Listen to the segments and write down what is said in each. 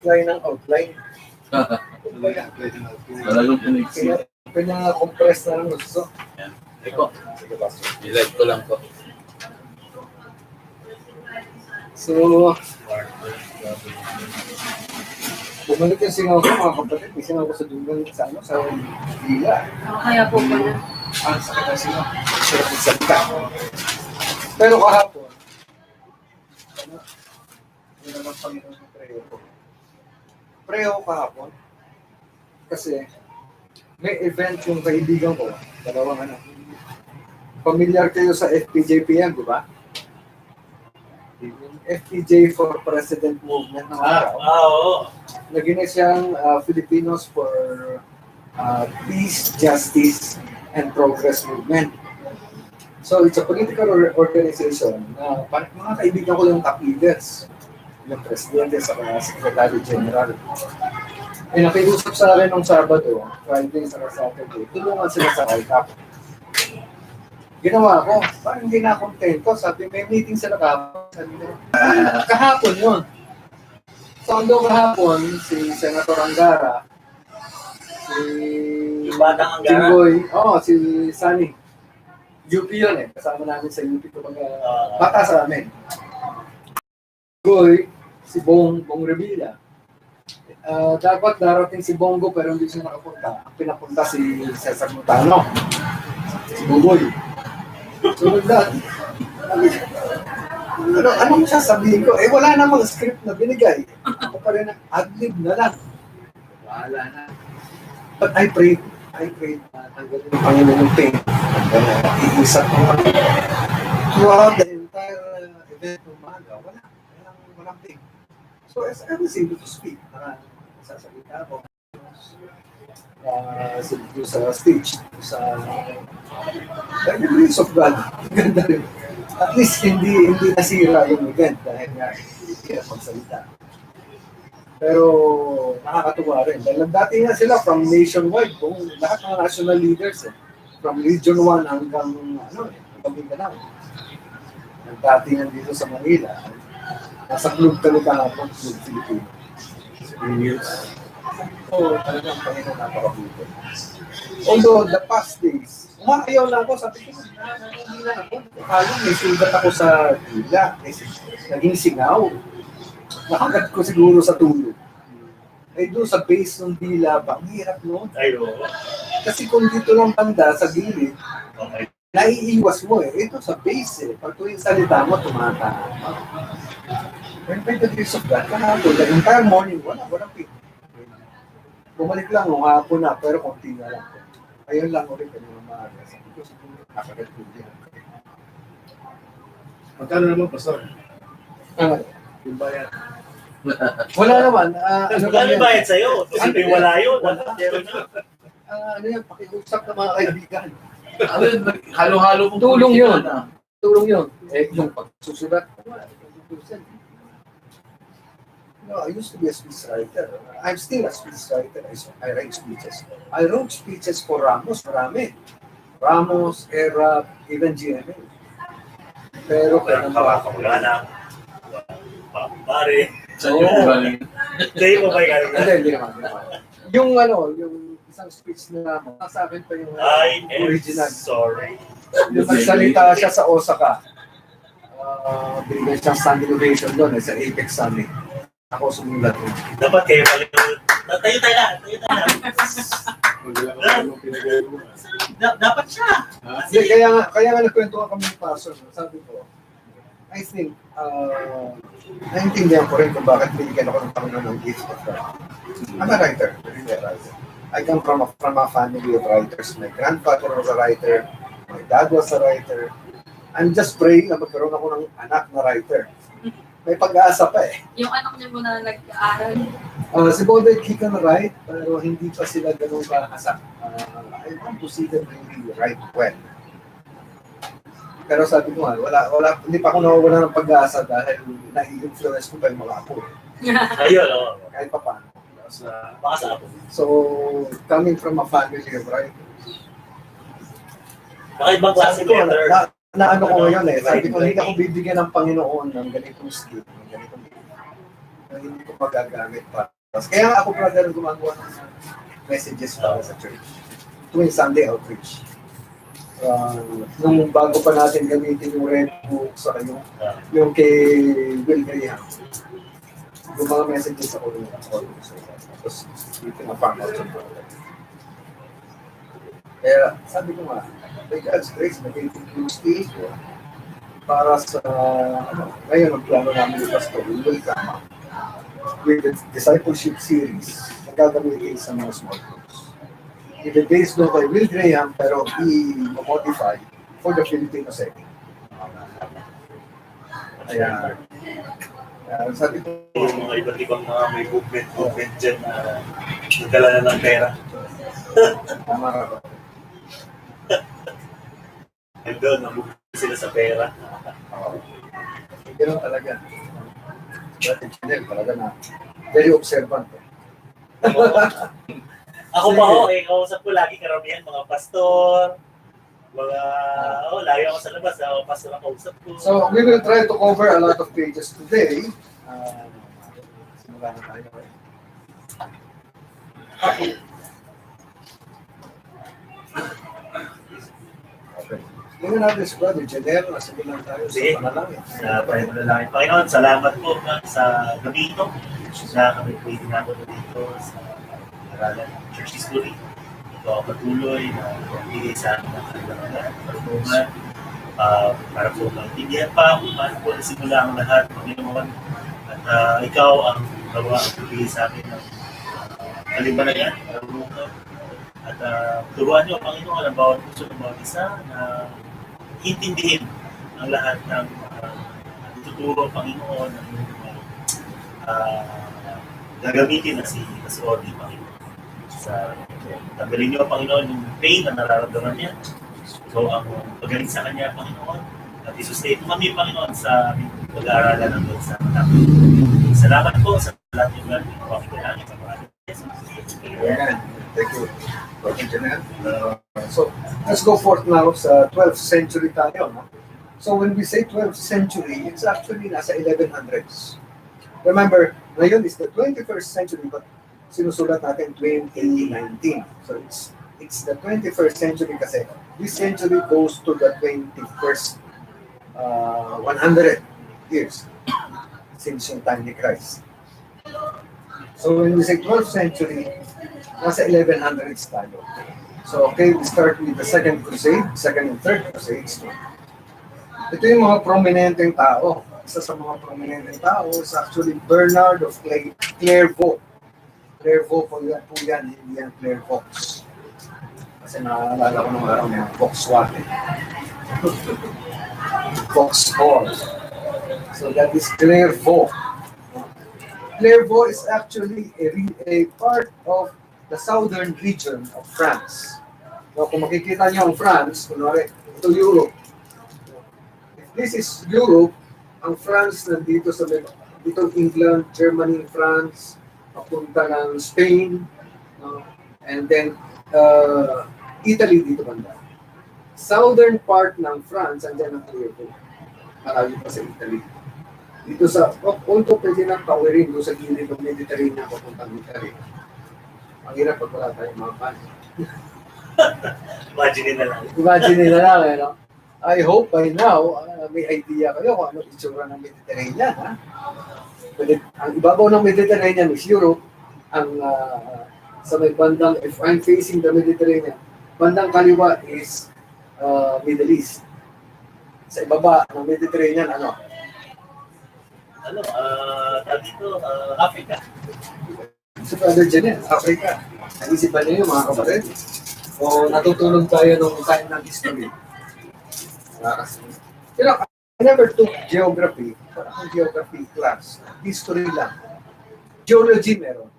outline ng outline. Talagang piniksi. Pina-compress na lang gusto. Yan. Eko, i-live ko lang ko. So, bumalik yung singaw ko, mga kapatid. May singaw ko sa dulang sa Dila. Kaya po pala. Sakit ang singaw. Sarap ng salita. Pero kahapon, yun naman Panginoon ng preyo ko. Preyo ko kahapon. Kasi, may event yung kaibigan ko. Dalawang anak. Familiar kayo sa FPJPM, di ba? FPJ for President Movement ng Oo. Naging siyang Filipinos for Peace, Justice, and Progress Movement. So it's a political organization na mga kaibigan ko yung top leaders, yung presidente sa Secretary General. Eh, nakiusap sa akin nung Sabado, Friday sa Saturday, tulungan sila sa write-up. Ginawa ko, parang hindi na kontento. Sabi, may meeting sila kahapon. Sabi ko, kahapon yun. So, ando kahapon, si Senator Angara, si Batang Angara? Jinggoy, si Sunny. UP yun eh. Kasama namin sa UP kapag bata sa amin. Jinggoy, si Bong Revilla. Dapat darating si Bongo pero hindi siya nakapunta. Pinapunta si Cesar Mutano. Si Buboy. So, anong sasabihin ko? Eh, wala namang script na binigay. Ako pa rin, ad-lib na lang. Wala na. But I prayed na tanggalin ng Panginoon yung pain. Iisap ko. Throughout the entire event ng umaga, walang pain. So, as I was able to speak, sasalita ako. Sa stage, by the grace of God, ganda rin. At least hindi nasira yung event dahil nga hindi na magsalita. Pero nakakatuwa rin. Dahil dati nga sila from nationwide, kung lahat ng national leaders, from Region 1 hanggang Mindanao. Dati nga dito sa Manila, nasa club kami kahapon, Club Filipino. So, talagang Panginoon napakabuti. Although, the past days, umaayaw na ako, sabi ko, hindi na ako. Parang may sugat ako sa dila, naging singaw. Nakagat ko siguro sa tulog. Eh doon sa base ng dila, bang hirap noon. Kasi kung dito lang banda, sa gilid, naiiwas mo eh. Ito sa base eh. Pag tuwing salita mo, tumatama. When by the grace of God, kahapon, the entire morning, walang pain. Bumalik lang nung hapon na, pero konti na lang. Ayun lang ulit kanina maaga. Sabi ko, siguro nakagat ko din. Magkano naman, Pastor? Yung bayan. Wala naman. Magkano bayad sa'yo? Kasi wala yun. Pakiusap ng mga kaibigan. Halo-halo kung Tulong yun. Tulong yun. Eh, yung pagsusulat. No, I used to be a speech writer. I'm still a speech writer. I write speeches. I wrote speeches for Ramos, marami. Ramos, ERAP, even GMA. Pero kaya wala na. Pare. Saan yung galing? Hindi mo ba galing? Hindi naman. Yung isang speech na sa akin pa yung original. Sorry. Yung nagsalita siya sa Osaka. Binigyan siyang standing ovation doon sa Apex Summit. Ako sumulat mo. Dapat kayo balik. Tayo lang. Dapat siya. Hindi, kaya nga nagkwentuhan kami ng pastor. Sabi ko, I think, naintindihan ko rin kung bakit binigyan ako ng Panginoon ng gift of God. I'm a writer. I come from a family of writers. My grandfather was a writer. My dad was a writer. I'm just praying na magkaroon ako ng anak na writer. May pag-aasa pa eh. Yung anak niya muna nag-aaral. Si Bodek, he can write, pero hindi pa sila ganun ka-asak. I want to see them really write well. Pero sabi ko nga, hindi pa ako nawawala ng pag-aasa dahil nai-influence ko pa yung mga apo. Ayun, Kahit pa paano. Baka sa apo. So, coming from a family of writers. Baka ibang klase ko, letter. na ano ko ngayon eh. Sabi ko, hindi ako bibigyan ng Panginoon ng ganitong skill, ng ganitong hindi ko magagamit pa Kaya nga ako, brother, gumagawa ng messages para sa church. Tuwing Sunday outreach. Nung bago pa natin gamitin yung red book sa yung kay Will Graham. Yung mga messages ako rin ako. Tapos, dito na pang out sa brother. Kaya, sabi ko nga, by God's grace, nag-18 Tuesday para sa, ngayon ang plano namin ni Pastor, we will come up with the discipleship series na gagamitin sa mga small groups. Even based doon kay Will Graham, pero i-modify for the Filipino setting. Kaya, sabi ko, Yung mga iba't ibang mga may movement dyan na nagdala na ng pera. tama ka ba? And doon, nabubuhay sila sa pera. Ganun talaga. Dati Chanel, talaga na very observant. Ako pa ho, kausap ko lagi karamihan, mga pastor, mga, lagi ako sa labas, mga pastor ang kausap ko. So, we will try to cover a lot of pages today. Simula na tayo. Okay. Tingnan natin si Brother Jenner, nasimulan tayo sa Sige. panalangin. Sa panalangin. Panginoon, salamat po sa gabi ito na kami pwede na po dito sa aralan ng Church History. Ito ang patuloy na bigay sa amin ng kanilang pagpungan para po maintindihan pa kung paano po nasimula ang lahat, Panginoon. At ikaw ang gawa ang bigay sa amin ng kalibangan, karunungan. At turuan niyo, Panginoon, ang bawat puso ng bawat isa na intindihin ang lahat ng tuturo, Panginoon, ng gagamitin na si Odi, Panginoon. Tanggalin niyo, Panginoon, yung pain na nararamdaman niya. So, ang pagaling sa kanya, Panginoon, at isustain kami, Panginoon, sa aming pag-aaralan ng Lord sa namin. Salamat po sa lahat yung gano'n yung pagkakalang yung pagkakalang. Amen. Thank you, Brother Jenner. So, let's go forth now sa 12th century tayo. No? So, when we say 12th century, it's actually nasa 1100s. Remember, ngayon is the 21st century, but sinusulat natin 2019. So, it's the 21st century kasi this century goes to the 21st 100 years since yung time ni Christ. So when we say 12th century, nasa 1100s tayo. So okay, we start with the Second Crusade, Second and Third Crusades. Ito yung mga prominenteng tao. Isa sa mga prominenteng tao is actually Bernard of Clairvaux. Clairvaux po yan, hindi yan Clairvaux. Kasi naalala ko nung araw niya, Volkswagen. Vauxhall. So that is Clairvaux. Clairvaux is actually a part of the southern region of France. So kung makikita niyo ang France, kunwari, ito Europe. If this is Europe, ang France nandito sa dito England, Germany, France, papunta ng Spain, no? And then Italy dito banda. Southern part ng France, andyan ang Clairvaux. Malayo pa sa Italy. Dito sa, kung ito pwede na tawirin doon sa gilid ng Mediterranean papuntang Italy. Ang hirap pag wala tayong mga pan. Imagine na lang. Imagine nila lang, eh, no? I hope by now, may idea kayo kung ano itsura ng Mediterranean. Ha? Pwede, ang ibabaw ng Mediterranean is Europe. Ang sa may bandang, if I'm facing the Mediterranean, bandang kaliwa is Middle East. Sa ibaba ng Mediterranean, ano? Dito, Africa. So, Brother Jenner, Africa. Naisip ba niyo mga kapatid? O natutulog tayo nung time ng history? Pero I never took geography, parang geography class. History lang. Geology meron.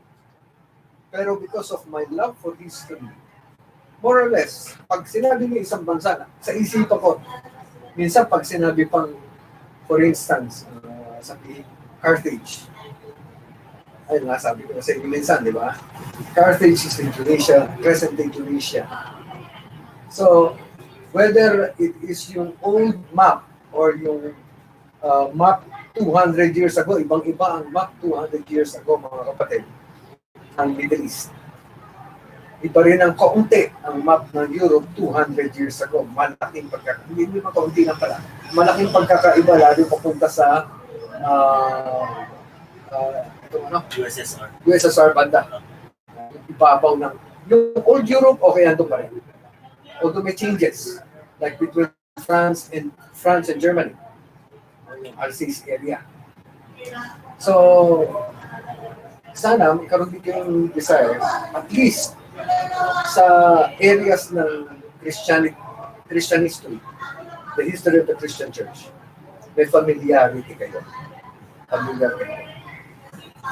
Pero because of my love for history, more or less, pag sinabi ng isang bansa, sa isipan ko, minsan pag sinabi pang, for instance, sabi, Carthage. Ayun nga, sabi ko sa inyo minsan, di ba? Carthage is in Tunisia, present-day Tunisia. So, whether it is yung old map or yung map 200 years ago, ibang-iba ang map 200 years ago, mga kapatid. ang Middle East. Iba rin ang kaunti ang map ng Europe 200 years ago. Malaking pagkakaiba. Hindi naman kaunti lang pala. Malaking pagkakaiba lalo papunta sa USSR. USSR banda. Ibabaw ng yung old Europe, okay, ando pa rin. Although may changes, like between France and Germany, yung Alsace area. So, sana magkaroon din kayong desire, at least sa areas ng Christian history, the history of the Christian Church, may familiarity kayo. Familiar kayo.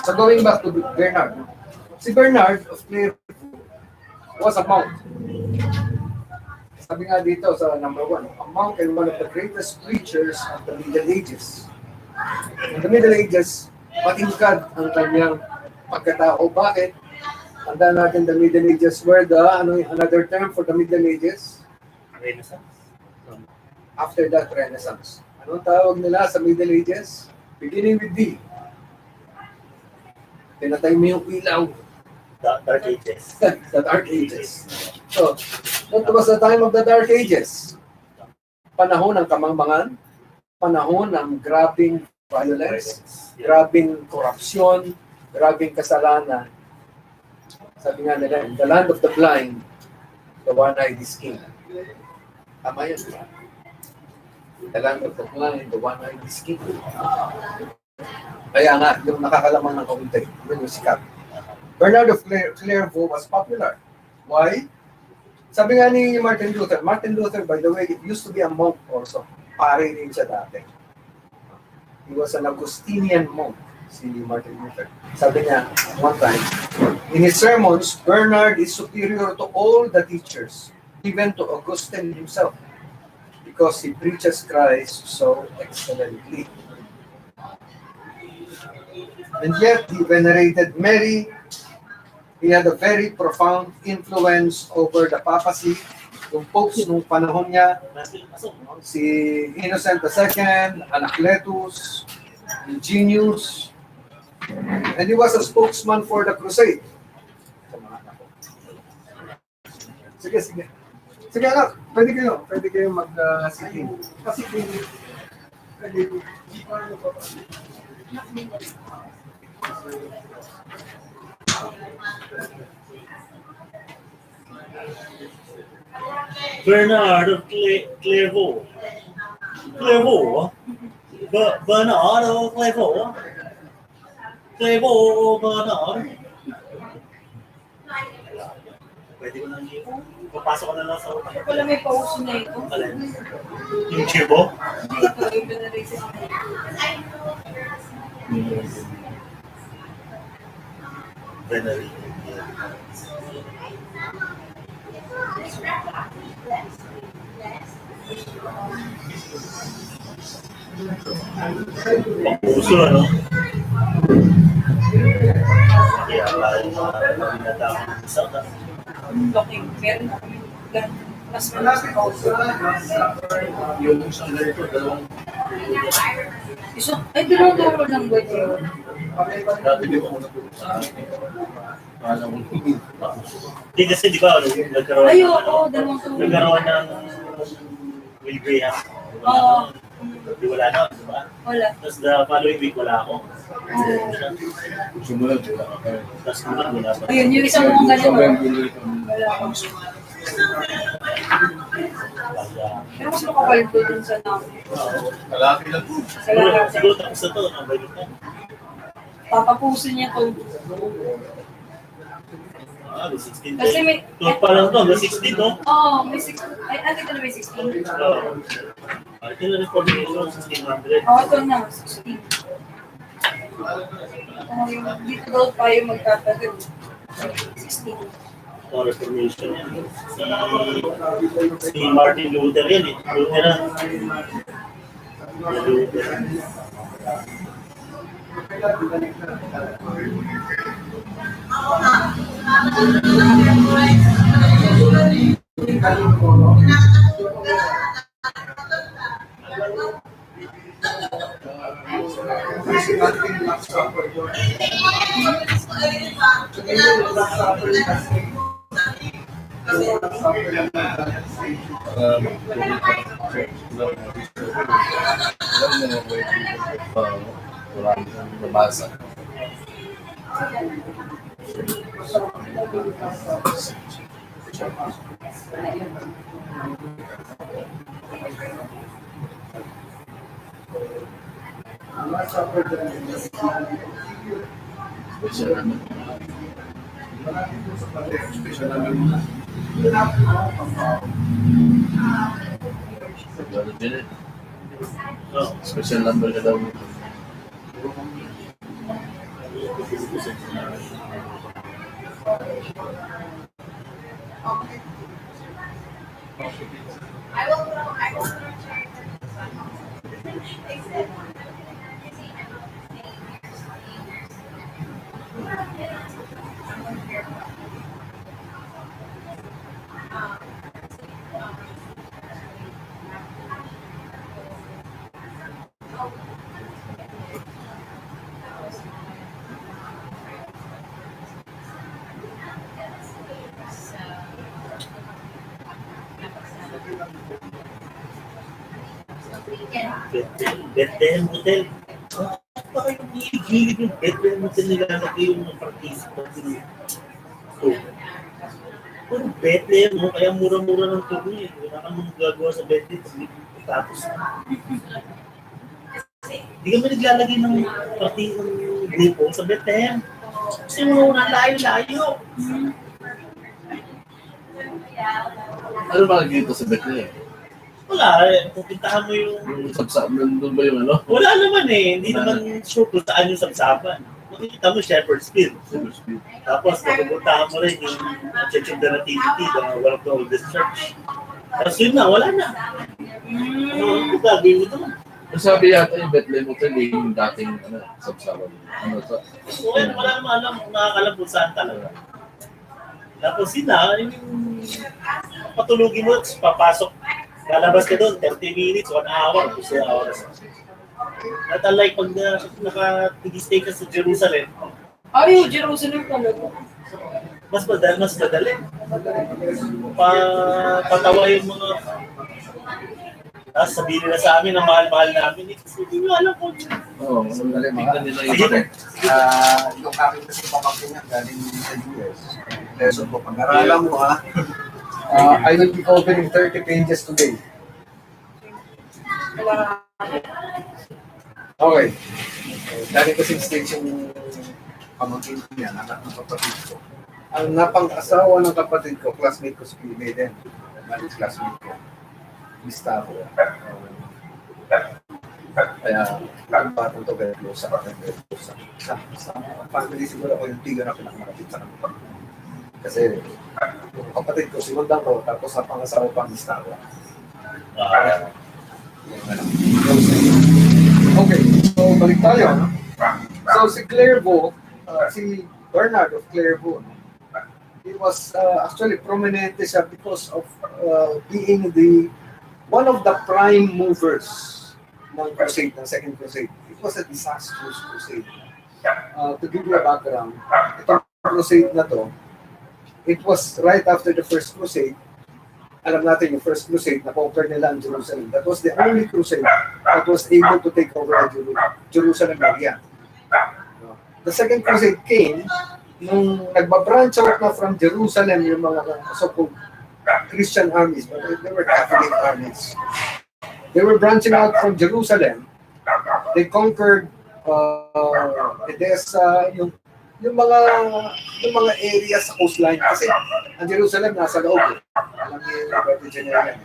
So going back to Bernard, si Bernard of Clairvaux was a monk. Sabi nga dito sa number 1, a monk and one of the greatest preachers of the Middle Ages. In the Middle Ages, matingkad ang kanyang pagkatao. Bakit? Tandaan natin the Middle Ages were another term for the Middle Ages? Renaissance. After that, Renaissance. Anong tawag nila sa Middle Ages? Beginning with D. Pinatay mo yung ilaw. Dark Ages. The Dark Ages. So, that was the time of the Dark Ages. Panahon ng kamangmangan, panahon ng grabing violence, grabing korupsyon, grabing kasalanan. Sabi nga nila, in the land of the blind, the one-eyed is king. Tama yun. In the land of the blind, the one-eyed is king. Kaya nga, yung nakakalamang ng kaunti, yun yung sikat. Bernard of Clairvaux was popular. Why? Sabi nga ni Martin Luther, by the way, it used to be a monk also. Pare rin siya dati. He was an Augustinian monk, si Martin Luther. Sabi niya, one time, in his sermons, Bernard is superior to all the teachers, even to Augustine himself, because he preaches Christ so excellently. And yet, he venerated Mary. He had a very profound influence over the papacy. Yung popes nung panahon niya, si Innocent II, Anacletus, Eugenius, and he was a spokesman for the crusade. Sige. Sige anak, pwede kayo mag-sitting. Kasi pwede. Bernard of Clairvaux. Clairvaux? Bernard of Clairvaux? Clairvaux, Bernard? Pwede ko lang dito. Papasok ko na lang sa utak. Wala may pauso na ito. Alin? Yung chibo? Dito, yung venerated. Venerated. Papuso, ano? Kaya parang pinatawag sa utak. Looking, meron na kami. Mas Malapit ako sa Yung isang ganito, dalawang ay, dinodoro ng buwan yun. dati di ba muna po sa akin. Hindi kasi di ba, nagkaroon Ay, oo, dalawang tuloy. nagkaroon ng Will Graham. Oo. Di wala na, di ba? Wala. Tapos the following week wala ako. Sumunod, wala ka pa rin. Tapos kumain wala pa. Ayun, yung isang mukhang ganyan. Sobrang gulo ito. Wala ako. Pero mas makapal po dun sa namin. Malaki lang po. Sa lahat. Siguro tapos na to, nabalik na. Papapuso niya to. Ah, may 16 Kasi may... 12 pa lang to, may 16 no? Oo, may 16. Ay, ito na may 16. Oo. Ito na rin formation, 1600. Oo, ito na, 16. Dito daw tayo magtatagal. 16. Ito reformation yan. Si Martin Luther yan eh. Luther. Wala nang nabasa. Special naman. Special naman. Ano din eh. Special number ka daw. Bethlehem Hotel. Baka yung hilig yung Bethlehem Hotel nilalagay yung participant nila. So, puro Bethlehem mo, kaya mura-mura ng tuloy. Wala kang magagawa sa Bethlehem. Tapos, hindi ka ba naglalagay ng party ng grupo sa Bethlehem? Kasi muna layo-layo. Ano ba dito sa Bethlehem? Wala, pupuntahan mo yung... Yung sabsab, nandun ba yung ano? Wala naman eh, hindi naman sure kung saan yung sabsaban. Makikita mo Shepherd's Field. Tapos, pupuntahan mo rin yung Church of the Nativity, one of the oldest church. Tapos yun na, wala na. Ano gagawin mo doon? Sabi yata yung Bethlehem Hotel yung dating sabsaban. Ano to? Wala naman alam, nakakalam kung saan talaga. Tapos yun na, yung patulugin mo, papasok. Lalabas ka doon, 30 minutes, 1 hour, 2 hours. At unlike pag naka-stay ka sa Jerusalem, Ay, Jerusalem talaga. mas madali. Patawa yung mga... Tapos sabihin nila sa amin na mahal-mahal namin. Kasi hindi nyo alam kung... Oo, sandali mga. Sige. Yung aking kasi pamangkin niya galing sa US. Lesson po, pag-aralan mo ha. I will be opening 30 pages today. Okay. Dahil kasing stage yung pamangkin niya, anak ng kapatid ko. Ang napang-asawa ng kapatid ko, classmate ko si Pili din. Malis classmate ko. Lista ko. Kaya, ang batong to very close sa akin, very close sa family siguro ako yung tiga na pinakamalapit sa kanila. Kasi, yung kapatid ko, sinundan ko, tapos sa pangasawa pang lista ko. Okay, so balik tayo. No? So si Clairvaux, si Bernard of Clairvaux, he was actually prominent siya because of being one of the prime movers ng crusade, ng Second Crusade. It was a disastrous crusade. To give you a background, itong crusade na to, it was right after the First Crusade. Alam natin yung First Crusade, na-conquer nila ang Jerusalem. That was the only crusade that was able to take over the Jerusalem area. The Second Crusade came nung nagbabranch out na from Jerusalem yung mga so-called Christian armies, but they were Catholic armies. They were branching out from Jerusalem. They conquered Edessa, yung mga area sa coastline. Kasi ang Jerusalem nasa loob. Alam niyo yung Virgin Area.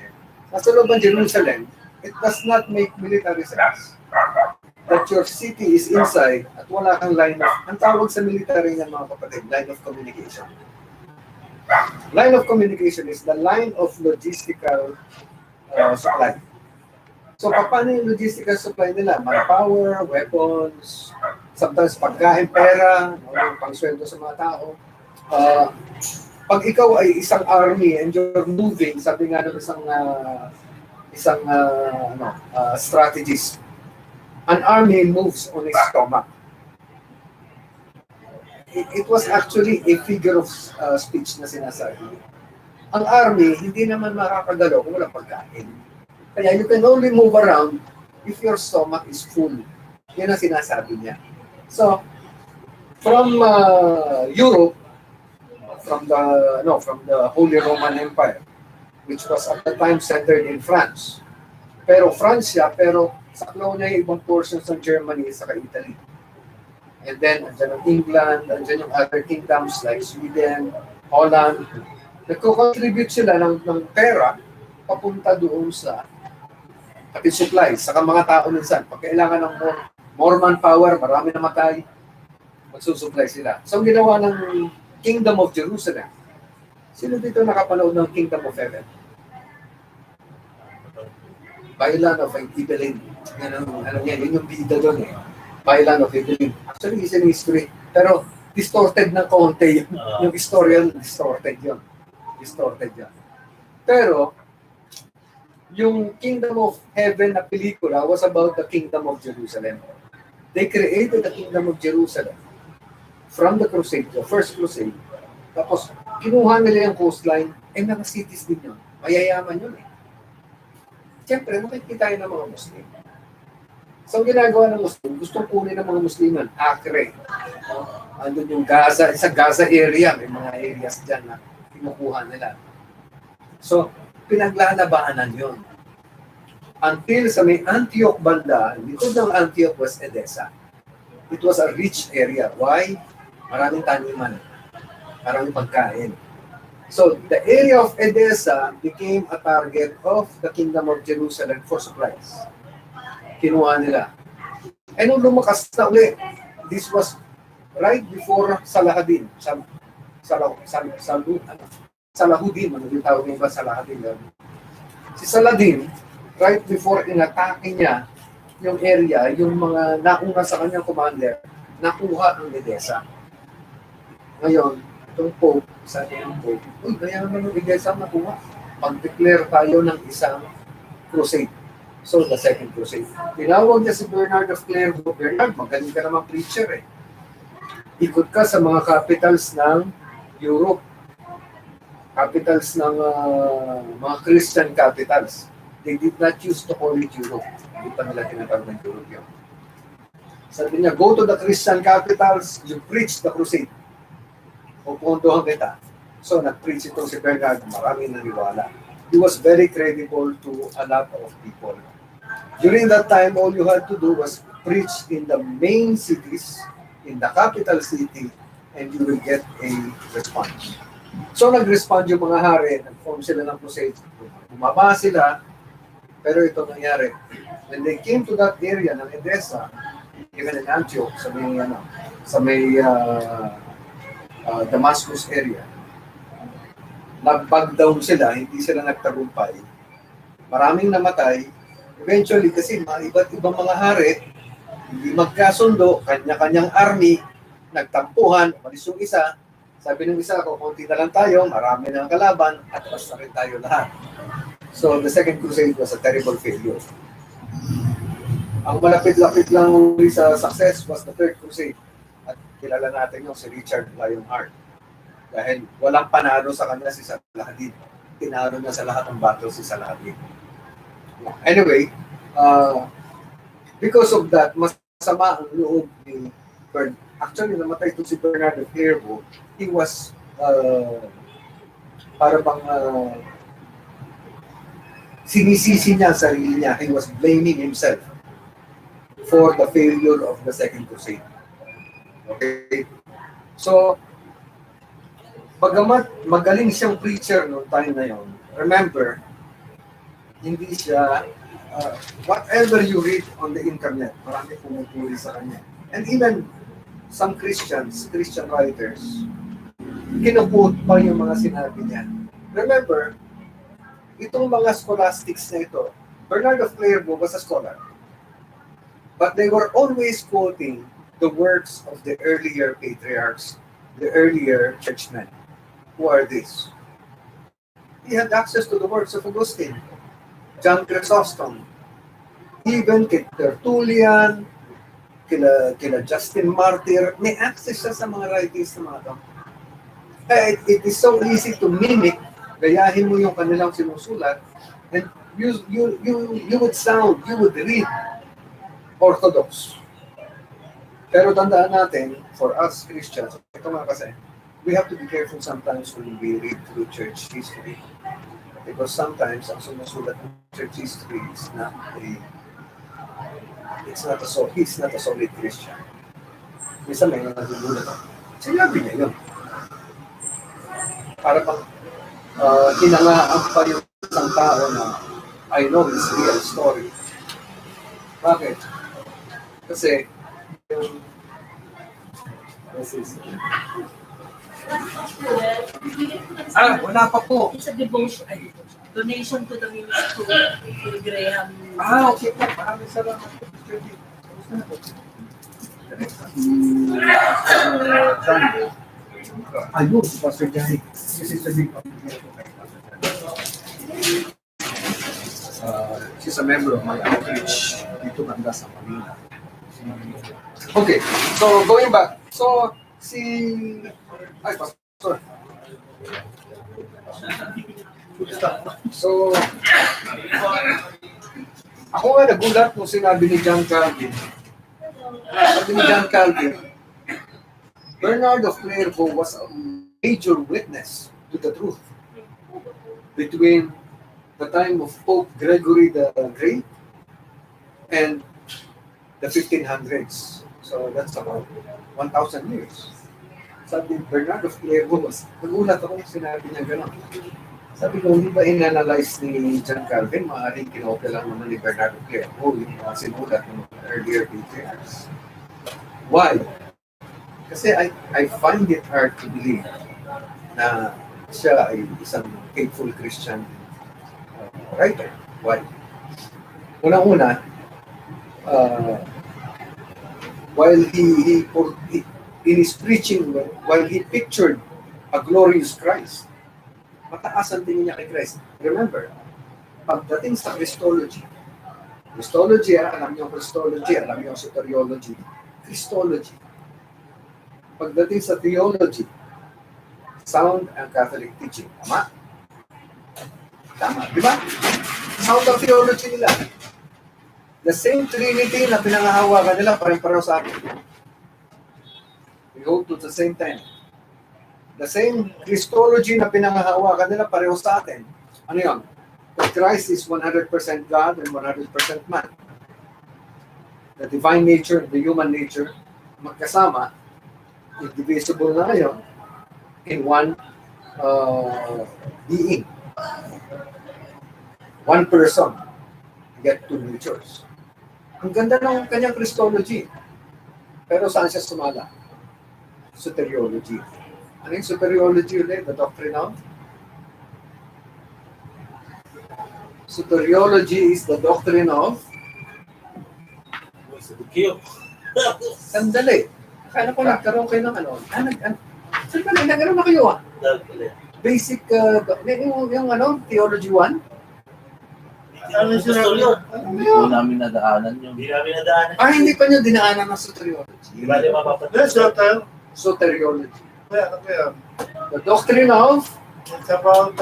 Nasa loob ng Jerusalem, it does not make military sense that your city is inside at wala kang line of, ang tawag sa military ng mga kapatid, line of communication. Line of communication is the line of logistical supply. So, paano yung logistical supply nila? Manpower, weapons, sometimes pagkain, pera, yung pangsweldo sa mga tao. Pag ikaw ay isang army and you're moving, sabi nga ng isang strategist, an army moves on its stomach. it was actually a figure of speech na sinasabi. Ang army, hindi naman makakagalaw kung walang pagkain. Kaya you can only move around if your stomach is full. Yan ang sinasabi niya. So, from Europe, from the Holy Roman Empire, which was at the time centered in France. Pero France siya, pero saklaw niya yung ibang portions ng Germany sa Italy. And then, andyan ang England, andyan yung other kingdoms like Sweden, Holland. Nagko-contribute sila ng pera papunta doon sa pati supplies, saka mga tao minsan. Pag kailangan ng more manpower, marami namatay, magsusupply sila. So, ang ginawa ng Kingdom of Jerusalem, sino dito nakapanood ng Kingdom of Heaven? Bailan of Ibelin. Yun yung bida doon eh. Bailan of Ibelin. Actually, is an history. Pero, distorted ng konti yung historian, distorted yun. Distorted yan. Pero, yung Kingdom of Heaven na pelikula was about the Kingdom of Jerusalem. They created the Kingdom of Jerusalem from the crusade, the first crusade. Tapos, kinuha nila yung coastline, mga cities din yun. Mayayaman yun eh. Siyempre, nakikita ng mga Muslim. So, ang ginagawa ng Muslim, gustong kunin ng mga Musliman, Acre. Andun yung Gaza, sa Gaza area, may mga areas dyan na kinukuha nila. So, pinaglalabaanan yun. Until sa may Antioch banda, likod ng Antioch was Edessa. It was a rich area. Why? Maraming taniman. Maraming pagkain. So, the area of Edessa became a target of the Kingdom of Jerusalem for supplies. Kinuha nila. And nung lumakas na uli, this was right before Salahadin. Salahudin, ano yung tawag niya ba Salahadin? Si Saladin, right before inatake niya yung area, yung mga nauna sa kanyang commander, nakuha ang Edessa. Ngayon, itong Pope, sabi ng Pope, kaya naman yung Edessa nakuha. Pag-declare tayo ng isang crusade. So, the second crusade. Tinawag niya si Bernard of Clairvaux. Bernard, magaling ka naman preacher eh. Ikot ka sa mga capitals ng Europe. Capitals ng mga Christian capitals. They did not choose to call it Europe. Hindi pa nila tinatawag ng Europe yun. Sabi niya, go to the Christian capitals, you preach the crusade. Pupuntuhan kita. So, nag-preach itong si Bernard, maraming naniwala. He was very credible to a lot of people. During that time, all you had to do was preach in the main cities, in the capital city, and you will get a response. So, nag-respond yung mga hari, nag-form sila ng crusade. Bumaba sila, pero ito nangyari. When they came to that area ng Edessa, even in Antioch, sa may Damascus area, nag-bug down sila, hindi sila nagtagumpay. Maraming namatay. Eventually, kasi iba't ibang mga hari, hindi magkasundo, kanya-kanyang army, nagtampuhan, umalis yung isa. Sabi ng isa, kukunti na lang tayo, marami na ang kalaban, at basta rin tayo lahat. So, the second crusade was a terrible failure. Ang malapit-lapit lang sa success was the third crusade. At kilala natin yung si Richard Lionheart. Dahil walang panalo sa kanya si Saladin. Tinalo na sa lahat ng battle si Saladin. Anyway, because of that, masama ang loob ni Bernard. Actually, namatay ito si Bernard of Clairvaux. He was sinisisi niya ang sarili niya. He was blaming himself for the failure of the Second Crusade. Okay? So, bagamat magaling siyang preacher noong time na yon, remember, hindi siya, whatever you read on the internet, marami pumupuli sa kanya. And even some Christian writers, kinuquote pa yung mga sinabi niya. Remember, itong mga scholastics na ito, Bernard of Clairvaux was a scholar. But they were always quoting the works of the earlier patriarchs, the earlier churchmen. Who are these? He had access to the works of Augustine, John Chrysostom, even kay Tertullian, kila Justin Martyr, may access siya sa mga writings ng mga to. Kaya it is so easy to mimic, gayahin mo yung kanilang sinusulat, and you would read orthodox. Pero tandaan natin, for us Christians, ito nga kasi, we have to be careful sometimes when we read through church history. Because sometimes, ang sumusulat ng church history is he's not a solid Christian. Minsan may nagugulat ako. Sinabi niya yun. Para bang hinangaan pa yung isang tao na I know his real story. Bakit? Kasi yung wala pa po. It's a devotion. Donation to the ministry to Graham. Okay po. Maraming salamat po. Ayun, si Pastor Johnny. This is the big she's a member of my outreach dito banda sa Manila. Okay, so going back. So, ay, Pastor. So, ako nga nagulat nung sinabi ni John Calvin. Sabi ni John Calvin, Bernard of Clairvaux was a major witness to the truth between the time of Pope Gregory the Great and the 1500s. So that's about 1,000 years. Sabi Bernard of Clairvaux, nagulat ako nung sinabi niya gano'n. Sabi ko, hindi ba in-analyze ni John Calvin? Maaaring kinopya lang naman ni Bernard of Clairvaux yung mga sinulat ng earlier patriarchs. Why? Kasi I find it hard to believe na siya ay isang faithful Christian writer. Why? Una-una, while he in his preaching, while he pictured a glorious Christ, mataas ang tingin niya kay Christ. Remember, pagdating sa Christology, alam niyo Christology, alam niyo soteriology, Christology. Pagdating sa theology, sound ang Catholic teaching. Tama? Tama, di ba? Sound ang theology nila. The same Trinity na pinangahawakan nila, parang-paraw sa akin. We hold to the same time. The same Christology na pinangahawakan nila, pareho sa atin. Ano yun? That Christ is 100% God and 100% man. The divine nature and the human nature, magkasama, indivisible na ngayon, in one being. One person, get two natures. Ang ganda ng kanyang Christology. Pero saan siya sumala? Soteriology. Ano yung soteriology ulit? The doctrine of? Soteriology is the doctrine of? Sandali. Akala ko nagkaroon kayo ng ano. Saan ba nagkaroon na kayo Basic, yung Theology 1? Ano siya? Hindi po namin nadaanan yung... Hindi namin nadaanan. Hindi pa nyo dinaanan ng soteriology. Di ba yung mapapatid? Soteriology. The doctrine of? It's about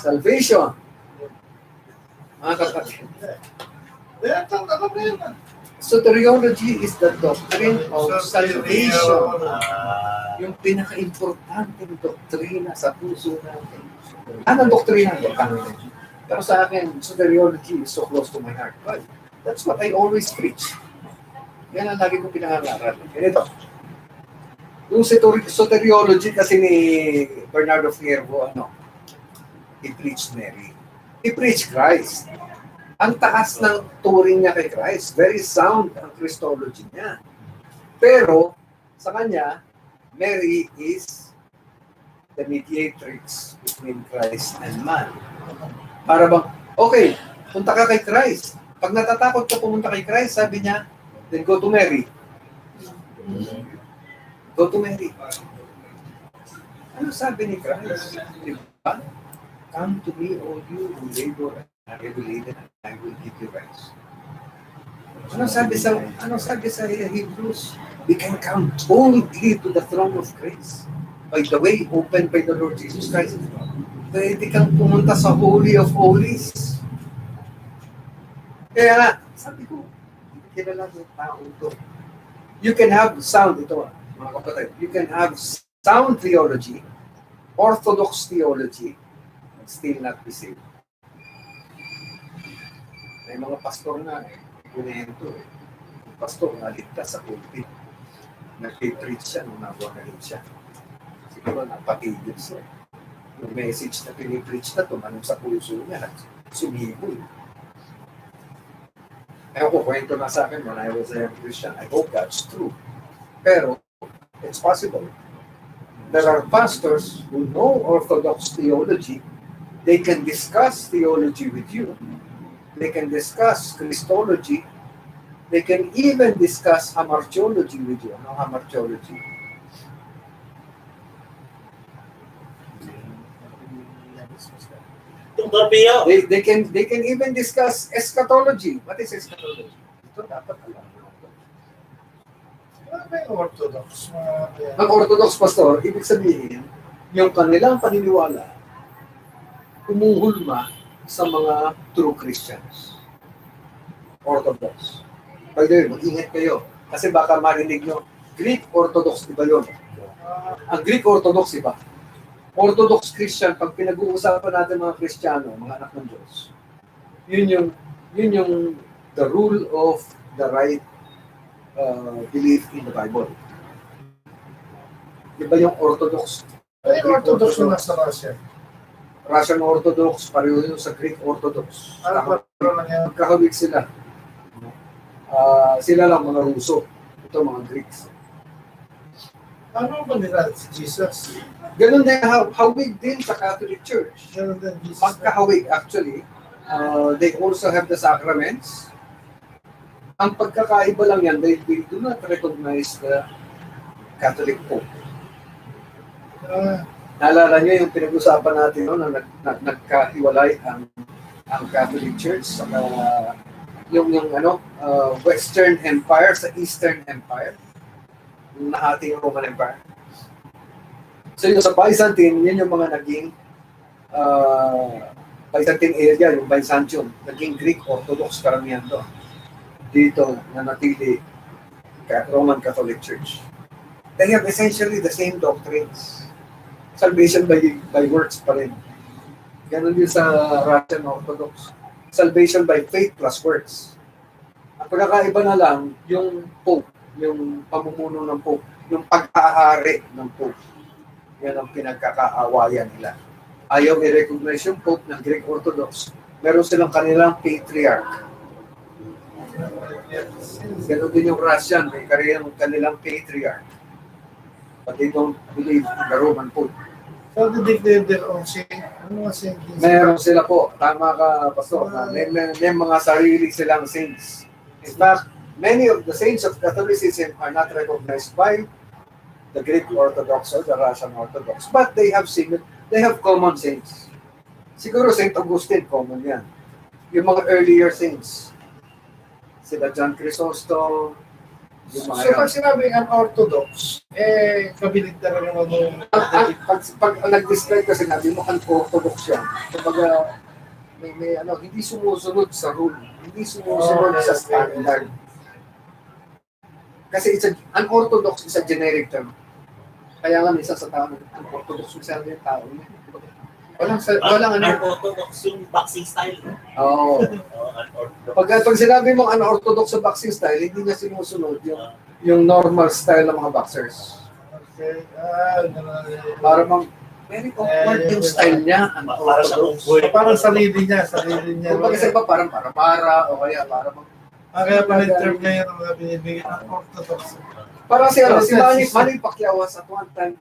Salvation. Mga kapatid. Soteriology is the doctrine of salvation. Yung pinaka-importanting doktrina sa puso natin. Anong doktrina? Pero sa akin, soteriology is so close to my heart. But that's what I always preach. Yan ang lagi kong pinangangaral. Ganito. Yung soteriology kasi ni Bernard of Clairvaux, he preached Mary. He preached Christ. Ang taas ng turing niya kay Christ. Very sound ang Christology niya. Pero, sa kanya, Mary is the mediatrix between Christ and man. Para bang, okay, punta ka kay Christ. Pag natatakot ka pumunta kay Christ, sabi niya, then go to Mary. Go to Mary. Ano sabi ni Christ? Diba? Come to me, all you who labor and are heavy laden, and I will give you rest. Ano sabi sa Hebrews? We can come boldly to the throne of grace. By the way, opened by the Lord Jesus Christ. Pwede kang pumunta sa Holy of Holies. Kaya nga, sabi ko, kilala ng tao ito. You can have sound, ito mga kapatid, you can have sound theology, orthodox theology, and still not be saved. May mga pastor na kunento yung pastor naligtas sa pulpit. Nag-preach siya nung nabuha na rin siya. Siguro napatigil siya. Yung message na pinipreach na tumanong sa puso niya, sumiboy. Ewan ko, kwento na sa akin when I was a Christian. I hope that's true. Pero, it's possible. There are pastors who know Orthodox theology. They can discuss theology with you. They can discuss Christology. They can even discuss hamartiology with you. Ano hamartiology? Itong torpeyo. They can even discuss eschatology. What is eschatology? Ito dapat alam mo. Ano ba yung Orthodox? Ang Orthodox pastor, ibig sabihin, yung kanilang paniniwala, umuhulma sa mga true Christians. Orthodox. By the way, mag-ingat kayo. Kasi baka marinig nyo, Greek Orthodox, iba yun. Ang Greek Orthodox, iba. Orthodox Christian, pag pinag-uusapan natin mga Kristiyano, mga anak ng Diyos, yun yung the rule of the right belief in the Bible. Iba yung Orthodox. Ano yung Orthodox na nasa Russia? Russian Orthodox, pareho yun sa Greek Orthodox. Ano ba lang yan? Magkahawig sila. Sila lang mga Ruso. Ito mga Greeks. Ano ba nila si Jesus? Ganun din, hawig din sa Catholic Church. Ganun din Jesus. Pagkahawig, actually, they also have the sacraments. Ang pagkakaiba lang yan, they do not recognize the Catholic Pope. Naalala niyo yung pinag-usapan natin no, na nagkahiwalay ang Catholic Church sa yung Western Empire sa Eastern Empire. Yung nahati yung Roman Empire. So yung sa Byzantine, yun yung mga naging Byzantine area, yung Byzantium, naging Greek Orthodox karamihan doon. Dito nanatili Roman Catholic Church. They have essentially the same doctrines. Salvation by works pa rin. Ganon din sa Russian Orthodox. Salvation by faith plus works. Ang pagkakaiba na lang, yung Pope, yung pamumuno ng Pope, yung pag-aari ng Pope. Yan ang pinagkakaawayan nila. Ayaw i-recognize yung Pope ng Greek Orthodox. Meron silang kanilang patriarch. Ganon din yung Russian, may kanilang patriarch. But they don't believe in the Roman Pope. So, they declare their own saint. Ano mga saint? Meron sila po. Tama ka, Pastor. May mga sarili silang saints. In fact, many of the saints of Catholicism are not recognized by the Greek Orthodox or the Russian Orthodox. But they have common saints. Siguro St. Augustine, common yan. Yung mga earlier saints. Sila John Chrysostom, yung mga So, pag sinabing unorthodox, kabilig talaga naman pag nag-describe kasi nabi mo, unorthodox yan. Kumbaga, may hindi sumusunod sa rule. Hindi sumusunod sa standard. Kasi unorthodox is a generic term. Kaya nga minsan sa tao, unorthodox yung tao. Walang Unorthodox yung boxing style. Oo. Pag sinabi mo unorthodox sa boxing style, hindi niya sinusunod yung normal style ng mga boxers. Okay. Para very awkward yung style niya. Para sa So, parang sarili niya. Kung kasi ba parang para o kaya para Kaya pala yung term na yun ang mga binibigyan unorthodox. parang si Manny Pacquiao at one time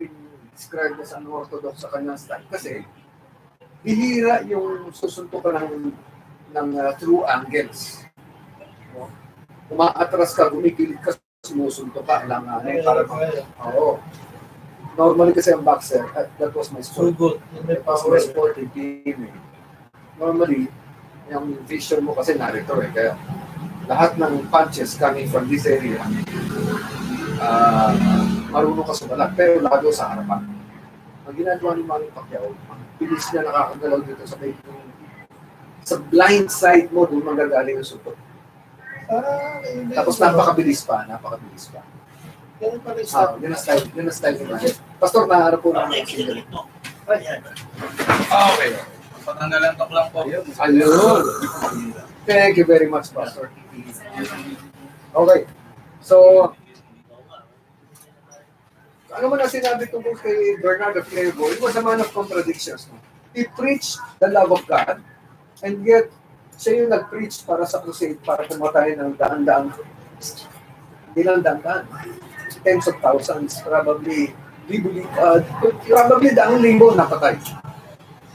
described as unorthodox sa kanyang style kasi bihira yung susuntukan ng true angles. No? Umaatras ka, gumigilid ka, sumusuntok ka lang. Oo. Normally kasi ang boxer, that was my sport. Sugod. That was my sport in team. Normally, yung vision mo kasi narito kaya lahat ng punches coming from this area, marunong ka sumalat, pero lalo sa harapan. Ang ginagawa ni Manny Pacquiao, ang bilis niya nakakagalaw dito sa blind side mo, doon magagaling yung supot. Tapos napakabilis pa. Ganun pala yung style. Yun ang style ni Manny. Pastor, naharap po namin. Okay, kinulit mo. Ayan. Okay. Patanggalan lang po. Ayun. Thank you very much, Pastor. Okay. So, ano man ang sinabi tungkol kay Bernardo Clairvaux, it was a man of contradictions. He preached the love of God, and yet, siya yung nag-preach para sa crusade, para pumatay ng daan-daan, ilang daan-daan, tens of thousands, probably, we believe, probably daang linggo napatay.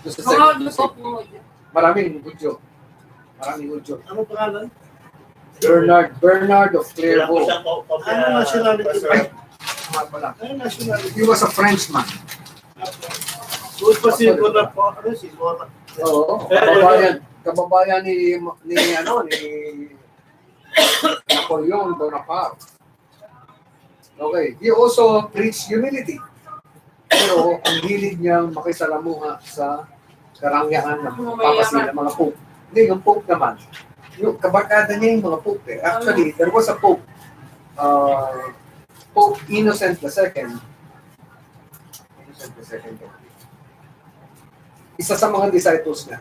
Doon sa second crusade. Maraming Hudyo. Ano pangalan? Bernard of Wala po Clairvaux. siyang kopya. Ano nationality? Ay, tama pala. Ano nationality? He was a Frenchman. Doon pa si Bonap po. Ano si Bonap? Oo, kababayan ni Napoleon Bonaparte. Okay, he also preached humility. Pero ang hilig niyang makisalamuha sa karangyaan ng papasin ng mga pope. Hindi, yung pope naman. Yung kabarkada niya yung mga pope eh. Actually, there was a pope, Pope Innocent II. Isa sa mga disciples niya.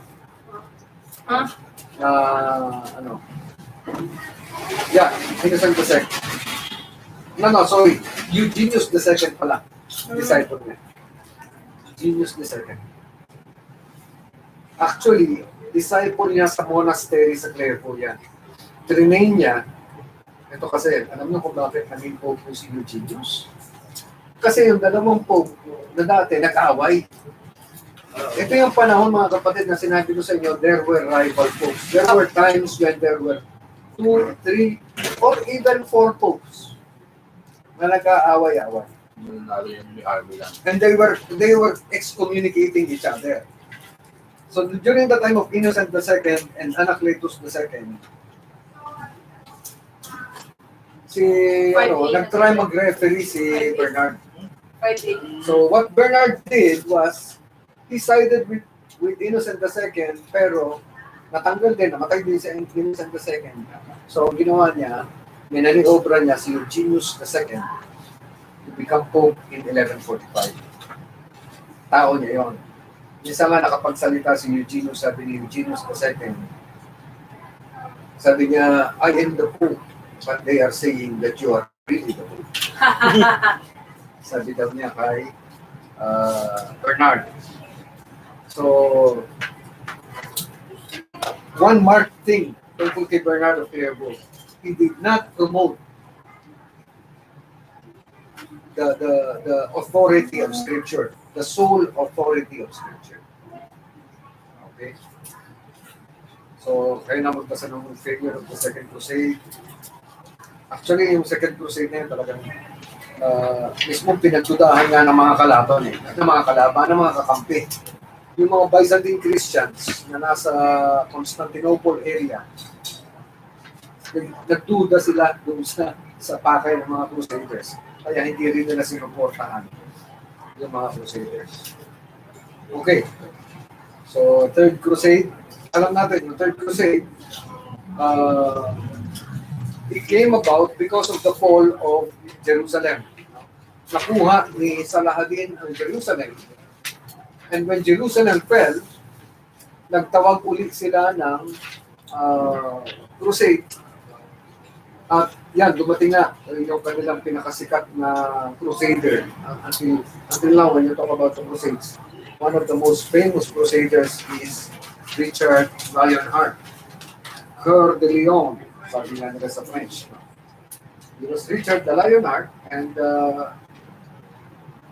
Yeah, Innocent II. No, sorry. Eugenius II pala. Disciple niya. Eugenius II. Actually, disciple niya sa monastery sa Clairvaux yan. Trinain niya. Ito kasi, alam niyo kung bakit naging pope po si Eugenius? Kasi yung dalawang pope na dati nag-away. Ito yung panahon mga kapatid na sinabi ko sa inyo, there were rival popes. There were times when there were 2, 3, or even 4 popes na nag-aaway-away. Yung army lang. And they were excommunicating each other. So during the time of Innocent II and Anacletus II, nag-try mag-referee si Bernard. So what Bernard did was, he sided with Innocent II, pero natanggal din, namatay din si Innocent II. So ginawa niya, minaniobra niya si Eugenius II to become Pope in 1145. Tao niya yon. Isa nga nakapagsalita si Eugenius, sabi ni Eugenius II, sabi niya, I am the Pope, but they are saying that you are really the Pope. Sabi daw niya kay Bernard. So, one marked thing tungkol kay Bernard of Clairvaux, he did not promote the authority of Scripture, the sole authority of Scripture. Okay? So, kayo na magbasa ng figure of the Second Crusade. Actually, yung Second Crusade na yun talagang mismo pinagdudahan nga ng mga kalaban ng mga kakampi. Yung mga Byzantine Christians na nasa Constantinople area, nagduda sila doon sa pakay ng mga Crusaders. Kaya hindi rin nila sinuportahan yung mga Crusaders. Okay. So, Third Crusade, alam natin, yung Third Crusade, it came about because of the fall of Jerusalem. Nakuha ni Saladin ang Jerusalem. And when Jerusalem fell, nagtawag ulit sila ng crusade. At yan, dumating na yung kanilang pinakasikat na crusader. Until now, when you talk about the crusades, one of the most famous crusaders is Richard Lionheart. Coeur de Lion, sabi nga nila sa French. It was Richard the Lionheart, and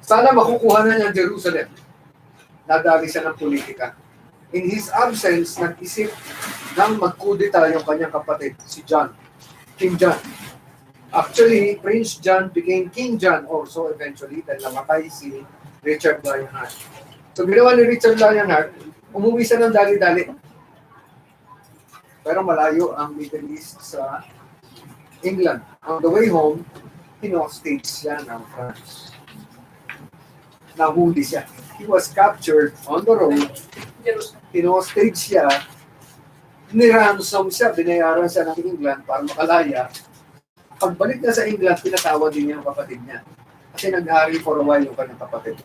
sana makukuha na niya Jerusalem. Nadali siya ng politika. In his absence, nag-isip ng magkudita yung kanyang kapatid, si John, King John. Actually, Prince John became King John also eventually dahil namatay si Richard Lionheart. So ginawa ni Richard Lionheart, umuwi siya ng dali-dali. Pero malayo ang Middle East sa England. On the way home, hinostage siya ng France. Nahuli siya. He was captured on the road. Hinostage siya. Niransom siya. Binayaran siya ng England para makalaya. Pagbalik niya sa England, pinatawad din niya ang kapatid niya. Kasi nag-hari for a while yung kanyang kapatid.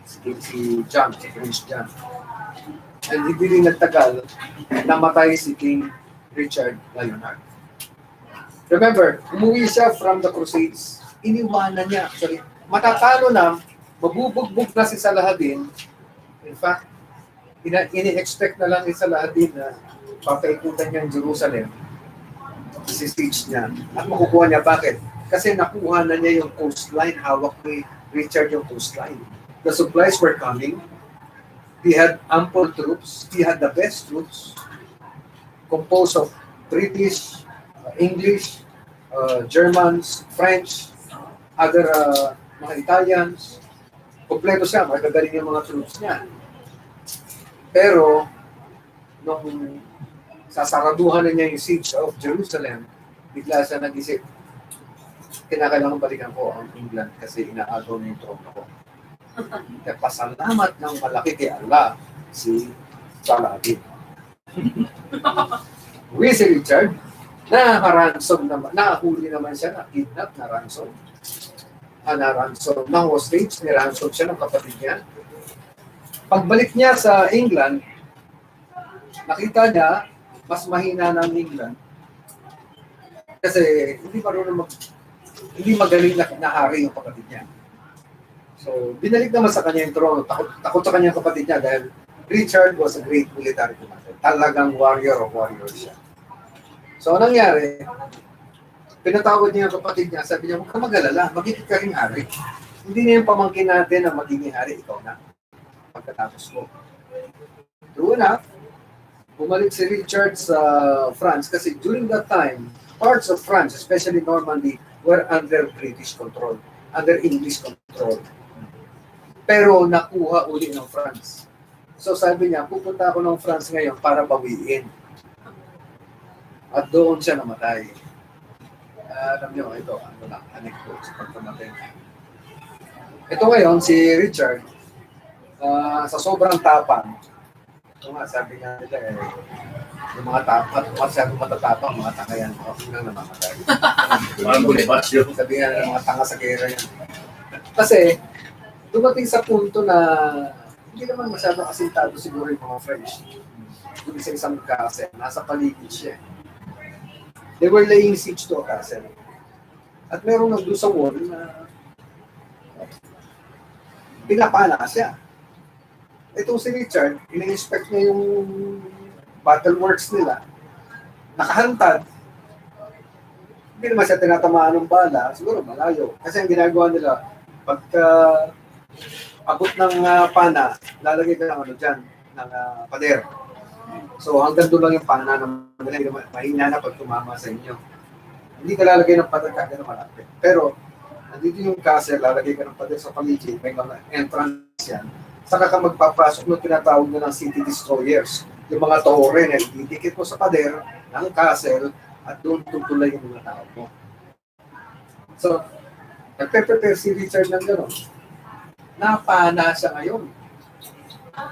Si John, si Prince John. And hindi rin nagtagal, namatay si King Richard Leonard. Remember, umuwi siya from the Crusades, iniwanan niya. Actually, matatalo na, mabubugbog na si Saladin. In fact, ini-expect na lang ni Saladin na papaikutan niya ang Jerusalem. Si-stage niya. At makukuha niya. Bakit? Kasi nakuha na niya yung coastline. Hawak ni Richard yung coastline. The supplies were coming. He had ample troops. He had the best troops composed of British, English, Germans, French, other mga Italians. Kompleto siya, magagaling yung mga troops niya. Pero, nung sasaraduhan na niya yung siege of Jerusalem, bigla siya nag-isip, kinakailangan balikan ko ang England kasi inaagaw na yung trono ko. Kaya pasalamat ng malaki kay Allah si Saladin. Uwi si Richard, nakahuli naman siya, na-kidnap, na-ransom. Na-ransom ng hostage, ni-ransom siya ng kapatid niya. Pagbalik niya sa England, nakita niya, mas mahina ng England. Kasi hindi magaling na hari yung kapatid niya. So, binalik naman sa kanya yung trono. Takot sa kanya yung kapatid niya dahil Richard was a great military commander. Talagang warrior of warrior siya. So, anong nangyari? Pinatawad niya yung kapatid niya. Sabi niya, huwag ka mag-alala. Magiging ka rin hari. Hindi na yung pamangkin natin na magiging hari. Ikaw na. Pagkatapos ko. True enough, bumalik si Richard sa France kasi during that time, parts of France, especially Normandy, were under British control, under English control. Pero nakuha uli ng France. So sabi niya, pupunta ako ng France ngayon para bawiin. At doon siya namatay. Alam niyo, ito, anecdote sa pagkamatay. Ito ngayon, si Richard, sa sobrang tapang, ito nga, sabi nga nila yung mga masyadong matatapang, mga tanga yan, lang namamatay. Parang Bonifacio. Sabi nga ng mga tanga sa gera yan. Kasi, dumating sa punto na hindi naman masyadong asintado siguro yung mga French. Doon sa isang castle, nasa paligid siya. They were laying siege to a castle. At merong nagdoon sa wall na pinapala siya. Itong si Richard, ina-inspect niya yung battle works nila. Nakahantad. Hindi naman siya tinatamaan ng bala. Siguro malayo. Kasi ang ginagawa nila, pagka abot ng pana, lalagay ka ng dyan, ng pader. So hanggang doon lang yung pana ng mahina na pag tumama sa inyo. Hindi ka lalagay ng pader ka na malapit. Pero, nandito yung castle, lalagay ka ng pader sa paligid, may mga entrance yan. Saka ka magpapasok ng tinatawag na ng city destroyers. Yung mga tore na ididikit mo sa pader ng castle at doon tutulay yung mga tao mo. So, nagpe-prepare si Richard ng gano'n. Napana siya ngayon.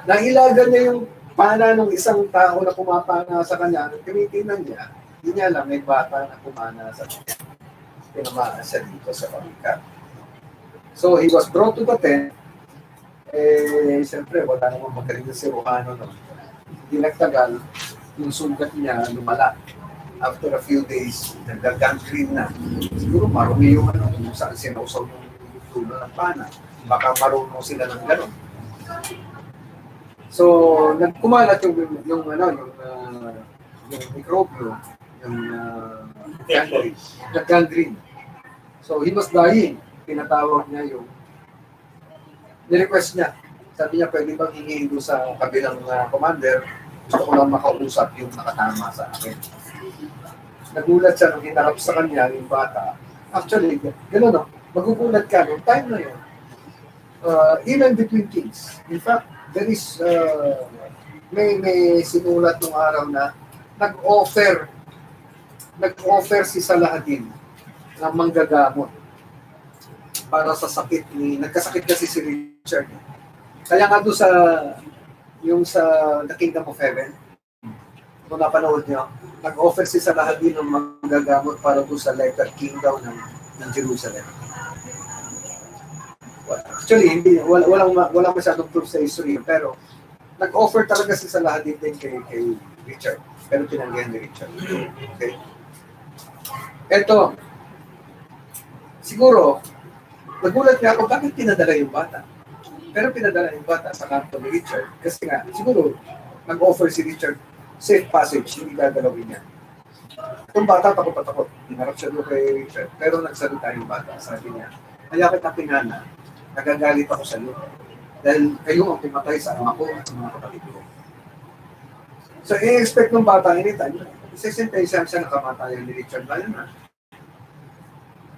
Nailagan niya yung pana ng isang tao na pumapana sa kanya. Tinitingnan niya, hindi niya alam, may bata na pumana sa kanya. Tinamaan siya dito sa pagkat. So, he was brought to the tent. Siyempre, wala namang magaling na si Rojano. No? Hindi nagtagal, yung sugat niya lumala. After a few days, nag-gangrene na. Siguro marumi yung kung saan sinausaw yung tulo ng pana. Baka marunong sila ng gano'n. So, nagkumalat yung mikrobyo, yung gangrene. So, he was dying. Pinatawag niya yung ni-request niya. Sabi niya, pwede bang hingin doon sa kabilang commander, gusto ko lang makausap yung nakatama sa akin. Nagulat siya nung hinarap sa kanya yung bata. Actually, gano'n no, magugulat ka nung time na yun. Even between kings. In fact, there is, may sinulat nung araw na nag-offer si Salahadin ng manggagamot para sa sakit nagkasakit kasi si Richard. Kaya nga doon sa The Kingdom of Heaven, kung napanood niyo, nag-offer si Salahadin ng manggagamot para doon sa leper king daw ng Jerusalem. Actually, walang masyadong proof sa history, pero nag-offer talaga si Salahadin din kay Richard, pero tinanggihan ni Richard. Okay? Eto, siguro, nagulat nga ako, bakit pinadala yung bata? Pero pinadala yung bata sa kanto ni Richard. Kasi nga, siguro, nag-offer si Richard, safe passage, hindi gagalawin niya. Itong bata, takot. Hinarap siya doon kay Richard. Pero nagsalita yung bata. Sabi niya, kaya kita pinana, nagagalit ako sa iyo. Dahil kayo ang pumatay sa ama ko at sa mga kapatid ko. So, i-expect ng bata, anytime, isa-sentensyaan siya nakamatayan ni Richard. Lalo na.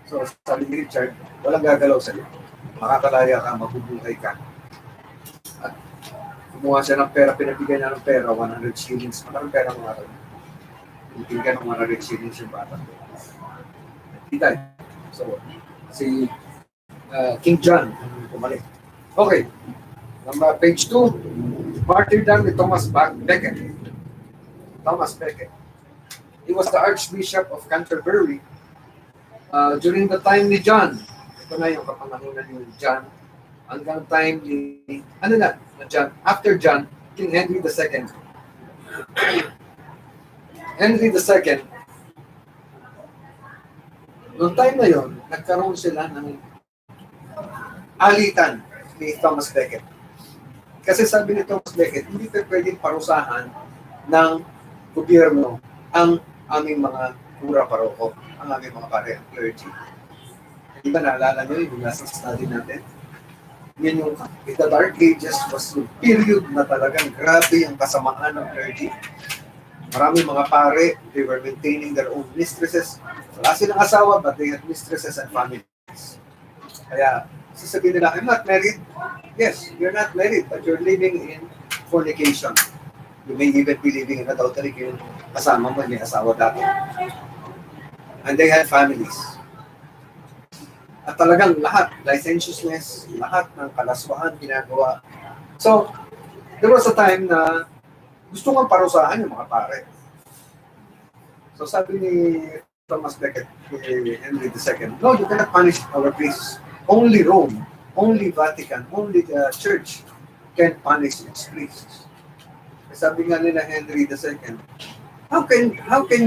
So, sabi ni Richard, walang gagalaw sa iyo. Makakalaya ka, mabubuhay ka. At kumuha siya ng pera, pinabigyan niya ng pera, 100 shillings. Maraming pera mga rin. Pinabigyan ng 100 shillings yung bata. He died. So, si King John, bumalik. Okay. Number page 2. Martyrdom ni Thomas Becket. Thomas Becket. He was the Archbishop of Canterbury during the time ni John. Ito na yung kapanahunan ni John. Hanggang time ni, John. After John, King Henry II. Henry II, noong time na yon, nagkaroon sila ng alitan ni Thomas Becket. Kasi sabi ni Thomas Becket, hindi pa pwedeng parusahan ng gobyerno ang aming mga kura paroko, ang aming mga pare, ang clergy. Di ba naalala nyo yung nasa study natin? Yan yung in the Dark Ages was yung period na talagang grabe ang kasamaan ng clergy. Maraming mga pare, they were maintaining their own mistresses. Wala silang asawa, but they had mistresses and families. Kaya, sasabihin nila, I'm not married. Yes, you're not married, but you're living in fornication. You may even be living in adultery kung kasama mo, may asawa dati. And they had families. At talagang lahat, licentiousness, lahat ng kalaswaan ginagawa. So, there was a time na gusto kong parusahan yung mga pare. So sabi ni Thomas Becket, Henry II, no, you cannot punish our priests. Only Rome, only Vatican, only the Church can punish its priests. Sabi nga nila Henry II, how can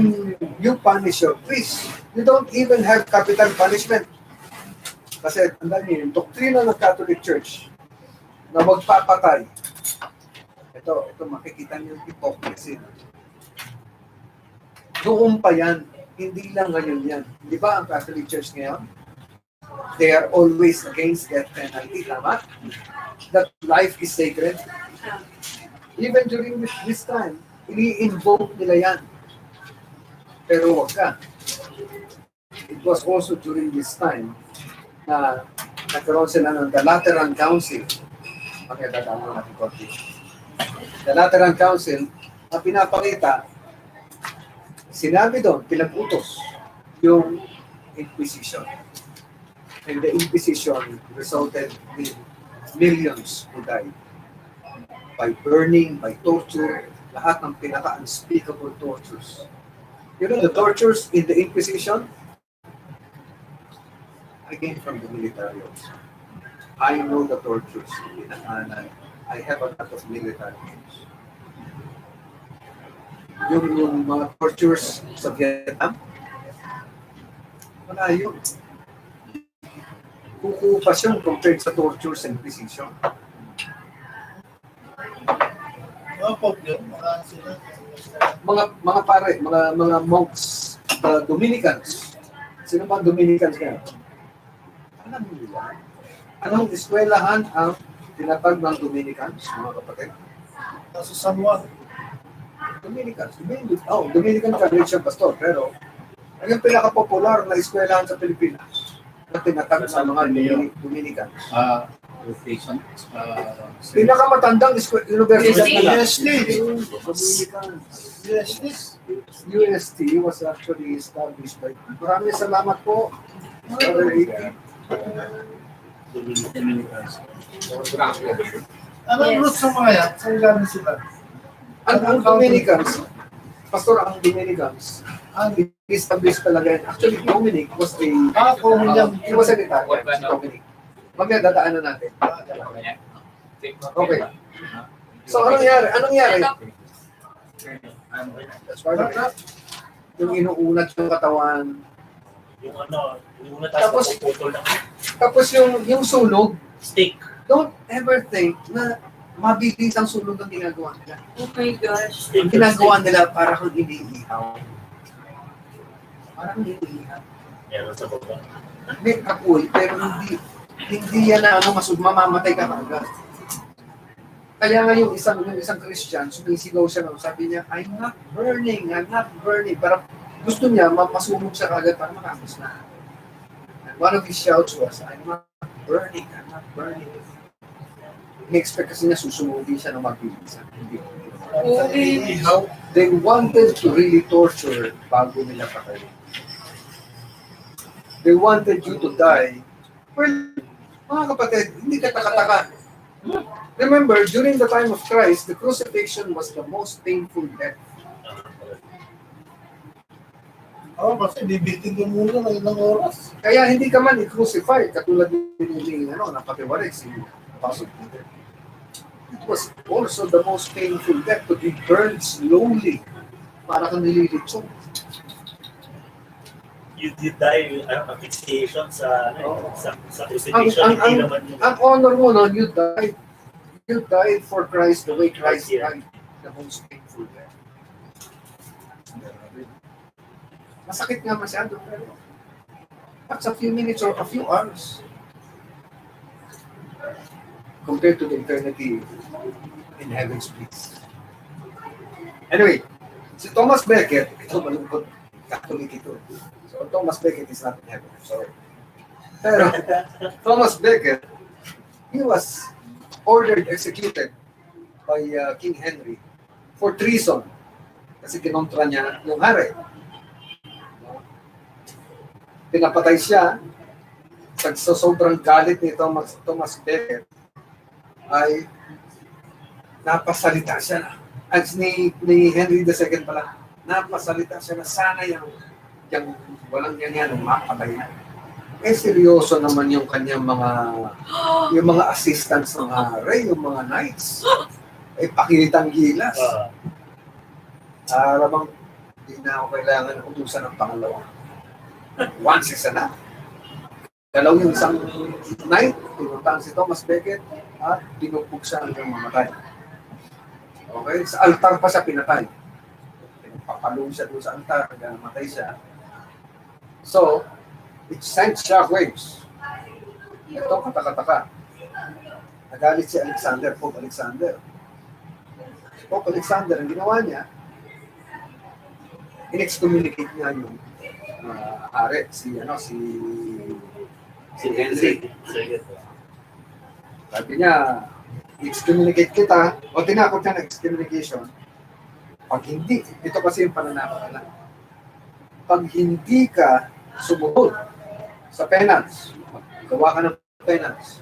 you punish your priests? You don't even have capital punishment. Kasi tandaan niyo, yung doktrina ng Catholic Church na magpapatay, ito makikita niyo yung hypocrisy. Noon pa yan, hindi lang ngayon yan. Di ba ang Catholic Church ngayon? They are always against death penalty, tama? That life is sacred. Even during this time, ini-invoke nila yan. Pero wag ka. It was also during this time na nagkaroon sila ng the Lateran Council. Pagkatadaan natin konti. The Lateran Council, na pinapakita, sinabi doon, pinag-utos yung Inquisition. And the Inquisition resulted in millions who died. By burning, by torture, lahat ng pinaka-unspeakable tortures. You know the tortures in the Inquisition? I came from the military also. I know the tortures. I have a lot of military names. Yung mga tortures sa Vietnam, wala yun. Kukupas yun compared sa tortures sa Inquisition. Mga pare, mga monks, Dominicans. Sino ba Dominicans ngayon? Alam mo nila. Anong eskwelahan ang tinatag ng Dominicans, mga kapatid? Nasa San Juan. Dominicans. Dominican College ang pastor, pero ang pinaka-popular na eskwelahan sa Pilipinas na tinatag sa mga Dominicans. rotation. Pinakamatandang universidad na lang. UST. UST. UST was actually established by... Maraming salamat po. Brother AP. Ano ang roots ng mga yan? Saan galing sila? Ang Dominicans, Pastor, ang Dominicans, ang established talaga yan. Actually, Dominic was a... he was an Italian, si Dominic. Magdadaanan natin. Okay. So, anong nangyari? Anong nangyari? That's part of it. Yung inuunat yung katawan. Yung ano, yung una tayo Tapos- puputol ng Tapos yung sulog, stick. don't ever think na mabilis ang sulog ang ginagawa nila. Oh my gosh. Ang ginagawa nila para kung iniihaw. Parang iniihaw. Meron sa baba. May apoy, pero hindi yan na mamamatay ka agad. Kaya nga yung isang Christian, sumisigaw siya ng sabi niya, I'm not burning. Para gusto niya, mapasunog siya kagad para makapos na. And one of his shouts was, I'm not burning. In-expect kasi niya susumugin siya ng magbilisan. Hindi. Okay. They wanted to really torture bago nila patayin. They wanted you to die. Well, mga kapatid, hindi ka taka-taka. Remember, during the time of Christ, the crucifixion was the most painful death. Oo, kasi bibitin ko muna ng ilang oras. Kaya hindi ka man i-crucify, katulad ni napatiwari si Apostle Peter. It was also the most painful death to be burned slowly para kang nililitsong. You die, asphyxiation sa Ang, crucifixion. Hindi naman yung ang honor mo nun, you died for Christ the way Christ died, the most painful death. Masakit nga masyado, pero that's a few minutes or a few hours compared to the eternity in heaven's bliss. Anyway, si Thomas Becket, ito malungkot, Catholic ito. So Thomas Becket is not in heaven, sorry. Pero Thomas Becket, he was ordered executed by King Henry for treason kasi kinontra niya yung hari. Pinapatay siya sa sobrang galit ni Thomas Becket ay napasalita siya ni Henry II pala, napasalita siya na sana yung walang yan mapatay na. Eh seryoso naman yung kanyang mga assistants ng hari, yung mga knights. Eh pakitang gilas. Alamang hindi na ako kailangan ng utusan ng pangalawa. Once is enough. Dalaw yung isang knight, pinuntahan si Thomas Becket at pinupog siya hanggang mamatay. Okay? Sa altar pa siya pinatay. Pinapapalong siya doon sa altar hanggang mamatay siya. So, it sent shockwaves. Ito, katakataka. Nagalit si Alexander, Pope Alexander. Si Pope Alexander, ang ginawa niya, in-excommunicate niya yung hari, si Henry. Sabi niya, excommunicate kita, o tinakot niya ng excommunication. Pag hindi, ito kasi yung pananakot nila. Pag hindi ka sumunod sa penance, gawa ka ng penance.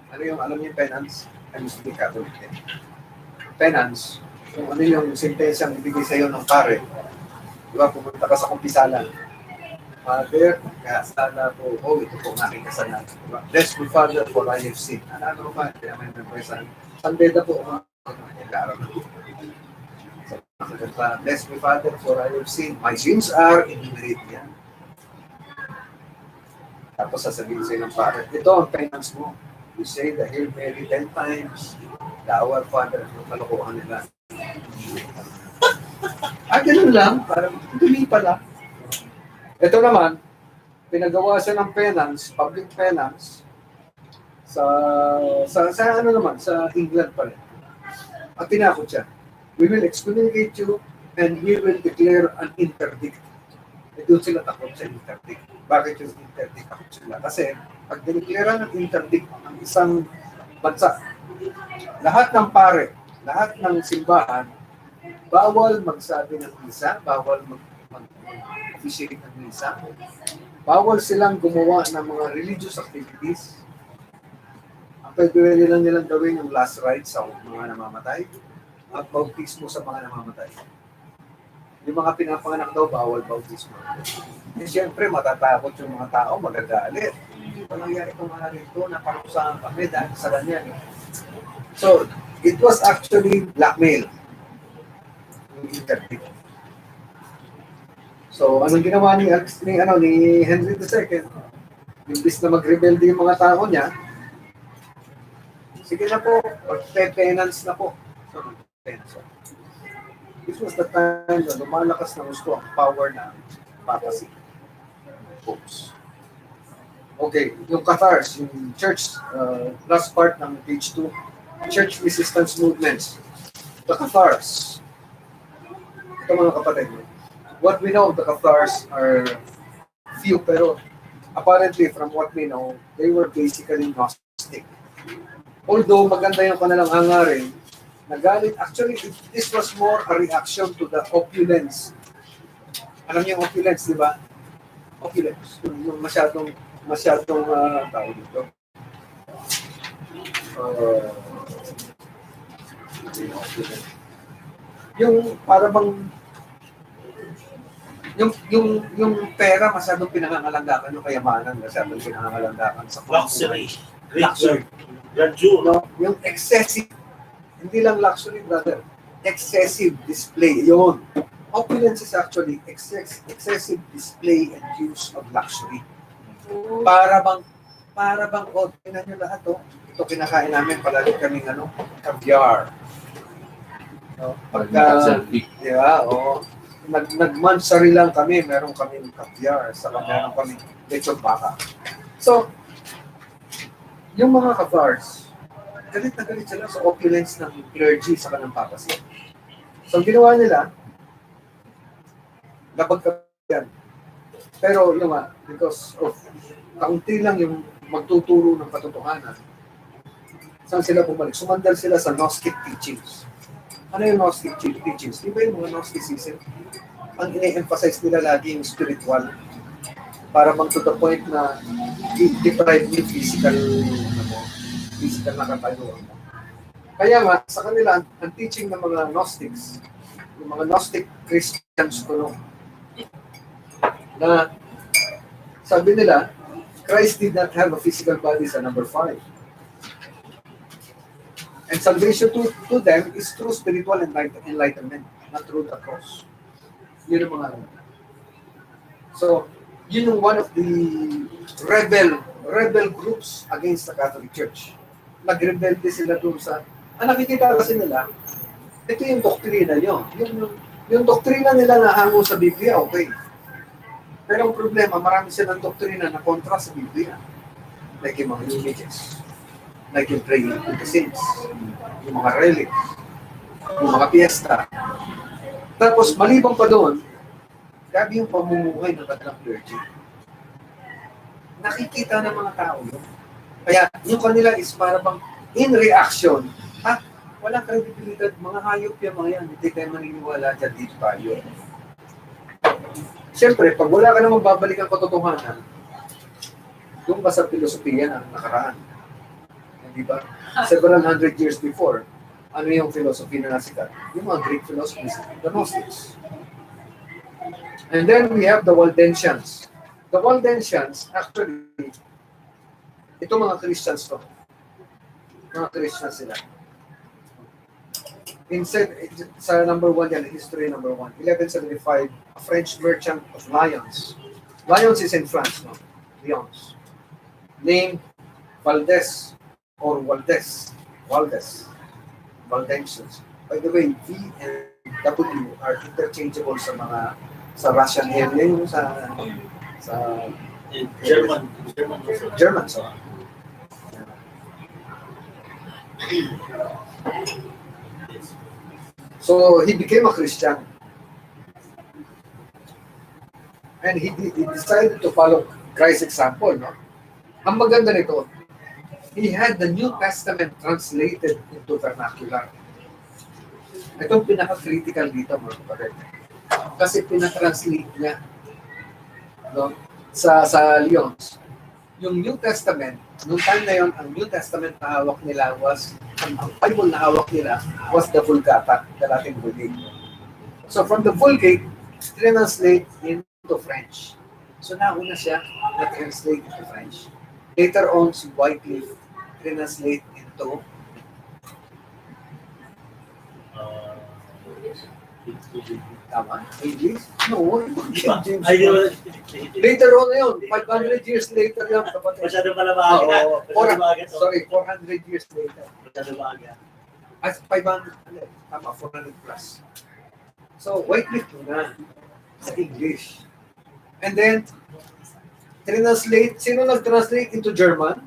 Ano yung, alam niyo yung penance? I used to be Catholic. Penance, kung ano yung sentensyang ibigay sa iyo ng pare. Diba, pumunta ka sa kumpisalan. Father, kasala po, ito po ang aking kasalanan. Diba? Bless me, Father, for I have sinned. Ano ba? Kaya may memorisan. Sandeda po, nag-aaral na. Bless me, Father, for I have sinned. My sins are enumerate yan. Tapos sasabihin sa'yo ng pare, ito ang penance mo. You say the Hail Mary 10 times. The Our Father, ang kalokohan nila. Ganun lang, parang dumi pala. Ito naman, pinagawa siya ng penance, public penance, sa ano naman, sa England pa rin. At tinakot siya. We will excommunicate you and we will declare an interdict. E doon sila takot sa interdict. Bakit yung interdict takot sila? Kasi pag dineclare ng interdict ang isang bansa. Lahat ng pare, lahat ng simbahan, bawal magsabi ng misa, bawal mag-officiate ng misa, bawal silang gumawa ng mga religious activities. Ang pwede lang nilang gawin yung last rites sa mga namamatay at bautismo sa mga namamatay. Yung mga pinapanganak daw, bawal bautismo. Eh, siyempre, matatakot yung mga tao, magagalit. Hindi pa nangyari itong mga rito, napakusahan kami dahil sa ganyan. So, it was actually blackmail. Yung interview. So, anong ginawa ni Henry II? Imbis na mag-rebelde yung mga tao niya, sige na po, mag-penance na po. So, this was the time na lumalakas na gusto ang power ng papacy. Oops. Okay, yung Cathars, yung church, last part ng page 2, church resistance movements. The Cathars. Ito mga kapatid. What we know of the Cathars are few, pero apparently from what we know, they were basically Gnostic. Although maganda yung kanilang hangarin, nagalit. Actually, this was more a reaction to the opulence. Alam niyo yung opulence, di ba? Opulence. Yung masyadong tawag dito. Yung para bang yung pera masyadong pinangangalandakan, yung kayamanan masyadong pinangangalandakan sa Luxury. Luxury. Grandeur. No, yung excessive, hindi lang luxury, brother. Excessive display. Yun. Opulence is actually excessive display and use of luxury. Para bang, tingnan nyo lahat, ito kinakain namin, palagi kaming caviar. No? Selfie. Nag-mansari lang kami, meron kaming caviar, saka meron kaming lechon baka. So, yung mga Cathars, galit na galit sila sa opulence ng clergy sa kanang papacy. So, ang ginawa nila, labag yan. Pero yung because of kaunti lang yung magtuturo ng katotohanan, saan sila bumalik? Sumandal sila sa Gnostic teachings. Ano yung Gnostic teachings? Di ba yung mga Gnosticism? Ang ine-emphasize nila lagi yung spiritual. Para bang to the point na deprive yung physical na katayuan mo. Kaya nga, sa kanila, ang teaching ng mga Gnostics, yung mga Gnostic Christians na sabi nila, Christ did not have a physical body sa number 5. And salvation to them is through spiritual enlightenment, not through the cross. Yun ang mga So, yun yung one of the rebel groups against the Catholic Church. Nagrebelde sila doon sa, nakikita kasi nila, ito yung doktrina nyo. Yung doktrina nila na hango sa Biblia, okay. Pero ang problema, marami silang doktrina na kontra sa Biblia. Like yung mga images, like yung praying to the saints, yung mga relics, yung mga fiesta. Tapos, maliban pa doon, grabe yung pamumuhay ng kanilang clergy. Nakikita ng mga tao yun. Kaya, yung kanila is para bang in reaction, walang kredibilidad, mga hayop yung mga yan, hindi kayo maniniwala dyan, dito tayo. Siyempre, pag wala ka namang babalik ang katotohanan, yung ba sa filosofiya ng nakaraan? Di ba? Several hundred years before, ano yung philosophy na nasikat? Yung mga Greek philosophers, the Gnostics. And then we have the Waldensians. The Waldensians, actually, ito mga Christians to. Mga Christians sila. Sa number 1 yan, history number 1, 1175, a French merchant of Lyons. Lyons is in France, no? Lyons. Named Valdez or Waldes. Waldensians. By the way, V and W are interchangeable sa Russian area, yung sa German. So he became a Christian. And he decided to follow Christ's example, no? Ang maganda nito, he had the New Testament translated into vernacular. Ito pinaka-critical dito, mga kapatid. Kasi pinatranslate niya, no, sa Lyons. Yung New Testament, noong time na yon, ang New Testament na hawak nila was, ang Bible na hawak nila was the Vulgata, the Latin Vulgate. So from the Vulgate, translate into French. So nauna siya na-translate into French. Later on, si Wycliffe translate into tama? English? No, King James. Ay, di ba? Later on na yun, 500 years later yun, kapatid. Masyado pala maaga. Oo, Masyado maaga to. sorry, 400 years later. Masyado maaga. At 500, tama, 400 plus. So, Wycliffe na sa English. And then, translate, sino nag-translate into German?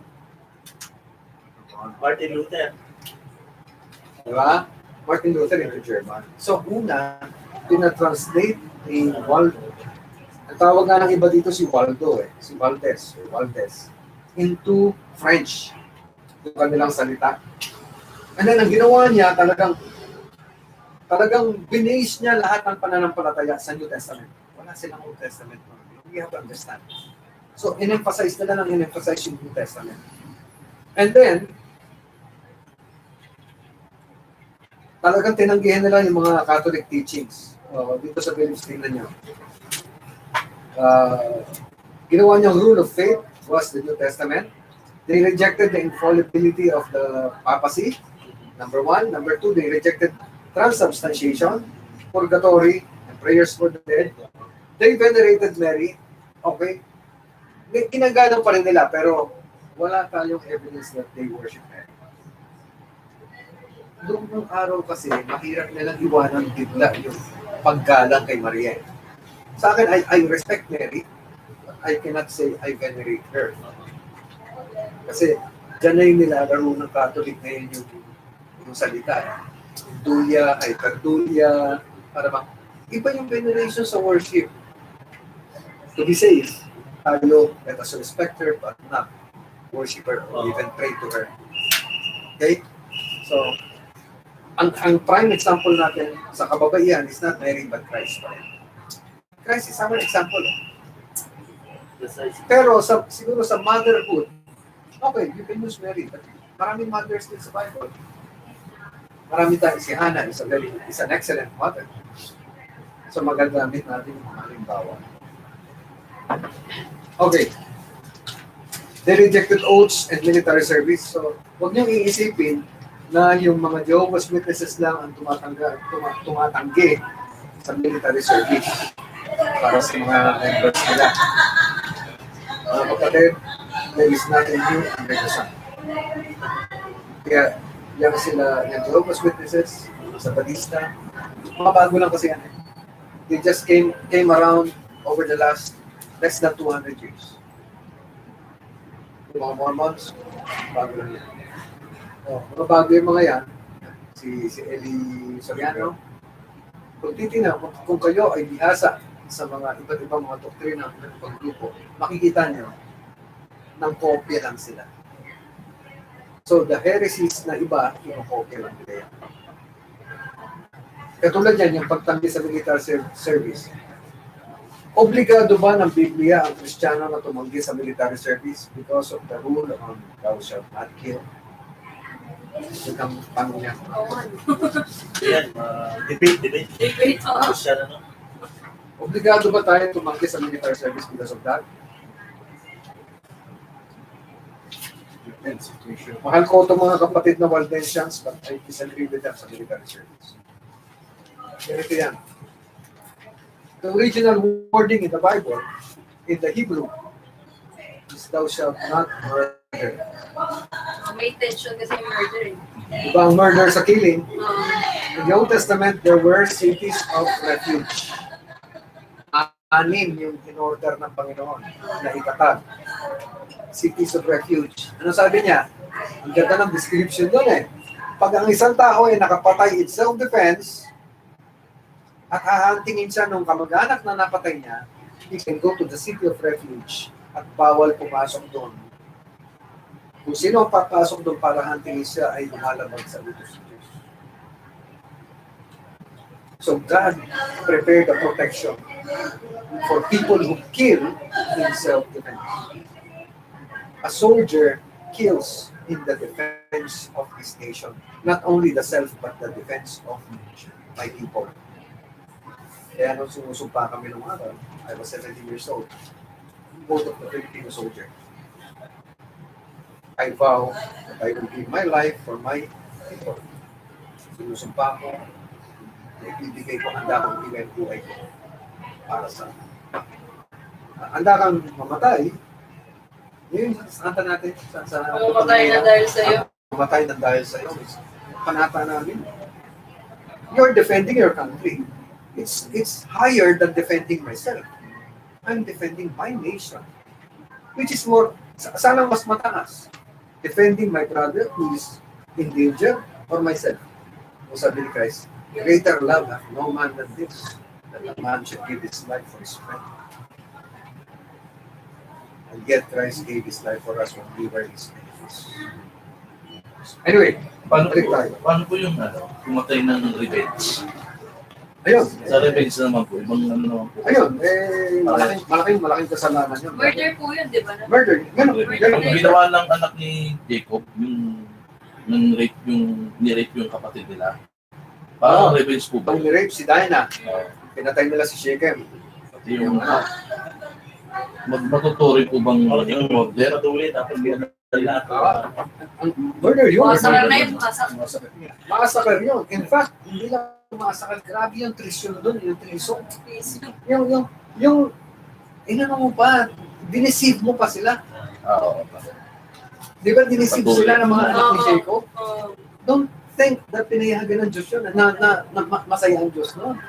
Martin Luther. Di ba? Martin Luther into German. So, una, pinatranslate ni Waldo. Ang tawag nga ng iba dito si Waldo si Valdez, into French. Yung kanilang salita. And then, ang ginawa niya, talagang binase niya lahat ng pananampalataya sa New Testament. Wala silang Old Testament. We have to understand. So, in-emphasize yung New Testament. And then, talagang tinanggihan nila yung mga Catholic teachings. Dito sa Philippines, tingnan nyo. Ginawa niyang rule of faith was the New Testament. They rejected the infallibility of the papacy, number one. Number two, they rejected transubstantiation, purgatory, and prayers for the dead. They venerated Mary. Okay. Ginagalang pa rin nila, pero wala tayong evidence that they worship Mary. Doon ng araw kasi, mahirap nilang iwanan bigla yung paggalang kay Maria. Sa akin, I respect Mary, but I cannot say I venerate her. Kasi dyan na yung nilalaro ng Catholic ngayon yung salita. Duya, hyperduya, para ba? Iba yung veneration sa worship. To be safe, tayo, let us respect her, but not worship her or even pray to her. Okay? So, ang prime example natin sa kababaihan is not Mary but Christ. Christ is our example. Pero siguro sa motherhood, okay, you can use Mary, but maraming mothers din sa Bible. Marami tayo, si Hannah is an excellent mother. So magagamit natin yung mga halimbawa. Okay. They rejected oaths and military service. So, huwag niyong iisipin na yung mga Jehovah's Witnesses lang ang tumatanggi sa military service para sa mga members nila. Mga kapatid, there is nothing new under the sun. Kaya, yan sila, yung Jehovah's Witnesses, sa Batista, mga bago lang kasi yan. They just came around over the last less than 200 years. Yung mga Mormons, bago lang yan. Mga bago yung mga yan, si Eli Soriano, kung titignan, kung kayo ay bihasa sa mga iba't ibang mga doktrina ng paggrupo, makikita nyo, ng kopya lang sila. So, the heresies na iba, kinokopya lang nila yan. Katulad yan, yung pagtanggi sa military service. Obligado ba ng Biblia ang Kristiyano na tumanggi sa military service because of the rule on thou shalt not kill? Ito ang tanong niya. Yan, debate. Debate, oo. Siya na, no? Obligado ba tayo tumanggi sa military service because of that? Mahal ko itong mga kapatid na Waldensians, but I disagree with them sa military service. Ganito yan. The original wording in the Bible, in the Hebrew, is thou shalt not murder. May intention kasi yung murder. Diba ang murder sa killing? In the Old Testament, there were cities of refuge. Anim yung in-order ng Panginoon na itatag. Cities of refuge. Ano sabi niya? Ang ganda ng description doon eh. Pag ang isang tao ay nakapatay in self-defense at hahantingin siya nung kamag-anak na napatay niya, he can go to the city of refuge at bawal pumasok doon Kung sino ang papasok doon para hantingin siya ay lumalabag sa utos ng Diyos. So God prepared the protection for people who kill in self-defense. A soldier kills in the defense of his nation. Not only the self, but the defense of my people. Kaya nung sumusumpa kami nung araw, I was 17 years old. Both of the Filipino soldier. I vow that I will give my life for my people. Sinusumpa ko, ibibigay ko, handa kong ibigay ang buhay ko para sa handa kang mamatay. Yun yung kanta natin sa Mamatay na dahil sa'yo. mamatay na dahil sa'yo. Kanata namin. You're defending your country. It's higher than defending myself. I'm defending my nation. Which is more, sana mas mataas. Defending my brother who is in danger or myself. O sabi ni Christ, greater love hath no man than this, that a man should give his life for his friend. And yet Christ gave his life for us when we were his enemies. Anyway, Paano po yung pumatay ng revenge? ayun. Sa revenge naman po, ibang naman po. Ayun, malaking kasalanan yun. Murder po yun, di ba? Murder. Ganun. Ang ginawa ng anak ni Jacob, yung ni-rape yung kapatid nila. Parang revenge po ba? Pag ni-rape si Dinah, pinatay nila si Shechem. Pati yung matutuloy po bang Yung murder? patuloy, tapos lahat. Ang murder yun. Masakal na yun, masakal. Massacre yun. In fact, hindi lang massacre. Grabe yung treason doon, yung treason. Yung, inano mo pa, dineseive mo pa sila. Oo. Di ba dineseive sila ng mga anak ni Jacob? Oo. Don't think that pinayagan ng Diyos yun, na masaya ang Diyos, no?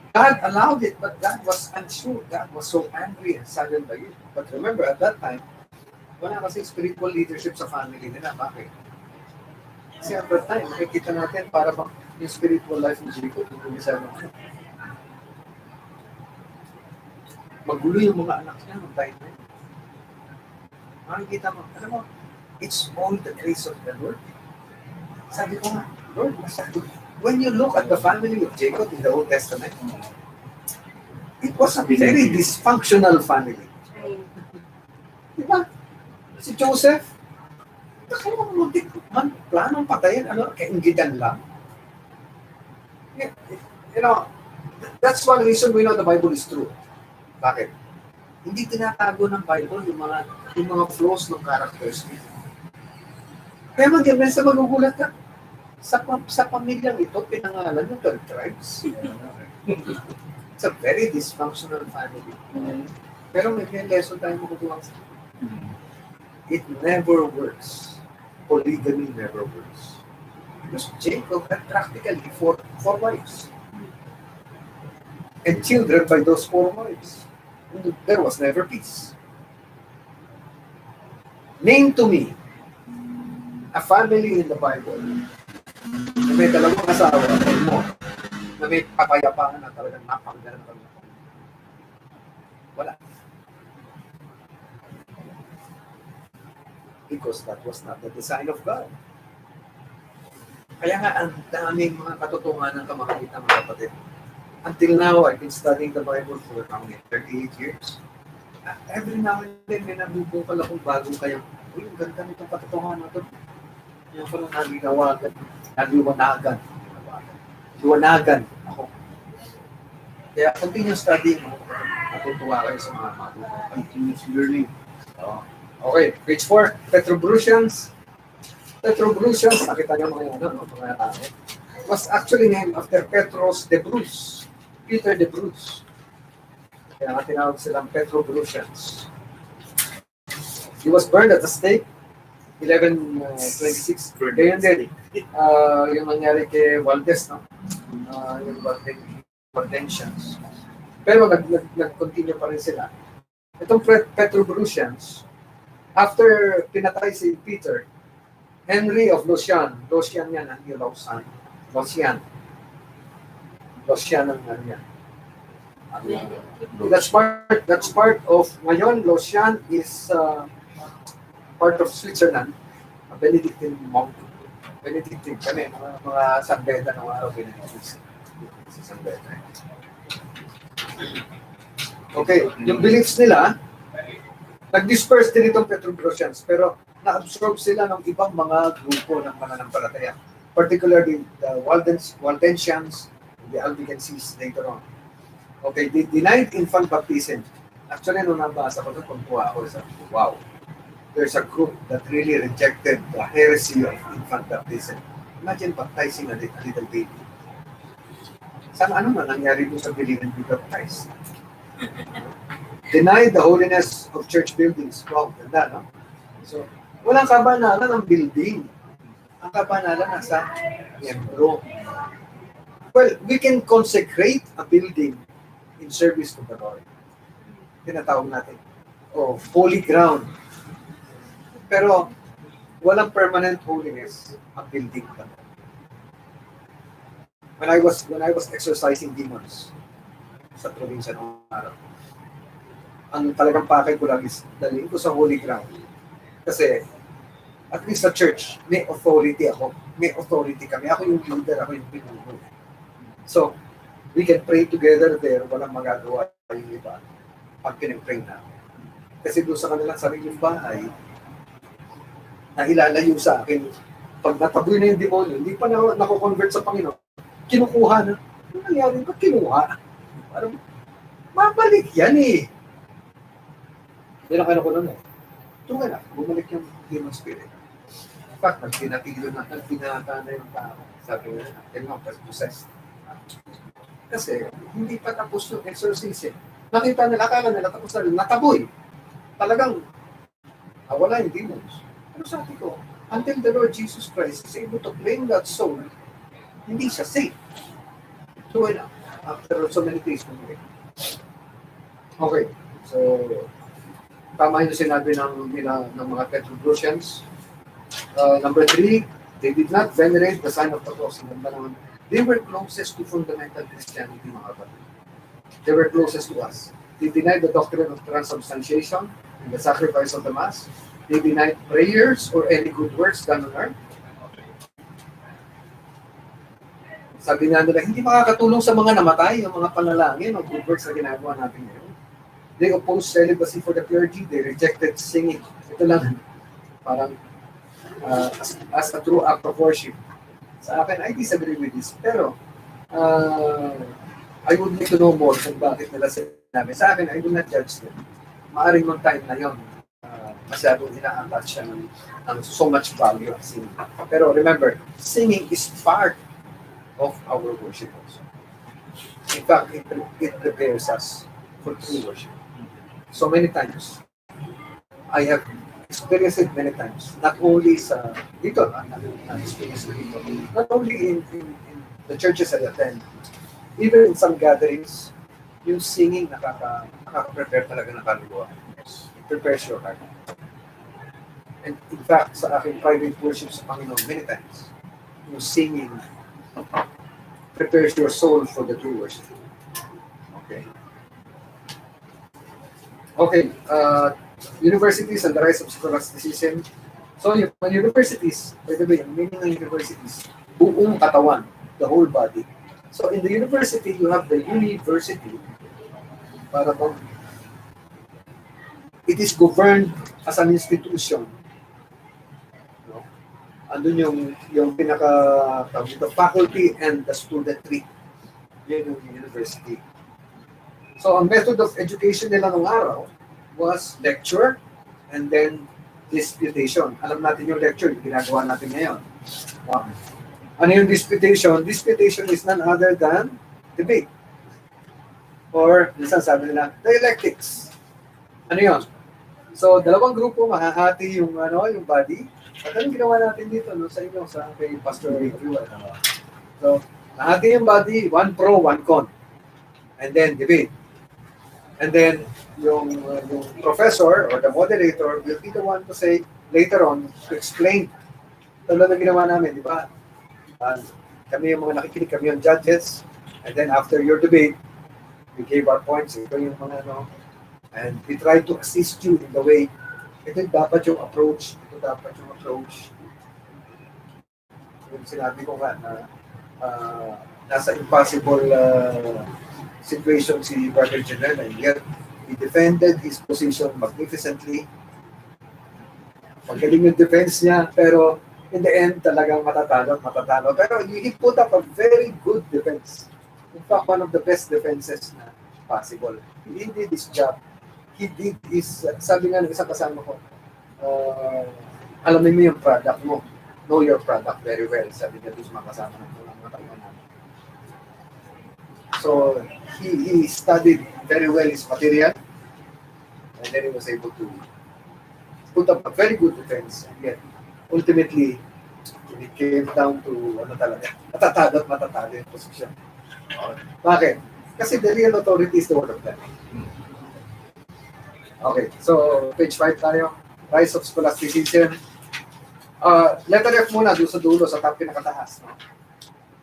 God allowed it, but God was unsure. God was so angry and saddened by it. But remember, at that time, wala kasi spiritual leadership sa family nila. Bakit? Kasi at that time, nakikita natin para bang yung spiritual life ni Jacob, yung isa naman. Magulo yung mga anak niya ng time na yun. Makikita mo, alam mo, it's all the grace of the Lord. Sabi ko nga, Lord, when you look at the family of Jacob in the Old Testament, it was a very dysfunctional family. Diba? Si Joseph, muntik man, planong patayin, kaingitan lang. You know, that's one reason we know the Bible is true. Bakit? Hindi tinatago ng Bible yung mga flaws ng characters niya. Kaya magiging sa magugulat ka, sa pamilyang ito, pinangalan ng 12 tribes. It's a very dysfunctional family. Pero may lesson tayo makukuha sa it never works. Polygamy never works. Because Jacob had practically four wives. And children by those 4 wives. There was never peace. Name to me a family in the Bible na may 2 asawa or more na may kapayapaan na talagang napakaganda ng kanilang pamilya. Wala. Because that was not the design of God. Kaya nga, ang daming mga katotohanan ng kamahalita, mga kapatid. Until now, I've been studying the Bible for 38 years. Every now and then, may nabubukal akong bagong kayang, uy, ang ganda nitong katotohanan na ito. Yung parang naliwanagan ako. Kaya continue studying mo. Natutuwa kayo sa mga matutuwa. Continuous learning. Okay, page 4, Petrobrusians. Petrobrusians, nakita niyo mga tao. Was actually named after Petros de Bruce. Peter de Bruce. Kaya nga tinawag silang Petrobrusians. He was burned at the stake 1126. Ganyan din. Yung nangyari kay Valdez, no? Yung Valdensians. Pero nag-continue pa rin sila. Itong Petrobrusians, after pinatay si Peter, Henry of Lausanne yan, hindi Lausanne. Lausanne ang yan. That's part of, ngayon, Lausanne is part of Switzerland, a Benedictine monk. Benedictine kami, mga San Beda ng araw, Benedictine sa San Beda. Okay, yung beliefs nila, nag-disperse din itong Petrogrosians, pero na-absorb sila ng ibang mga grupo ng mananampalataya. Particularly the Waldensians, the Albigenses later on. Okay, they denied infant baptism. Actually, nung nabasa ko ito, pagkuha ako, wow. There's a group that really rejected the heresy of infant baptism. Imagine baptizing a little baby. Sana ano man nangyari doon sa baby and be baptized? Denied the holiness of church buildings. Wow, ganda, no? So, walang kabanalan ng building. Ang kabanalan nasa miyembro. Well, we can consecrate a building in service to the Lord. Tinatawag natin. Oh, holy ground. Pero, walang permanent holiness ang building ka. When I was exorcising demons sa probinsya ng araw, ang talagang pakay ko lang is dalhin ko sa holy ground. Kasi, at least sa church, may authority ako. May authority kami. Ako yung leader, ako yung pinuno. So, we can pray together there, walang magagawa yung iba pag pinag-pray na. Kasi doon sa kanilang sariling bahay, na ilalayo sa akin, pag nataboy na yung demonyo, hindi pa na nako-convert sa Panginoon, kinukuha na. Ano nangyari? Ba't kinuha? Parang, mabalik yan eh. Yan ang ano ko nun eh. Tunga na, bumalik yung demon spirit. In fact, nagpinatilo na, nagpinata na yung tao. Sabi nga, kailangan pa possessed. Kasi, hindi pa tapos yung exorcism. Nakita nila, akala nila tapos na rin, nataboy. Talagang, wala yung demons. Ano sabi ko? Until the Lord Jesus Christ is able to claim that soul, hindi siya safe. So, after so many days, okay. So, tama yung sinabi ng mga Petrogrosians. Number 3, they did not venerate the sign of the cross. They were closest to fundamental Christianity, mga kapatid. They were closest to us. They denied the doctrine of transubstantiation and the sacrifice of the Mass. They denied prayers or any good works done on earth. Sabi nga nila, hindi makakatulong sa mga namatay, yung mga panalangin o good works na ginagawa natin ngayon. They opposed celibacy for the clergy. They rejected singing. Ito lang, parang as a true act of worship. Sa akin, I disagree with this. Pero, I would need to know more kung bakit nila sinabi. Sa akin, I do not judge them. Maaring nung time na yun, masyadong ina-attach siya ng so much value of singing. Pero remember, singing is part of our worship also. In fact, it prepares us for true worship. So many times, I have experienced it many times. Not only sa dito, na-experience ko dito. Not only in the churches I attend, even in some gatherings, yung singing nakaka-prepare talaga ng kaluluwa. It prepares your heart. And in fact, sa aking private worship sa Panginoon, many times, yung singing prepares your soul for the true worship. Okay. Okay. Universities and the rise of scholasticism. So, yung universities, by the way, ang meaning ng universities, buong katawan, the whole body. So, in the university, you have the university, para po, it is governed as an institution. No? Andun yung the faculty and the studentry. Yun yung university. So, ang method of education nila nung araw was lecture and then disputation. Alam natin yung lecture, yung ginagawa natin ngayon. Wow. Ano yung disputation? Disputation is none other than debate. Or, minsan sabi nila, dialectics. Ano yun? So, dalawang grupo, mahahati yung body. At anong ginawa natin dito, sa inyo, sa kay Pastor Review. So, mahati yung body, one pro, one con. And then, debate. And then, yung professor or the moderator will be the one to say later on, to explain. Tulad na ginawa namin, di ba? Kami yung mga nakikinig, kami yung judges. And then, after your debate, we gave our points. Ito yung mga and we try to assist you in the way Ito dapat yung approach. Ito dapat yung approach. Yung sinabi ko nga na nasa impossible situation si Brother Janelle, and yet he defended his position magnificently. Magaling yung defense niya, pero in the end, talagang matatalo. Pero he put up a very good defense. In fact, one of the best defenses na possible. He did his job. He did his, sabi nga ng isang kasama ko, alamin mo yung product mo. Know your product very well. Sabi niya doon sa mga kasama ng mga tauhan namin. So, he studied very well his material, and then he was able to put up a very good defense. And yet, ultimately, it came down to matatalo yung position. Bakit? Kasi the real authority is the word of God. Okay, so page 5 tayo. Rise of scholasticism. Letter F muna, doon sa dulo, sa top pinakataas. No?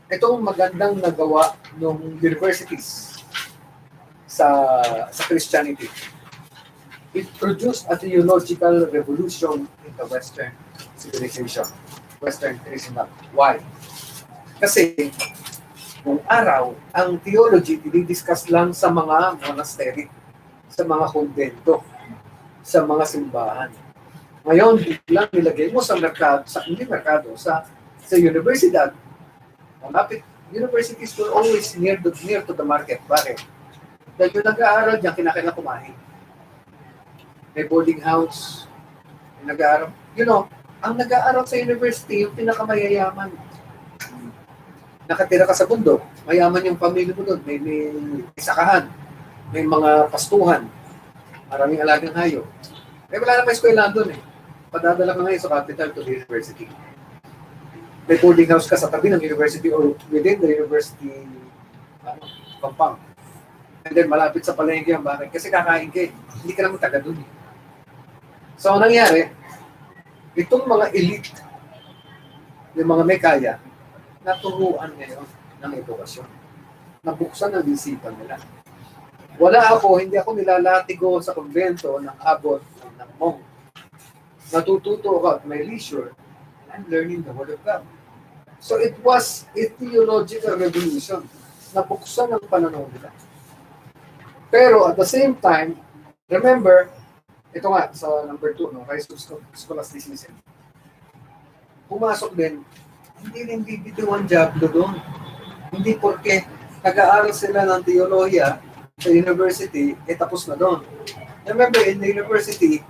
Itong magandang nagawa ng universities sa Christianity. It produced a theological revolution in the Western civilization. Western Christendom. Why? Kasi, kung araw, ang theology dinidiscuss lang sa mga monastery, sa mga kumbento, sa mga simbahan. Ngayon, biglang nilagay mo sa merkado, sa universidad. Universities were always near to the market. Bakit? Dahil yung nag-aaral diyan, kinakailangan kumain. May boarding house, may nag-aaral. Ang nag-aaral sa university, yung pinakamayayaman. Nakatira ka sa bundok, mayaman yung pamilya mo doon, may sakahan, may mga pastuhan, maraming alagang hayop. Wala na may eskwelahan doon eh. Padadala ka ngayon sa capital to the university. May boarding house ka sa tabi ng university or within the university compound. And then malapit sa palengke ang bakit. Kasi kakain ka eh. Hindi ka naman taga doon eh. So, ang nangyari, itong mga elite, yung mga may kaya, naturuan ngayon ng edukasyon. Nabuksan ang isipan nila. Hindi ako nilalatigo sa konbento ng abot ng monk. Natututo ako at may leisure and learning the Word of God. So it was a theological revolution. Nabuksan ang pananaw nila. Pero at the same time, remember, ito nga sa number 2, rise of scholasticism. Pumasok din, hindi rin bibiduan job doon. Hindi porke nag-aaral sila ng teolohiya sa university, tapos na doon. Remember, in the university,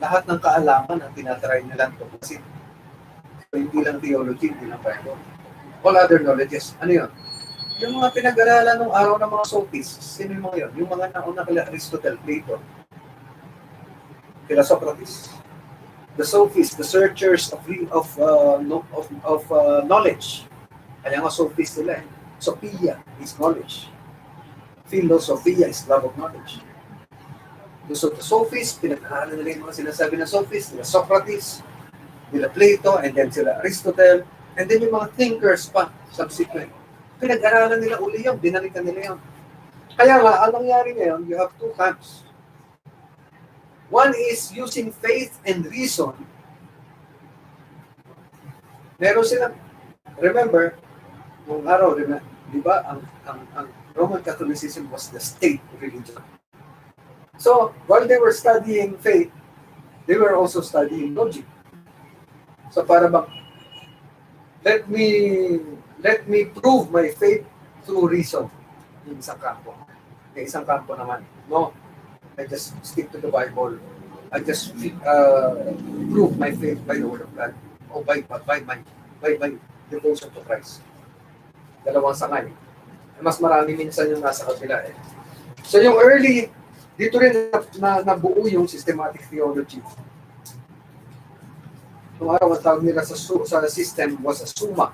lahat ng kaalaman ang tinatry nilang tuklasin. So, hindi lang theology, hindi lang Bible. All other knowledges. Ano yun? Yung mga pinag-aralan ng araw ng mga sophists, sino yung mga yun? Yung mga nauna kila Aristotle, Plato, kila Socrates. The sophists, the searchers of knowledge. Kaya nga sophists sila eh. Sophia is knowledge. Philosophia is love of knowledge. So the sophists, pinag-aaral nila yung mga sinasabi ng sophists, nila Socrates, nila Plato, and then sila Aristotle, and then yung mga thinkers pa, subsequent. Pinag-aralan nila uli yun, binalikan nila yun. Kaya nga, ang nangyari ngayon, you have two camps. One is using faith and reason. Meron sila, remember, nung araw, di ba, ang Roman Catholicism was the state religion. So, while they were studying faith, they were also studying logic. So, para bang, let me prove my faith through reason. Yung isang kampo. Yung isang kampo naman. No, I just stick to the Bible. I just prove my faith by the Word of God. O by my devotion to Christ. Dalawang sangay. Mas marami minsan yung nasa kabila eh. So, yung early, dito rin nabuo yung systematic theology. Nung araw, ang tawag nila sa system was a summa.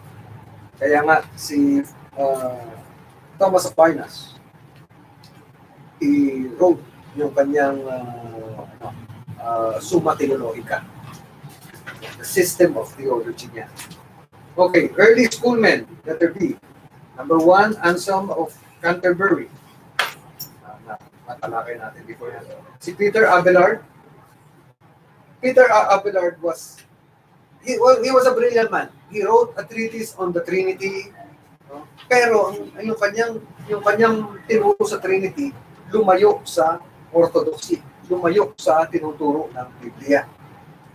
Kaya nga, si Thomas Aquinas, he wrote yung kanyang Summa Theologica. The system of theology niya. Okay, early schoolmen, letter B. Number 1, Anselm of Canterbury. Matalakay natin before yan. Si Peter Abelard, Peter Abelard he was a brilliant man. He wrote a treatise on the Trinity. No? Pero yung kanyang tinuro sa Trinity, lumayo sa orthodoxy, lumayo sa tinuturo ng Biblia.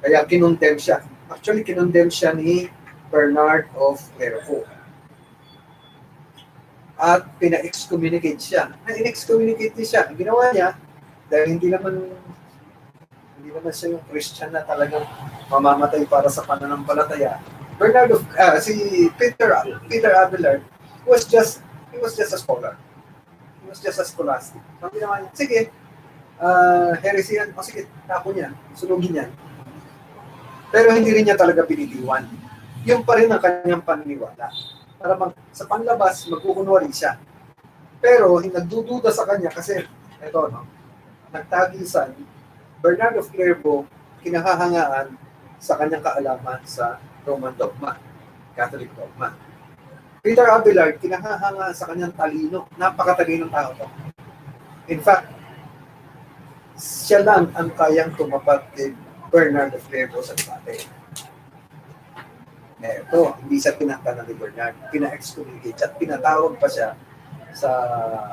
Kaya kinondemn siya. Actually, kinondemn siya ni Bernard of Clairvaux. At pina-excommunicate siya. Na-excommunicate niya siya. Ang ginawa niya, dahil hindi naman siya yung Christian na talagang mamamatay para sa pananampalataya. Si Peter Abelard was just a scholar. He was just a scholastic. Ang ginawa niya, sige, heresy yan, sige, tapo niya, sunugin niya. Pero hindi rin niya talaga piniliwan. Yung pa rin ang kanyang paniniwala. Para sa panlabas, magkukunwari siya. Pero nagdududa sa kanya kasi, nagtagisan, Bernard of Clairvaux, kinahahangaan sa kanyang kaalaman sa Roman dogma, Catholic dogma. Peter Abelard, kinahahangaan sa kanyang talino. Napakatalinong tao to. In fact, siya lang ang kayang tumapat kay Bernard of Clairvaux sa debate. Ito, hindi siya tinanggalan ni Bernard. Pina-excommunicate at pinatawag pa siya sa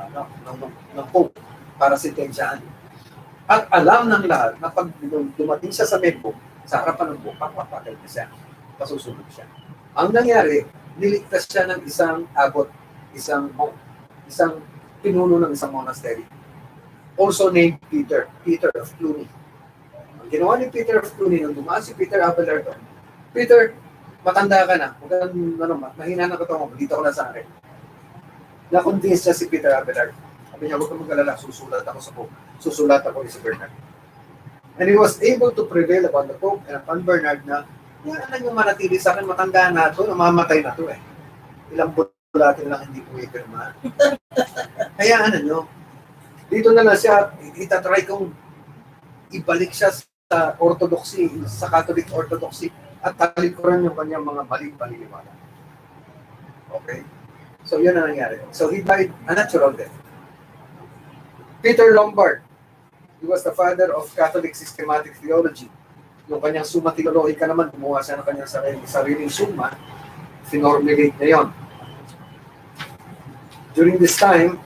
ng Pope para sentensyahan. At alam ng lahat na pag dumating siya sa Pope, sa harapan ng Pope, papapatay na siya. Pasusunod siya. Ang nangyari, niligtas siya ng isang abot, isang pinuno ng isang monastery. Also named Peter of Cluny. Ang ginawa ni Peter of Cluny, nung dumaan si Peter Abelard, Peter, matanda ka na. Mahina na katawan mo. Dito ko na sa akin. Na-convince siya si Peter Abelard. Sabi niya, huwag kang mag-alala. Susulat ako sa Pope. Susulat ako ni si Bernard. And he was able to prevail upon the Pope and upon Bernard na yan yung manatili sa akin. Matanda na ito. Namamatay na ito eh. Ilang bulatin lang hindi pumipirma. Kaya dito na lang siya. Itatry kong ibalik siya sa orthodoxy, sa Catholic orthodoxy. At talikuran yung kanyang mga mali-paniniwala. Okay? So, yun ang nangyari. So, he died a natural death. Peter Lombard, he was the father of Catholic systematic theology. Yung kanyang Summa Theologica naman, gumawa siya ng kanyang sariling summa, finormulate na yun. During this time,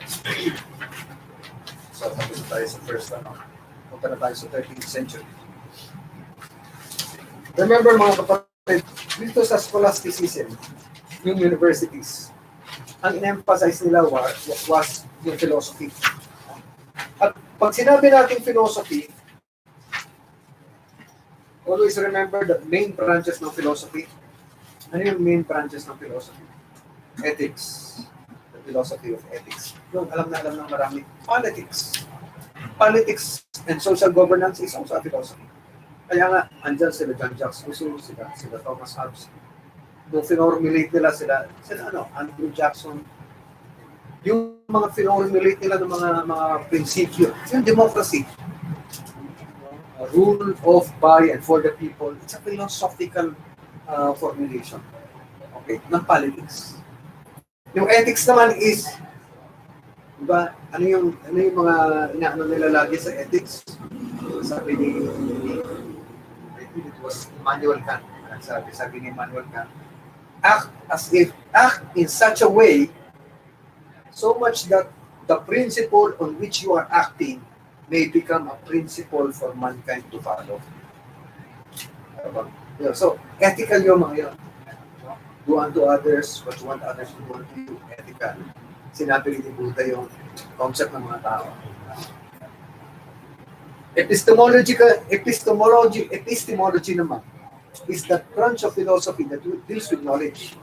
so, tapos na tayo sa first, punta na tayo sa 13th century. Remember mga kapatid, dito sa scholasticism, yung universities, ang in-emphasize nila was yung philosophy. At pag sinabi natin philosophy, always remember the main branches ng philosophy. Ano yung main branches ng philosophy? Ethics. The philosophy of ethics. Yung alam na ng marami. Politics. Politics and social governance is also a philosophy. Kaya nga, andyan sila Jean-Jacques Rousseau, sila Thomas Hobbes. Nung finormulate nila sila Andrew Jackson. Yung mga finormulate nila ng mga prinsipyo, yung democracy, rule of, by, and for the people, it's a philosophical formulation. Okay, ng politics. Yung ethics naman is, diba, ano yung mga inaano nila lagi sa ethics? Sabi ni it was Immanuel Kant. Sabi ni Immanuel Kant, act in such a way so much that the principle on which you are acting may become a principle for mankind to follow. So, ethical yung mga yun. Do unto others what you want others to do unto you. Ethical. Sinabi ni Buddha yung concept ng mga tao. Epistemology naman is the branch of philosophy that deals with knowledge.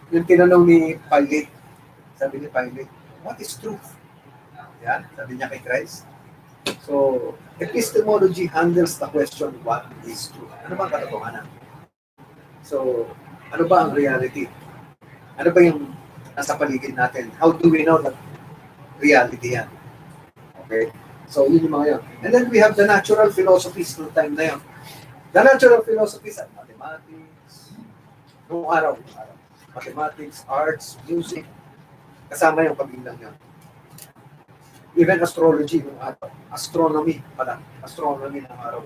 Yung tinanong ni Pilate, sabi ni Pilate, what is truth? Yan, sabi niya kay Christ. So, epistemology handles the question, what is truth? Ano ba ang katotohanan? So, ano ba ang reality? Ano ba yung nasa paligid natin? How do we know that reality yan? Okay? So, yun yung mga yun. And then we have the natural philosophies noong time na yun. The natural philosophies are mathematics, noong araw. Mathematics, arts, music, kasama yung kabilang yun. Even astrology noong araw. Astronomy pala. Astronomy ng araw.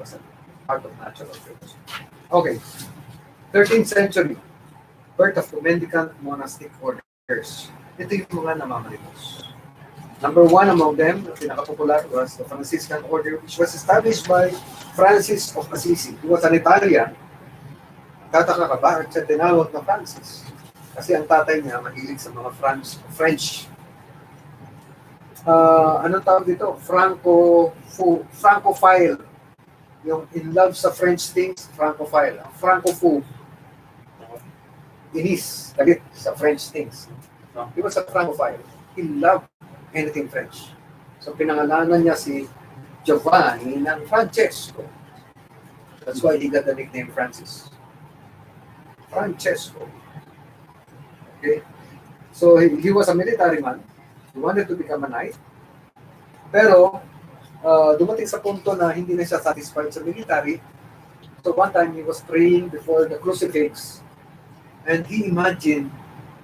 part of natural philosophy. Okay, 13th century, birth of the mendicant monastic orders. Ito yung mga namamalimos. Number one among them, na pinaka-popular, was the Franciscan order, which was established by Francis of Assisi. He was an Italian. Tataka ka, bakit siya tinawag na Francis? Kasi ang tatay niya mahilig sa mga French. Anong tawag dito? Francophile. Yung in love sa French things, Francophile. Francophile. Inis, galit sa French things. No? He was a Francophile. He loved anything French. So pinangalanan niya si Giovanni ng Francesco. That's why he got the nickname Francis. Francesco. Okay? So he was a military man. He wanted to become a knight. Pero dumating sa punto na hindi na siya satisfied sa military. So one time he was praying before the crucifix and he imagined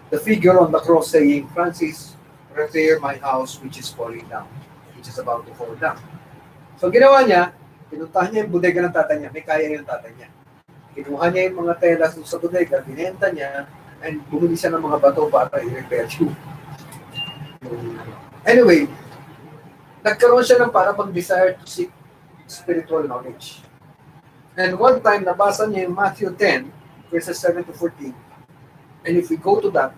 the figure on the cross saying, Francis, repair my house which is falling down, which is about to fall down. So ginawa niya, pinuntahan niya yung bodega ng tatay niya, may kaya yung tatay niya. Kinuha niya yung mga telas sa bodega, binenta niya, and bumili siya ng mga bato para i-repair yung. Anyway, nagkaroon siya ng para bang desire to seek spiritual knowledge. And one time, nabasa niya yung Matthew 10, verses 7 to 14. And if we go to that,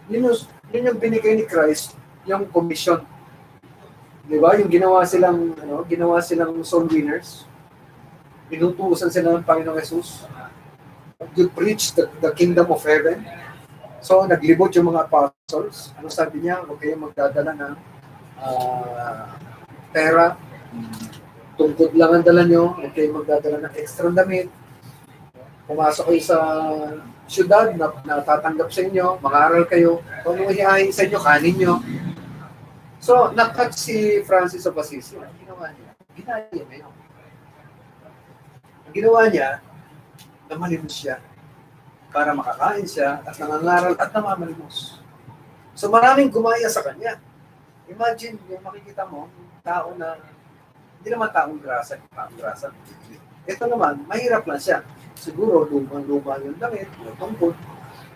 yun yung binigay ni Christ, yung commission. Di ba? Yung ginawa silang soul winners. Pinutuusan sila ng Panginoong Jesus. To preach the kingdom of heaven. So, naglibot yung mga apostles. Ano sabi niya? Huwag kayong magdadala ng pera. Tungkod lang ang dala nyo. Huwag kayong magdadala ng extra damit. Pumasok kayo sa syudad na tatanggap sa inyo, mag-aaral kayo. Kung ano hihahin sa inyo, kanin nyo. So, nakat si Francis of Assisi. Ang ginawa niya? Ginaya niya yun. Ang ginawa niya, namalimos siya para makakain siya at nangangaral at namamalimos. So maraming gumaya sa kanya. Imagine yung makikita mo, tao na, hindi naman taong grasa. Ito naman, mahirap lang siya. Siguro, lumang-luma yung damit, yung tungkod,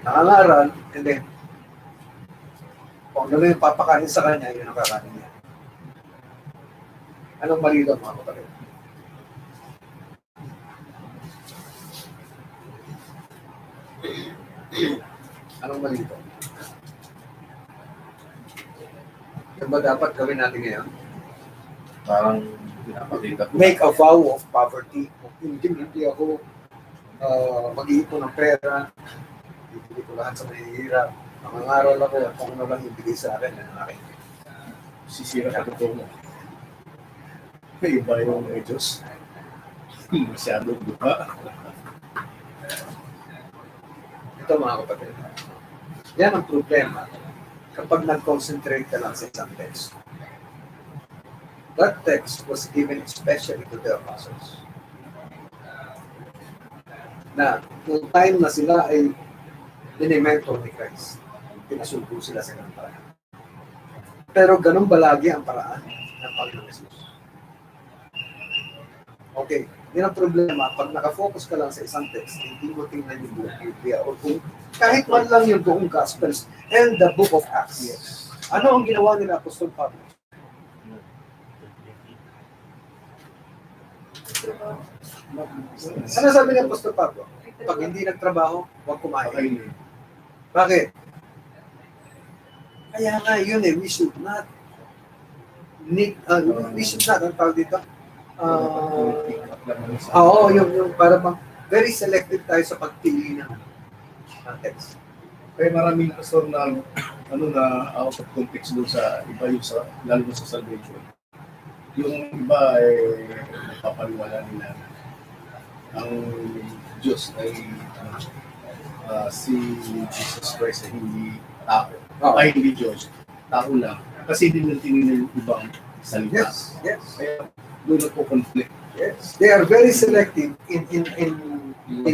nangangaral, and then, kung ano yung papakain sa kanya, yun ang kakanin niya. Anong mali doon, mga kapatid? Anong mali doon? Yung ba dapat gawin natin ngayon? Parang pinapakita ko. Make a vow of poverty. Hindi ako mag-iipon ng pera. Ibigay ko lahat sa mahihirap. Mangangaral ako at kung ano lang ibigay sa akin, yan ang akin. Sisira ka totoo mo. May iba yung Diyos. Masyadong buka. Ito mga kapatid. Yan ang problema kapag nag-concentrate ka lang sa isang text. That text was given especially to the apostles. Na nung time na sila ay dinimentor ni Christ, pinasubo sila sa ganang paraan. Pero ganun ba lagi ang paraan ng Panginoon Jesus? Okay, yun ang problema. Pag nakafocus ka lang sa isang text, hindi mo tingnan yung buong Biblia o kung kahit man lang yung buong Gospels and the book of Acts. Yes. Ano ang ginawa nila Apostol Pablo? Ano sabi ni Apostol Pablo? Pag hindi nagtrabaho, huwag kumain. Okay. Bakit? Kaya nga yun we should not ang tawag dito? Yung para bang very selective tayo sa pagpili ng text. Kaya maraming pastor na na out of context doon sa iba yung sa lalo na sa salvation. Yung iba ay napapaniwala nila ang Diyos ay si Jesus Christ ay hindi tao. Ay hindi Diyos. Tao lang. Kasi din yung tingin ng ibang salita. Yes. Kaya doon na po conflict. Yes. They are very selective in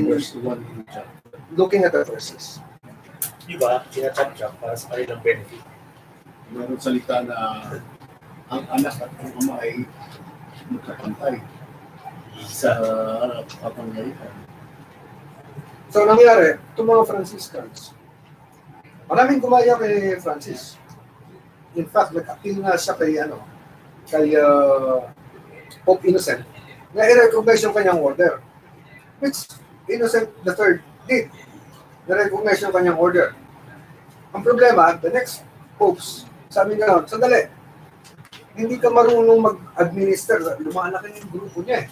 Verse 1 in chapter. looking at the verses. Diba, sinachap-chap para sa kanilang benefit. Meron salita na ang anak at ang ama ay magkapantay. sa kapangyarihan. So, nangyari, itong mga Franciscans, maraming gumaya kay Francis. In fact, nag-appeal nga siya kay Pope Innocent, na i-recognize yung kanyang order. Which Innocent III did. Na-recognize yung kanyang order. Ang problema, the next popes, sabi nga, sandali, hindi ka marunong mag-administer, lumalaki yung grupo niya eh.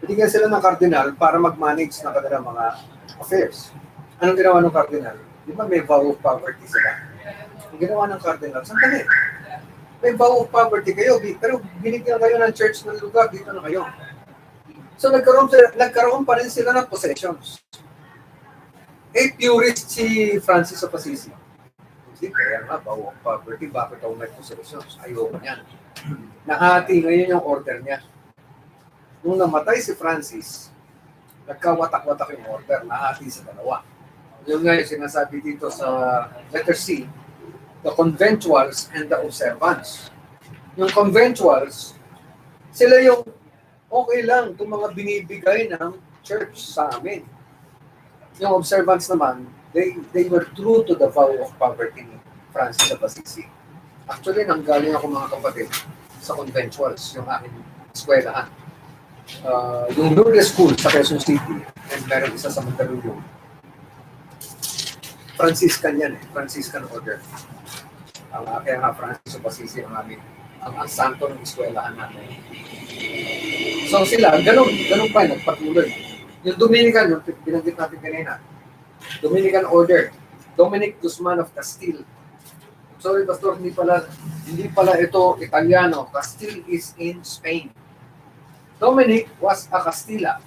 Binigyan sila ng kardinal para mag-manage ng kanilang mga affairs. Anong ginawa ng kardinal? Di ba may vow of poverty sila? Ang ginawa ng cardinal, sandali, may vow of poverty kayo, pero binigyan kayo ng church ng lugar, dito na kayo. So nagkaroon pa rin sila ng possessions. Purist si Francis of Assisi. Hindi, kaya nga, vow of poverty, bakit ako may possessions? Ayoko niyan. Nahati ngayon yung order niya. Nung namatay si Francis, nagkawatak-watak yung order, nahati sa dalawa. Yung nga yung sinasabi dito sa letter C, the conventuals and the observants. Yung conventuals, sila yung okay lang itong mga binibigay ng church sa amin. Yung observants naman, they were true to the vow of poverty ni Francis of Assisi. Actually, nanggaling ako mga kapatid sa conventuals, yung aking eskwelahan. Yung Lourdes School sa Quezon City, and meron isa sa Mandaluyong. Franciscan yan eh, Franciscan order. Kaya nga Francis of Assisi ang santo ng eskwelahan natin. So sila, ganun pa, nagpatuloy. Yung Dominican, yung binanggit natin kanina, Dominican order, Dominic Guzman of Castile. Sorry, Pastor, hindi pala ito Italiano. Castile is in Spain. Dominic was a Castilla.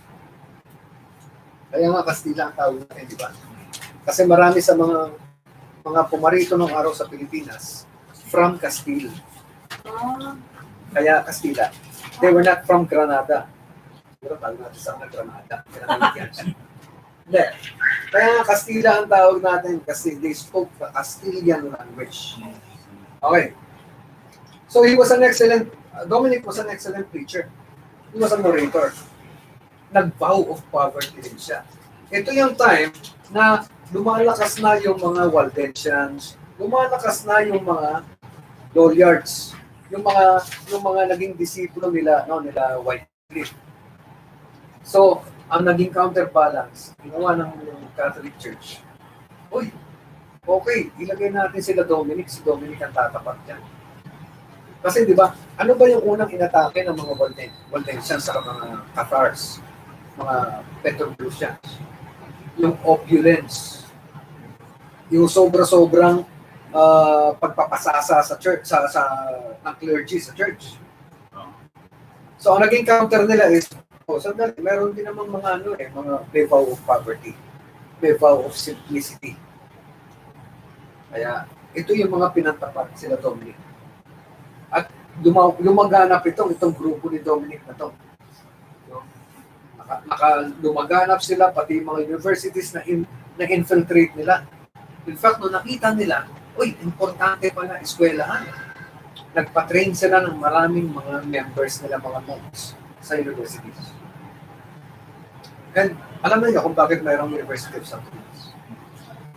Kaya nga Castilla ang tawag natin, di ba? Kasi marami sa mga pumarito ng araw sa Pilipinas from Castile. Kaya Castilla. They were not from Granada. Pero tawag natin sa Granada. Hindi. Kaya nga Castilla ang tawag natin kasi they spoke the Castilian language. Okay. So Dominic was an excellent preacher. He was a narrator. Nag-vow of poverty din siya. Ito yung time na lumalakas na yung mga Waldensians, lumalakas na yung mga Lollards, yung mga naging disipulo nila Wycliffe. So, ang naging counterbalance, ginawa ng Catholic Church. Uy, okay, ilagay natin si Dominic ang tatapat yan. Kasi di ba, ano ba yung unang inatake ng mga Waldensians sa mga Cathars, mga Petrobrusians? Yung opulence, yung sobra-sobrang pagpapasasa sa church, ng clergy sa church. So ang naging counter nila is, sandali, meron din namang mga may vow of poverty, may vow of simplicity. Kaya ito yung mga pinantapat sila Dominic. At lumaganap itong grupo ni Dominic na to. Lumaganap sila, pati mga universities na infiltrate nila. In fact, nung nakita nila, importante pala eskwelahan. Nagpa-train sila ng maraming mga members nila, mga monks sa universities. And alam niyo kung bakit mayroong University of St. Louis.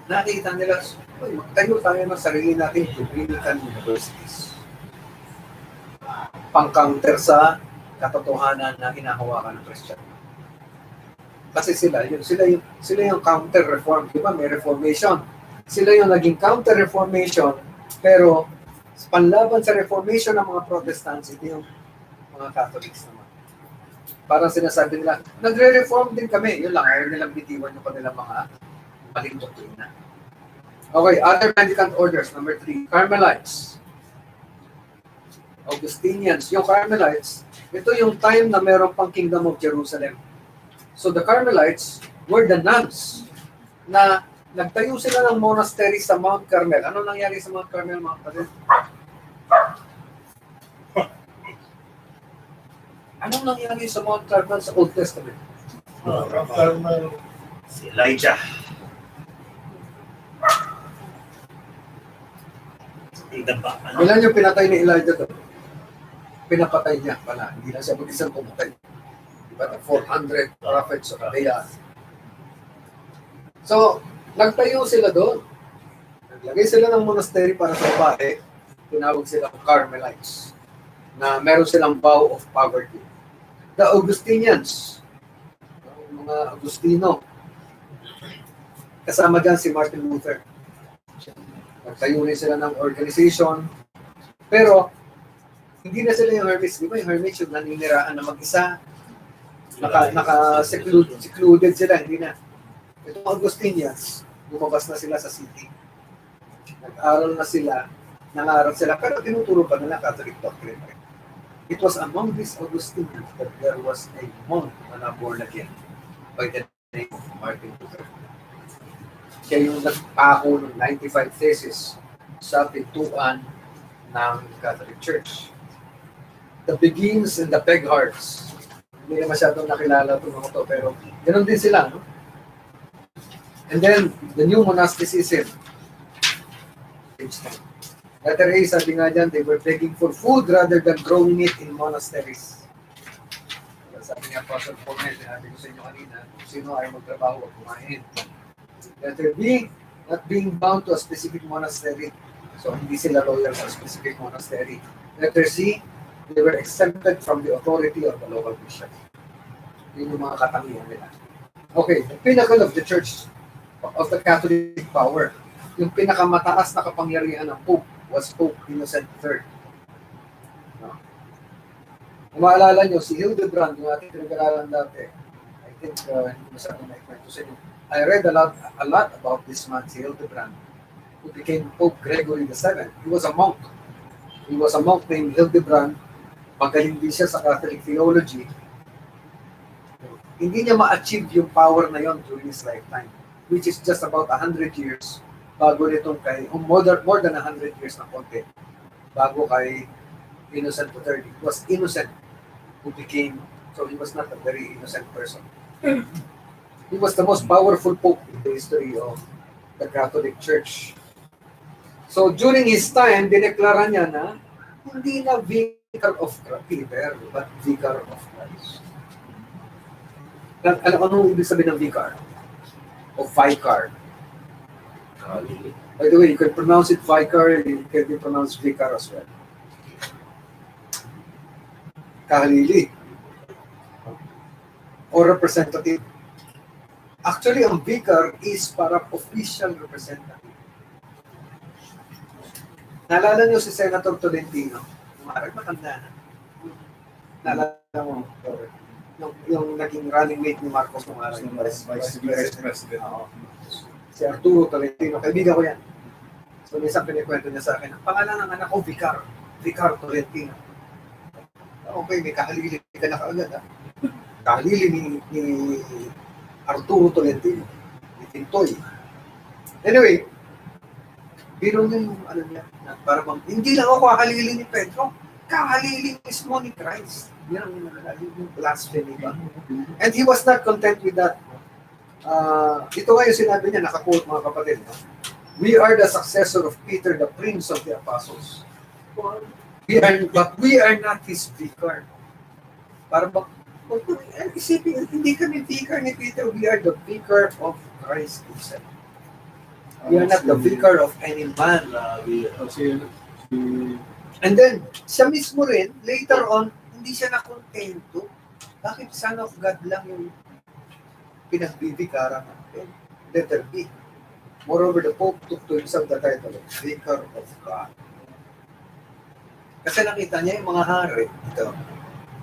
Nakita nila, magtayo tayo ng sarili nating Dominican universities. Pang-counter sa katotohanan na hinahawakan ng Christian. Kasi sila yung counter-reform. Diba? May reformation. Sila yung naging counter-reformation, pero panlaban sa reformation ng mga Protestants, ito yung mga Catholics naman. Parang sinasabi nila, nagre-reform din kami. Yun lang, ayaw nilang bitiwan yung kanilang mga maling doktrina. Okay, other mendicant orders. Number 3, Carmelites. Augustinians. Yung Carmelites, ito yung time na meron pang Kingdom of Jerusalem. So the Carmelites were the nuns na nagtayo sila ng monastery sa Mount Carmel. Ano nangyari sa Mount Carmel, mga kapatid? Anong nangyari sa Mount Carmel sa Old Testament? Si Elijah. Ilan yung pinatay ni Elijah doon? Pinapatay niya pala. Hindi lang siya mag-isang pumatay. but the 400 prophets of Baal. So, nagtayo sila doon. Naglagay sila ng monastery para sa babae. Tinawag sila Carmelites na meron silang vow of poverty. The Augustinians, yung mga Agustino, kasama dyan si Martin Luther. Nagtayo rin sila ng organization, pero hindi na sila yung hermits. Di ba yung hermits yung naniniraan na mag-isa, secluded sila, hindi na. Itong Augustinians, lumabas na sila sa city. Nag-aral na sila, nangaral sila, pero tinuturo pa nila Catholic doctrine. It was among these Augustinians that there was a monk na born again by the name of Martin Luther. Siya yung nagpako ng 95 theses sa pintuan ng Catholic Church. The Beguines and the Peghearts. Hindi na masyadong nakilala itong mga to, pero ganoon din sila, no? And then, the new monasticism. Letter A, sabi nga dyan, they were begging for food rather than growing it in monasteries. Sabi nga, Apostle Paul, sinabi ko sa inyo kanina, sino ay magtrabaho o kumain. Letter B, not being bound to a specific monastery. So, hindi sila loyal sa specific monastery. Letter C, they were exempted from the authority of the local bishop. Yun yung mga katangian nila. Okay, the pinnacle of the church, of the Catholic power, yung pinakamataas na kapangyarihan ng Pope was Pope Innocent III. No? Kung maalala nyo, si Hildebrand, yung ating pinag-aralan dati, I think, hindi masyadong naikwento sa inyo. I read a lot about this man, si Hildebrand, who became Pope Gregory VII. He was a monk. He was a monk named Hildebrand. Magaling din siya sa Catholic theology. Hindi niya ma-achieve yung power na yon during his lifetime, which is just about 100 years bago nitong kay, more than 100 years na konti, bago kay Innocent III. It was Innocent who became, so he was not a very innocent person. He was the most powerful pope in the history of the Catholic Church. So during his time, dineklara niya na hindi na vicar of Peter, but vicar of Christ. Ano ibig sabihin ng vicar? O vicar? By the way, you can pronounce it vicar, you can pronounce vicar as well. Kahalili. Or representative. Actually, ang vicar is para official representative. Naalala niyo si Senator Tolentino? Umarag matanda na. Naalala mo, yung naging running mate ni Marcos nung araw, yung Vice President. Si Arturo Tolentino, kaibigan ko yan. So, minsan pinikwento niya sa akin, ang pangalan ng anak ko, Vicar Tolentino. Okay, may kahalili ka na kaagad, ha? Kahalili ni Arturo Tolentino, ni Tintoy. Anyway, biro niya yung ano niya, na parang, hindi lang ako kahalili ni Pedro, kahalili mismo ni Christ. Yan yung blasphemy ba? And he was not content with that. Ito nga yung sinabi niya, nakaquote mga kapatid. No? We are the successor of Peter, the prince of the apostles. But we are not his vicar. Para ba, isipin, hindi kami vicar ni Peter, we are the vicar of Christ himself. We are not the vicar of any man. And then, siya mismo rin, later on, hindi siya nakontento. Bakit Son of God lang yung pinagbibigara natin? Letter B. Moreover, the Pope took to himself the title of Vicar of God. Kasi nakita niya yung mga hari. Ito.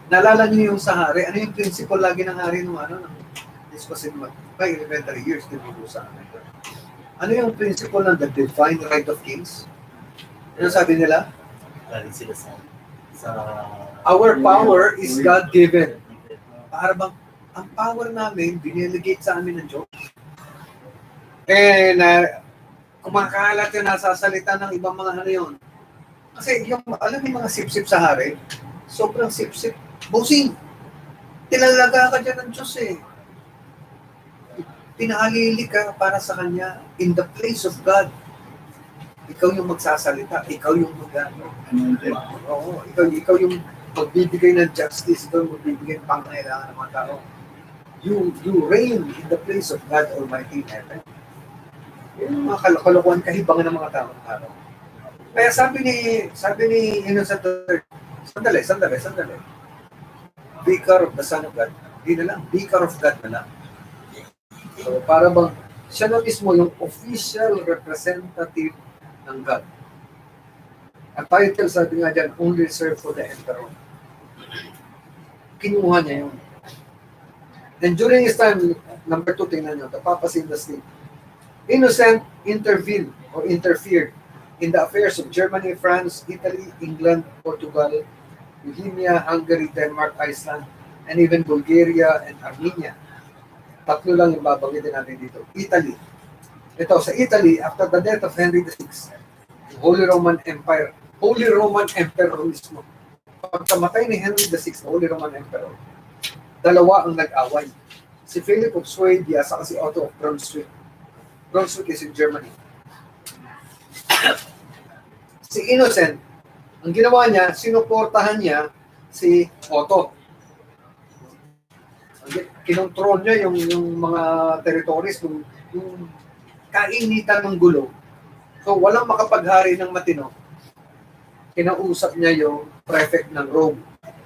Naalala niyo yung sa hari? Ano yung principle lagi ng hari nung ano? This was in by elementary years, tinuro sa amin. Ano yung principle ng the divine right of kings? Ano sabi nila? Galing sila sa Our power is God-given. Para bang ang power namin, biniligate sa amin ng Diyos. And kumakalat yun, nasasalita ng ibang mga ano yun. Kasi yung, alam yung mga sip-sip sa hari, sobrang sip-sip. Busing! Tinalaga ka dyan ng Diyos eh. Pinahalili ka para sa Kanya in the place of God. Ikaw yung magsasalita, ikaw yung mag-ano. Oo, ikaw yung magbibigay ng justice doon, magbibigay ng pangangailangan ng mga tao. You reign in the place of God Almighty in heaven. Yung mga kalokohan, kahibangan ng mga tao. Kaya sabi ni Innocent III, sandali. Vicar of the Son of God. Hindi na lang, Vicar of God na lang. So, para bang siya na mismo yung official representative ng God. Ang title, sabi nga dyan, only serve for the emperor. Kinuha niya yun. And during his time, number 2, tingnan nyo, the papacy in the state. Innocent intervened or interfered in the affairs of Germany, France, Italy, England, Portugal, Bohemia, Hungary, Denmark, Iceland, and even Bulgaria and Armenia. Tatlo lang yung babanggitin natin dito. Italy. Ito, sa Italy, after the death of Henry VI, the Holy Roman Emperor mismo. Pagkamatay ni Henry VI, the Holy Roman Emperor, dalawa ang nag-away. Si Philip of Sweden at si Otto of Brunswick. Brunswick is in Germany. Si Innocent, ang ginawa niya, sinuportahan niya si Otto. Kinontrol niya yung mga territories, yung kainitan ng gulo. So, walang makapaghari ng matino. Kinausap niya yung prefect ng Rome.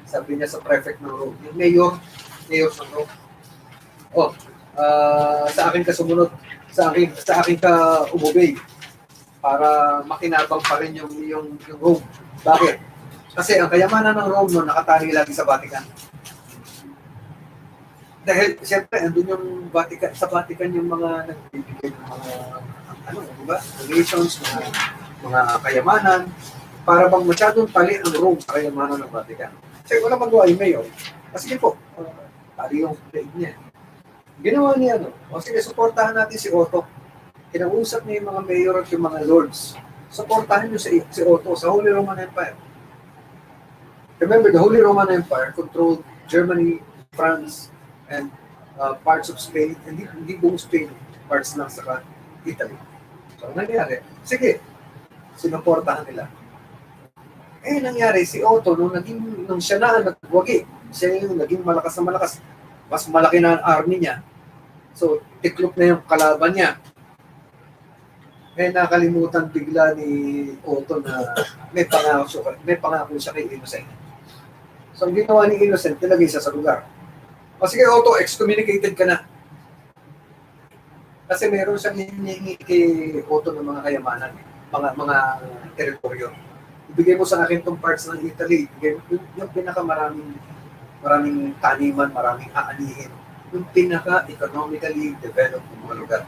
Sabi niya sa prefect ng Rome. Yung mayor ng Rome. Sa akin ka sumunod, sa akin ka umubay para makinabang pa rin yung Rome. Bakit? Kasi ang kayamanan ng Rome noon nakatali lagi sa Vatican. Dahil siyempre andun yung Vatican, sa Vatican yung mga nagbibigay ng mga di ba? Donations, mga kayamanan para bang masyadong tali ang Rome sa kayamanan ng Vatican. Kasi wala magawa yung mayor. Kasi po, tali yung plate niya. Ginawa niya sige, suportahan natin si Otto. Kinausap niya yung mga mayor at yung mga lords. Suportahan niyo si Otto sa Holy Roman Empire. Remember, the Holy Roman Empire controlled Germany, France, and parts of Spain. Hindi buong Spain, parts lang sa Italy. So, nangyari, sige, sinuportahan nila. Nangyari, si Otto, nung siya na nagwagi, siya yung naging malakas na malakas. Mas malaki na ang army niya. So, tiklop na yung kalaban niya. Nakalimutan bigla ni Otto na may pangako siya kay Innocent. So, ang ginawa ni Innocent, nilagay siya sa lugar. Sige, Otto, excommunicated ka na. Kasi meron siyang hinihingi kay Otto ng mga kayamanan, mga teritoryo. Ibigay mo sa akin itong parts ng Italy. Yung pinakamaraming taniman, maraming aanihin. Yung pinaka-economically developed ng mga lugar.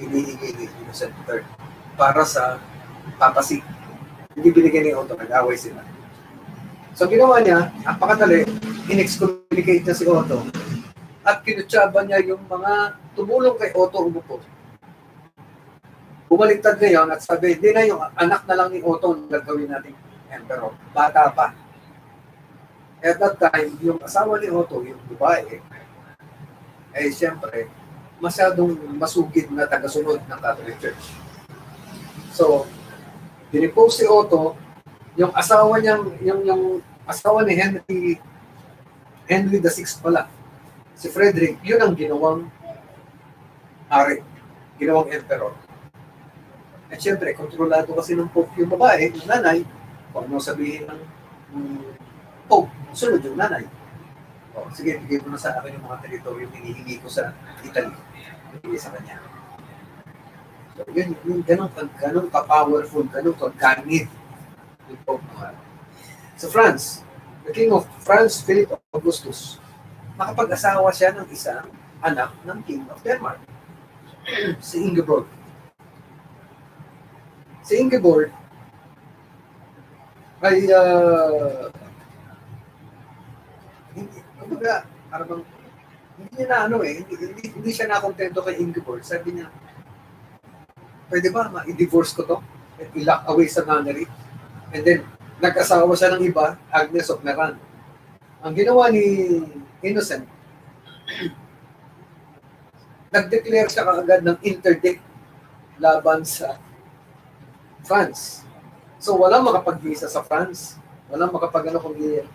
Hinihingi ni Innocent III para sa papacy. Hindi binigay ni Otto, nag-away sila. So, ginawa niya, napakadali, in-excommunicate niya si Otto at kinutsaba niya yung mga tumulong kay Otto umupo. Bumaliktad ngayon at sabi, hindi na yung anak na lang ni Otto ang gagawin natin emperor. Bata pa. At that time, yung asawa ni Otto, yung babae, siyempre, masyadong masugid na tagasunod ng Catholic Church. So, dinipose si Otto, yung asawa niya, yung asawa ni Henry VI pala, si Frederick, yun ang ginawang hari, ginawang emperor. At syempre, kontrolado kasi ng Pope yung babae, yung nanay, kung ano sabihin ng Pope, sunod yung nanay. Sige, bigay mo na sa akin yung mga teritoryo hinihingi ko sa Italy. Bigay sa kanya. So, yun ganun ka-powerful, ganun ka-ganit yung Pope. Sa France, the King of France, Philip Augustus, makapag-asawa siya ng isang anak ng King of Denmark, si Ingeborg. Si Ingeborg ay kumbaga, hindi niya na hindi siya nakontento kay Ingeborg. Sabi niya, pwede ba i-divorce ko to? At i-lock away sa nunnery? And then, nag-asawa siya ng iba, Agnes of Meran. Ang ginawa ni Innocent, nag-declare siya kaagad ng interdict laban sa France. So, walang makapag-visa sa France. Walang kundi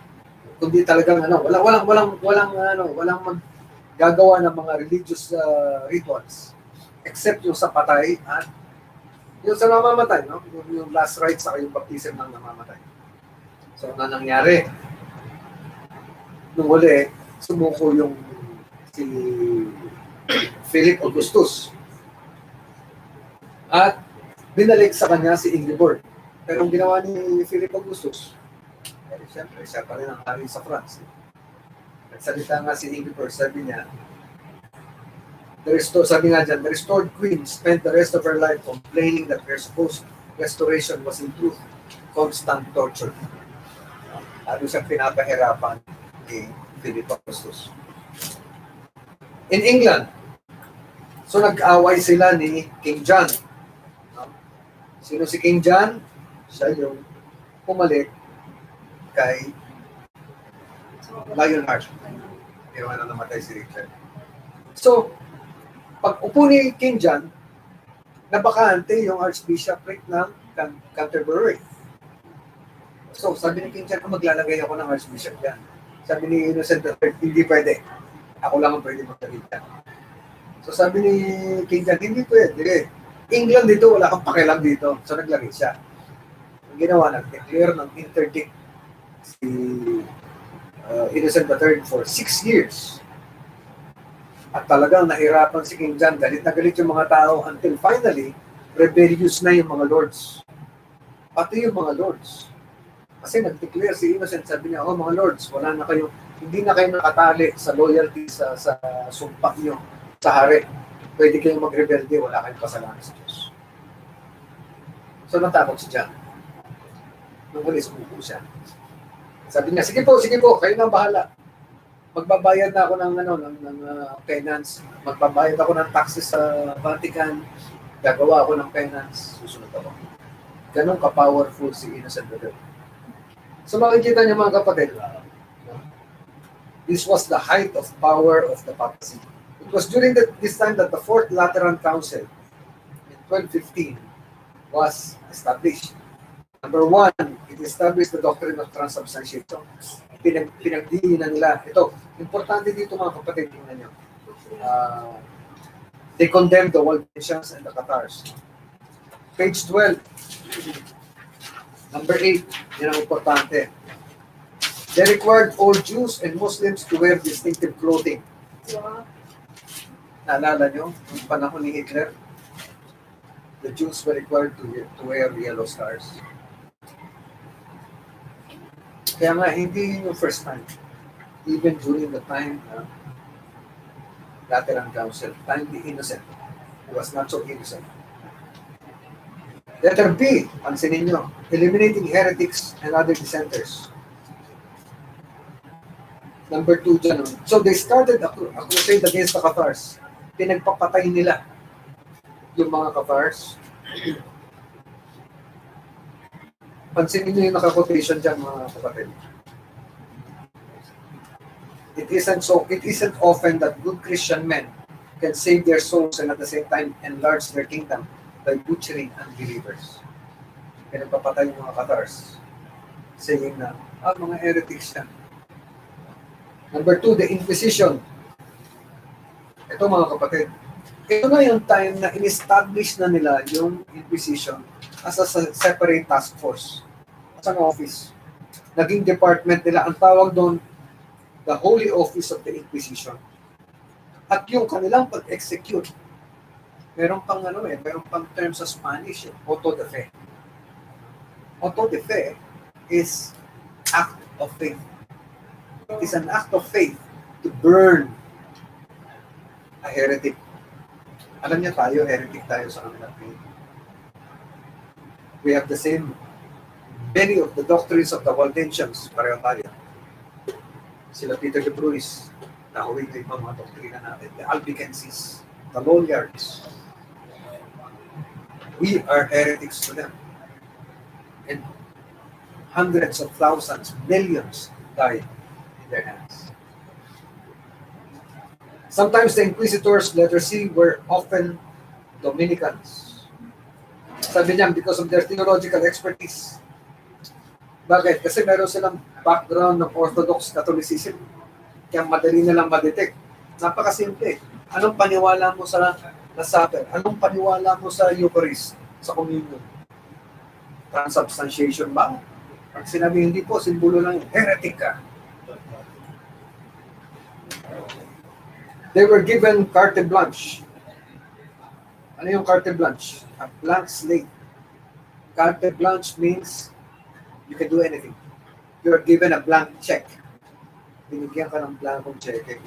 kundi talagang walang maggagawa ng mga religious rituals except yung sa patay at yung sa namamatay, no? Yung last rites sa yung baptism ng namamatay. So, na nangyari? Nung huli, sumuko yung si Philip Augustus. At binalik sa kanya si Ingeborg. Pero ang ginawa ni Philip Augustus, siyempre, siya pa rin ang hari sa France. Nagsalita nga si Ingeborg, sabi niya, sabi nga dyan, the restored queen spent the rest of her life complaining that her supposed restoration was in truth constant torture. Lalo siyang pinapahirapan ni Philip Augustus. In England, so nag-away sila ni King John. Sino si King John? Siya yung pumalik kay Lionheart. Ewan na namatay si Richard. So, pag upo ni King John, nabakante yung archbishopric ng Canterbury. So, sabi ni King John, maglalagay ako ng archbishop yan. Sabi ni Innocent III, hindi pwede. Ako lang ang pwede magdagit yan. So, sabi ni King John, hindi pwede. England dito, wala kang pakialam dito. So, naglagay siya. Ang ginawa, nag-declare ng interdict si Innocent III for 6 years. At talagang nahirapan si King John, galit na galit yung mga tao until finally, rebellious na yung mga lords. Pati yung mga lords. Kasi nag-declare si Innocent, sabi niya, mga lords, hindi na kayo nakatali sa loyalty sa sumpa niyo sa hari. Pwede kayong magrebelde, wala kayong kasalanan sa Diyos. So natakot si John. Nung huli, sumuko siya. Sabi niya, sige po, kayo na bahala. Magbabayad na ako ng penance. Magbabayad ako ng taxes sa Vatican. Gagawa ako ng penance. Susunod ako. Ganun ka-powerful si Innocent III. So makikita niyo mga kapatid, this was the height of power of the papacy. It was during this time that the Fourth Lateran Council in 1215 was established. Number one, it established the doctrine of transubstantiation. Pinagdiinan nila. Ito, importante dito mga kapatid, tingnan nyo. They condemned the Waldensians and the Cathars. Page 12. Number 8, yan ang importante. They required all Jews and Muslims to wear distinctive clothing. Naalala nyo, yung panahon ni Hitler, the Jews were required to wear yellow stars. Kaya nga, hindi yung first time. Even during the time Lateran Council, time the Innocent, he was not so innocent. Letter B, pansinin nyo, eliminating heretics and other dissenters. Number 2 dyan. So they started a crusade against the Cathars. Pinagpapatay nila yung mga Cathars. Pansinin nyo yung naka-quotation dyan, mga kapatid. It isn't often that good Christian men can save their souls and at the same time enlarge their kingdom by butchering unbelievers. Pinagpapatay yung mga Cathars, saying na, mga heretics yan. Number 2, the Inquisition. Ito mga kapatid, ito na yung time na in-establish na nila yung Inquisition as a separate task force. As an office. Naging department nila. Ang tawag doon, the Holy Office of the Inquisition. At yung kanilang pag-execute, meron pang term sa Spanish, auto de fe. Auto de fe is act of faith. It is an act of faith to burn a heretic. Alam niya tayo, heretic tayo sa kanilang faith. We have the same, many of the doctrines of the Waldensians, pareho tayo. Sila Peter de Bruys, nahuwig na ibang mga doktrina natin. The Albigenses, the Lollards. We are heretics to them. And hundreds of thousands, millions died in their hands. Sometimes the inquisitors, letter C, were often Dominicans. Sabi niya, because of their theological expertise. Bakit? Kasi meron silang background ng Orthodox Catholicism. Kaya madali na lang ma-detect. Napakasimple. Anong paniwala mo sa supper? Anong paniwala mo sa Eucharist, sa communion? Transubstantiation ba? Pag sinabi hindi po, simbolo lang yun. Heretic ka. They were given carte blanche. Ano yung carte blanche? A blank slate. Carte blanche means you can do anything. You are given a blank check. Binigyan ka ng blankong check.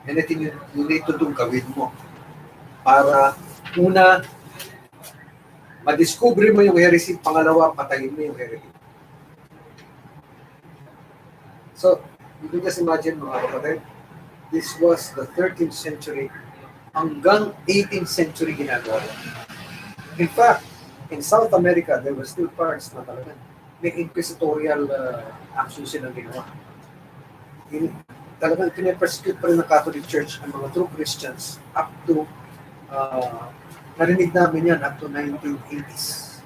Anything you need to do, gawin mo. Para, una, madiscover mo yung heresy. Pangalawa, patayin mo yung heresy. So, you can just imagine mga kapatid, this was the 13th century hanggang 18th century ginagawa. In fact, in South America, there were still parts na talaga may inquisitorial action silang ginawa. Talagang pinapersecute pa rin ng Catholic Church ang mga true Christians up to, narinig namin yan, up to 1980s.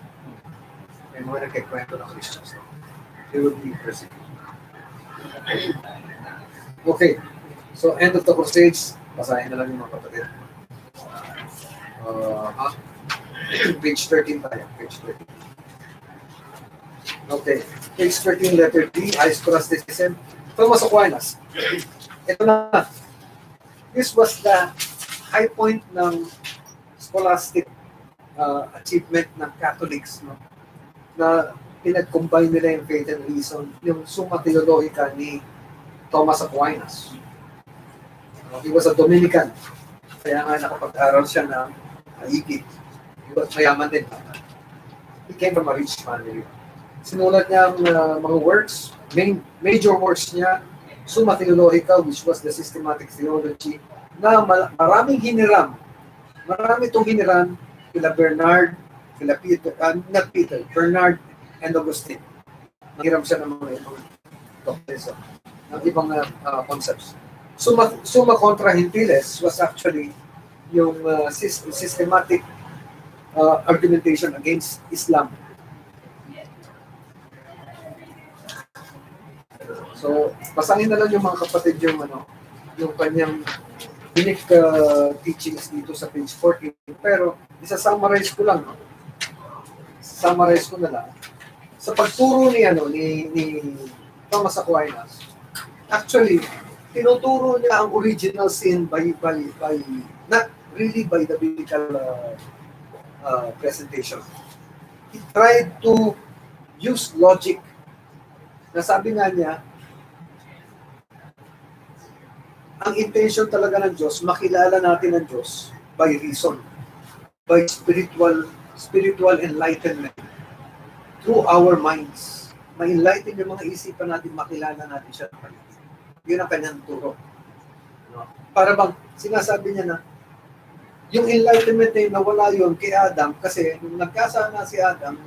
May mga nagkikwento ng Christians. They will be persecuted. Okay. So, end of the Crusades, basahin na lang yung mga kapatid. Page 13 tayo. Page 13. Okay. Page 13, letter D, high scholasticism. Thomas Aquinas. Ito na. This was the high point ng scholastic achievement ng Catholics, no? Na pinag-combine nila yung faith and reason, yung Summa Theologica ni Thomas Aquinas. He was a Dominican. Kaya nga nakapag-aral siya ng higit. He was mayaman din. He came from a rich family. Sinulat niya ang mga works, major works niya, Summa Theologica, which was the systematic theology, na maraming hiniram. Marami itong hiniram kila Bernard, kila Peter, not Peter, Bernard and Augustine. Nanghiram siya ng mga ibang doctrines, ng ibang concepts. Summa Contra Gentiles was actually yung systematic argumentation against Islam. So, basahin na lang yung mga kapatid yung yung kanyang unique teachings dito sa page 14. Pero isa-summarize ko lang, no? Summarize ko na lang. Sa pagturo ni Thomas Aquinas, actually, tinuturo niya ang original sin by not really by the biblical presentation. He tried to use logic. Nasabi nga niya, ang intention talaga ng Diyos, makilala natin ang Diyos by reason, by spiritual enlightenment through our minds. Ma-enlighten yung mga isipan natin, makilala natin siya. Yun ang kanyang turo. Para bang, sinasabi niya na, yung enlightenment na yun, nawala yun kay Adam kasi nung nagkasama si Adam,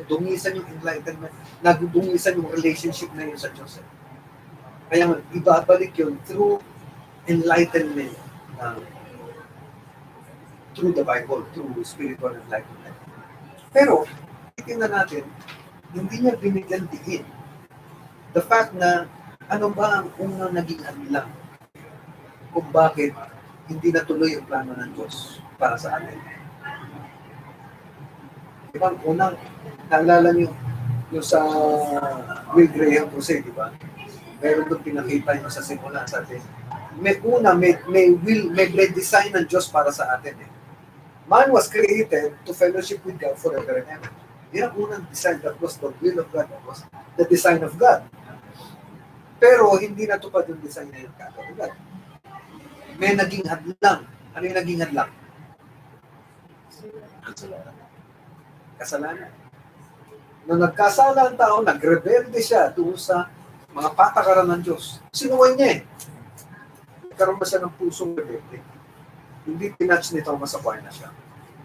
dungisan yung enlightenment, nagdungisan yung relationship na yun sa Diyos. Kaya ibabalik yun through enlightenment, through the Bible, through spiritual enlightenment. Pero, tingnan natin, hindi niya binigyan diin the fact na ano ba ang unang naging hadlang kung bakit hindi natuloy yung plano ng Diyos para sa atin. Diba, unang, naalala niyo yung sa Will Graham Crusade, diba? Meron doon pinakita niyo sa simula sa atin. May design ng Diyos para sa atin. Man was created to fellowship with God forever and ever. Yan ang unang design, that was the will of God, that was the design of God. Pero hindi natupad yung design na yung God. May naging hadlang. Ano yung naging hadlang? Kasalanan. Nung nagkasala ang tao, nagrebelde siya doon sa mga patakaran ng Diyos. Sinuway niya eh. Nagkaroon ba siya ng pusong rebelde? Hindi pinatch ni Thomas Aquinas siya.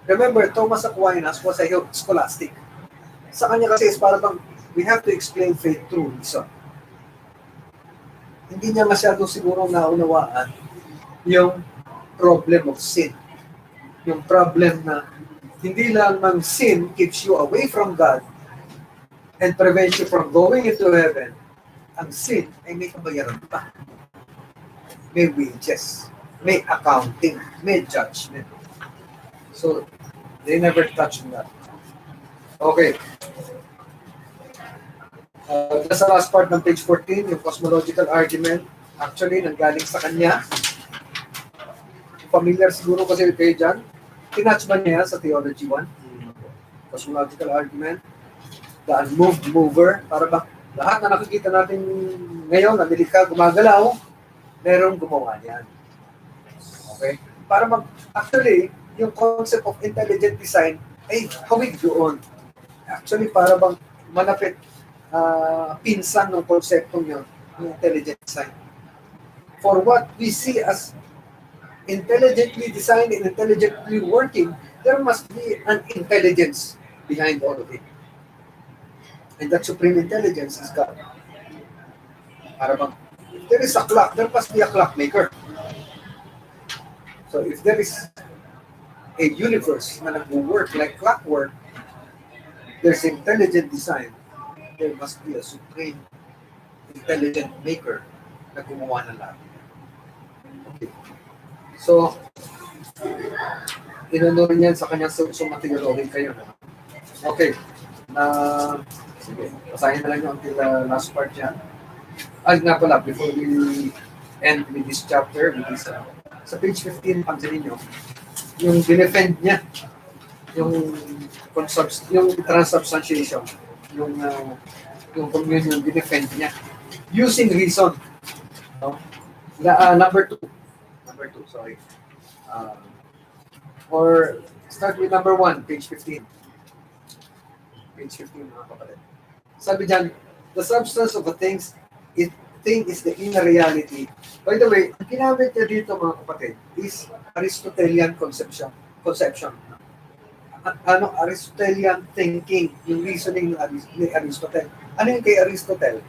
Remember, Thomas Aquinas was a scholastic. Sa kanya kasi is para bang we have to explain faith through reason. Hindi niya masyado siguro naunawaan yung problem of sin. Yung problem na hindi lang ng sin keeps you away from God and prevent you from going into heaven, ang sin ay may kabayaran pa. May wages, may accounting, may judgment. So, they never touch on that. Okay. Nasa last part ng page 14, yung cosmological argument, actually, nanggaling sa kanya. Familiar siguro kasi kayo dyan. Tinatch ba niya sa Theology 1? Cosmological argument. The unmoved mover. Para ba lahat na nakikita natin ngayon, na nilikha, gumagalaw, merong gumawa niyan. Okay? Para actually, yung concept of intelligent design ay hawig doon. Actually, para bang malapit pinsan ng konseptong yun, yung intelligent design. For what we see as intelligently designed and intelligently working, there must be an intelligence behind all of it. And that supreme intelligence is God. Para bang, if there is a clock, there must be a clockmaker. So if there is a universe na nag-work like clockwork, there's intelligent design, there must be a supreme intelligent maker na gumawa ng lahat. Okay. So, inano rin yan sa kanyang summa theology kayo. Okay. Sige, basahin na lang yung until last part yan. Nga pala, before we end with this chapter, with this, sa page 15, pansin ninyo, yung dinefend niya, yung transubstantiation, yung communion, dinefend niya, using reason. No? Number two, sorry. Or start with number 1, page 15. Page 15, mga kapatid. Sabi dyan, the substance of a thing is the inner reality. By the way, ang ginamit niya dito, mga kapatid, is Aristotelian conception. Aristotelian thinking, yung reasoning ni Aristotle. Ano yung kay Aristotle?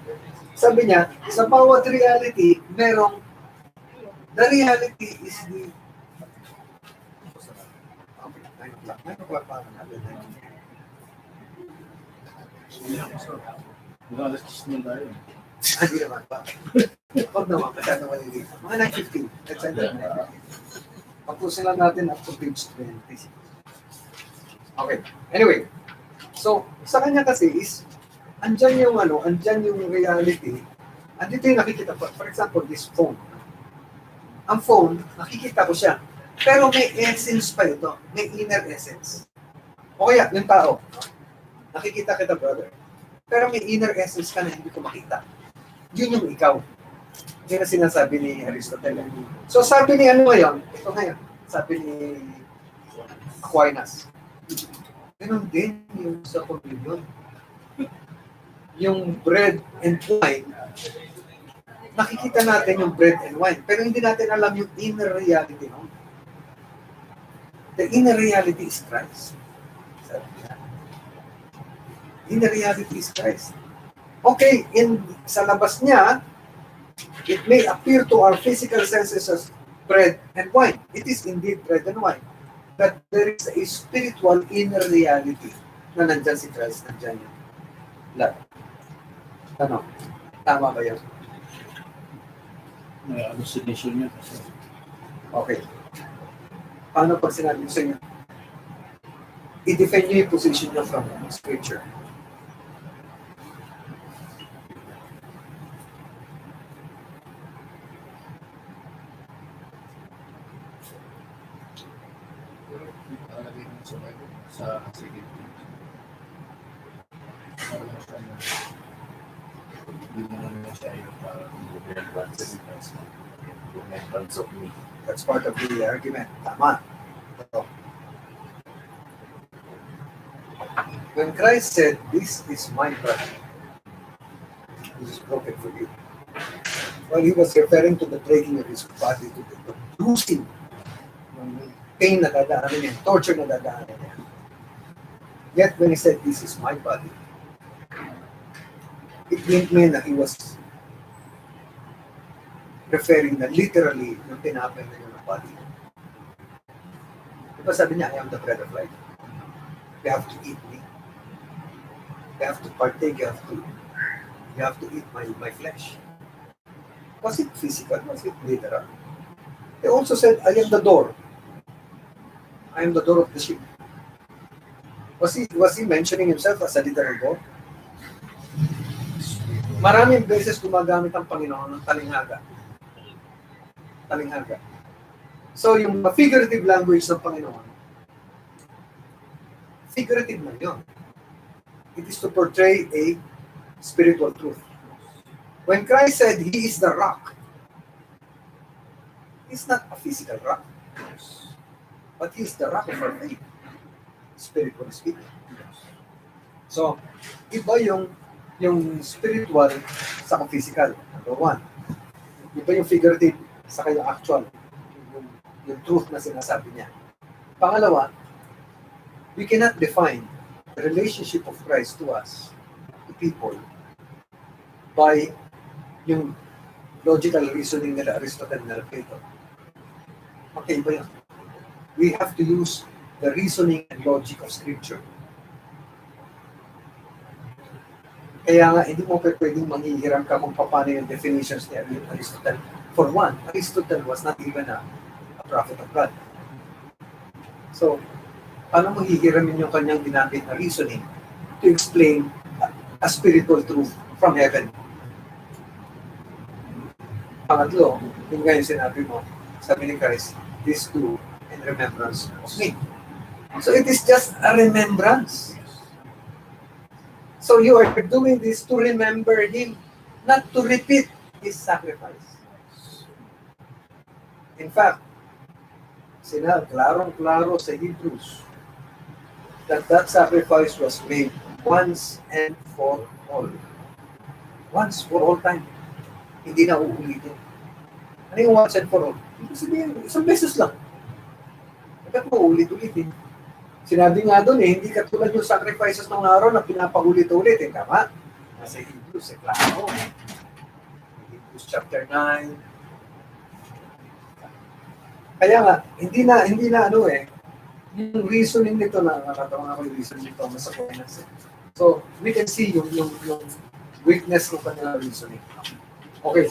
Sabi niya, sa bawat reality, merong, the reality is the, 9 o'clock pa natin. Hindi naman pa. Huwag naman, masyado maliliit. Mga 9:15, etc. Pagpusin lang natin up to page 20. Okay, anyway. So, sa kanya kasi is, andyan yung reality. Andito yung nakikita ko. For example, this phone. Ang phone, nakikita ko siya. Pero may essence pa ito. May inner essence. O kaya, yung tao. Nakikita kita, brother. Pero may inner essence ka na hindi ko makita. Yun yung ikaw. Yun ang sinasabi ni Aristotle. So sabi ni ano ngayon, ito ngayon, sabi ni Aquinas, ganun din yung sa communion. Yung bread and wine, nakikita natin yung bread and wine, pero hindi natin alam yung inner reality. No? The inner reality is Christ. Sabi niya. Inner reality is Christ. Okay, sa labas niya, it may appear to our physical senses as bread and wine. It is indeed bread and wine. But there is a spiritual inner reality na nandyan si Christ, nandyan yun. Lahat. Ano? Tama ba yun? Hallucination niya. Okay. Paano pag sinabi sa inyo? I-defend niyo yung position niyo from Scripture. Sa sige. Hindi mo naman siya yung parang remembrance of me. That's part of the argument. Tama. So, when Christ said, "This is my body, this is broken for you," well, he was referring to the breaking of his body, to the bruising, pain na dadaanan niya, torture na dadaanan niya. Yet when he said, "This is my body," it didn't mean that he was referring na literally yung tinapay na yung body. Diba sabi niya, "I am the bread of life. You have to eat me. You have to partake, you have to eat my flesh. Was it physical? Was it literal? He also said, I am the door. I am the door of the sheep. Was he mentioning himself as a literal door? Maraming beses gumagamit ang Panginoon ng talinghaga. Talinghaga. So, yung figurative language ng Panginoon, figurative lang yun. It is to portray a spiritual truth. When Christ said, He is the rock, He's not a physical rock, but He is the rock of our faith, spiritually speaking. So, iba yung spiritual sa physical, number one. Iba yung figurative sa yung actual, yung truth na sinasabi niya. Pangalawa, we cannot define the relationship of Christ to us, to people, by yung logical reasoning nila, Aristotle nila, Plato. Okay, iba yun. We have to use the reasoning and logic of Scripture. Kaya nga, hindi mo pwedeng manghihiram ka kung paano yung definitions ni Aristotle. For one, Aristotle was not even a prophet of God. So, paano manghihiramin yung kanyang ginamit na reasoning to explain a spiritual truth from heaven? Pangatlo, yung nga yung sinabi mo, sabi ni Christ, this do in remembrance of me. So it is just a remembrance. So you are doing this to remember Him, not to repeat His sacrifice. In fact, klarong-klaro sa Hebrews that sacrifice was made once and for all. Once for all time. Hindi na uulitin. Ano yung once and for all? Ibig sabihin, isang beses lang. Bakit mo ulit-ulitin? Sinabi nga doon hindi katulad yung sacrifices ng araw na pinapaulit-ulit. Tama? Nasa Hebrews, klaro. Hebrews chapter 9. Kaya nga, hindi na yung reasoning nito na nakatawa ako yung reasoning nito, nasa finance. So, we can see yung weakness ng kanilang reasoning. Okay.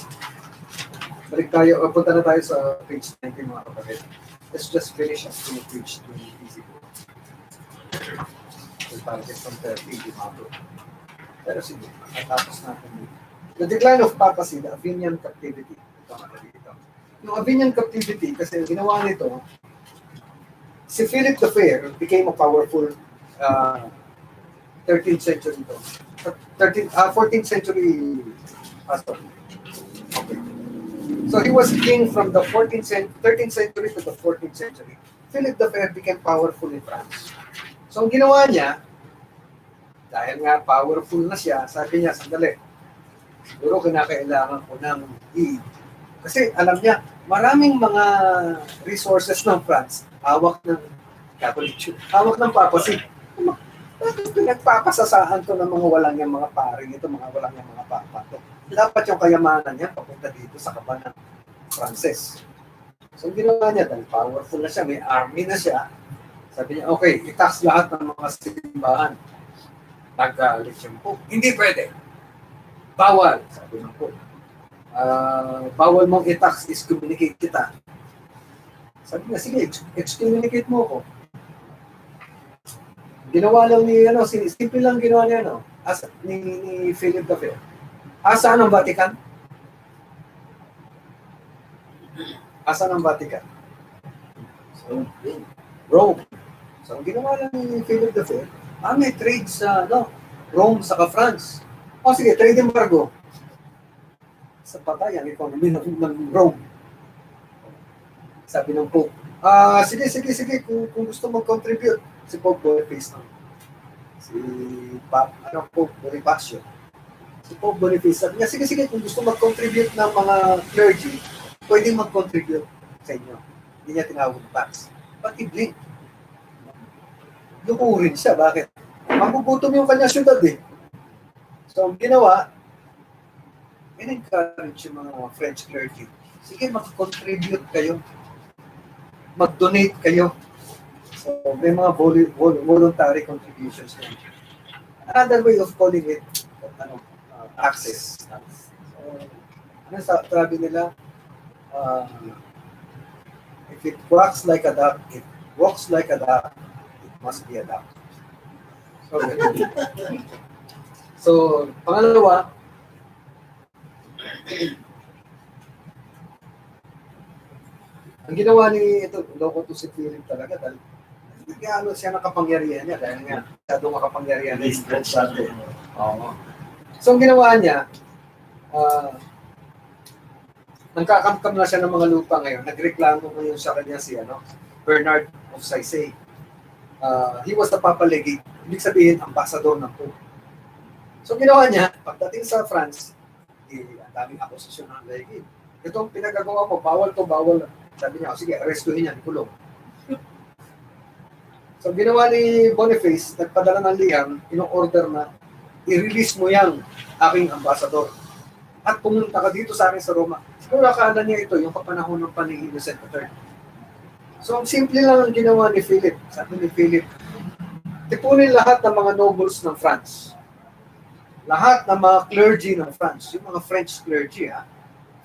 Balik tayo, punta na tayo sa page 19 mga kapatid. Let's just finish up to page 20. So, target from 30, di mato. Pero sige, matapos natin dito. The decline of papacy, the Athenian captivity. Ito nga dito. Yung Athenian captivity, kasi ginawa nito, si Philip the Fair became a powerful 13th century ito. 14th century pastor. Okay. So he was king from the 13th century to the 14th century. Philip the Fair became powerful in France. So ang ginawa niya, dahil nga powerful na siya, sabi niya, sandali, siguro kinakailangan ko ng aid. Kasi alam niya, maraming mga resources ng France, hawak ng Catholic Church, hawak ng papacy. Bakit pinagpapasasaan to ng mga walang yung mga pari nito, mga walang yung mga papa to? Dapat yung kayamanan niya papunta dito sa kaban ng Frances. So ginawa niya, dahil powerful na siya, may army na siya, sabi niya, okay, i-tax lahat ng mga simbahan. Nagalit yung Pope. Hindi pwede. Bawal, sabi ng Pope. Bawal mong i-tax, excommunicate kita. Sabi niya, sige, excommunicate mo ako. Ginawa lang ni, simple lang ginawa niya, ni Philip the Fair. Asa ang Vatican? Asa ang Vatican? So, Rome. So, ang ginawa lang ni Philip the Fair, may trade sa Rome saka France. O sige, trade embargo. Sa patay ang economy ng Rome. Sabi ng Pope, sige, kung gusto mag-contribute, si Pope Boniface si Pope Bonifacio. Si Pope Boniface, sabi niya, sige, kung gusto mag-contribute ng mga clergy, pwede mag-contribute sa inyo. Hindi niya tinawag tax. Pati blink. Lukurin siya. Bakit? Magugutom yung kanya syudad eh. So, ang ginawa, in-encourage yung mga French clergy. Sige, mag-contribute kayo. Mag-donate kayo. So, may mga voluntary contributions. Another way of calling it, access. So, ano sabi nila? If it quacks like a duck, it walks like a duck, it must be a duck. So, so pangalawa, ang ginawa ni ito, loko to si Philip talaga dahil ano siya nakapangyarihan niya dahil nga masyadong makapangyarihan May stretch sa atin. Oo. So ang ginawa niya, nagkakamkam na siya ng mga lupa ngayon. Nagreklamo ngayon sa kanya si Bernard of Saisei. He was the Papa Legate. Ibig sabihin, ambassador ng Pope. So ginawa niya, pagdating sa France, ang daming akusasyon ng legate. Ito ang pinagagawa mo, bawal to, bawal. Sabi niya, sige, arrestuhin niya, kulong. So ginawa ni Boniface, nagpadala ng liham, ino-order na, i-release mo yan, aking ambassador. At pumunta ka dito sa akin sa Roma. Siguro akala niya ito, yung kapanahon ng Paningin Innocent III. So ang simple lang ang ginawa ni Philip. Sabi ni Philip, tipunin lahat ng mga nobles ng France. Lahat ng mga clergy ng France. Yung mga French clergy, ha?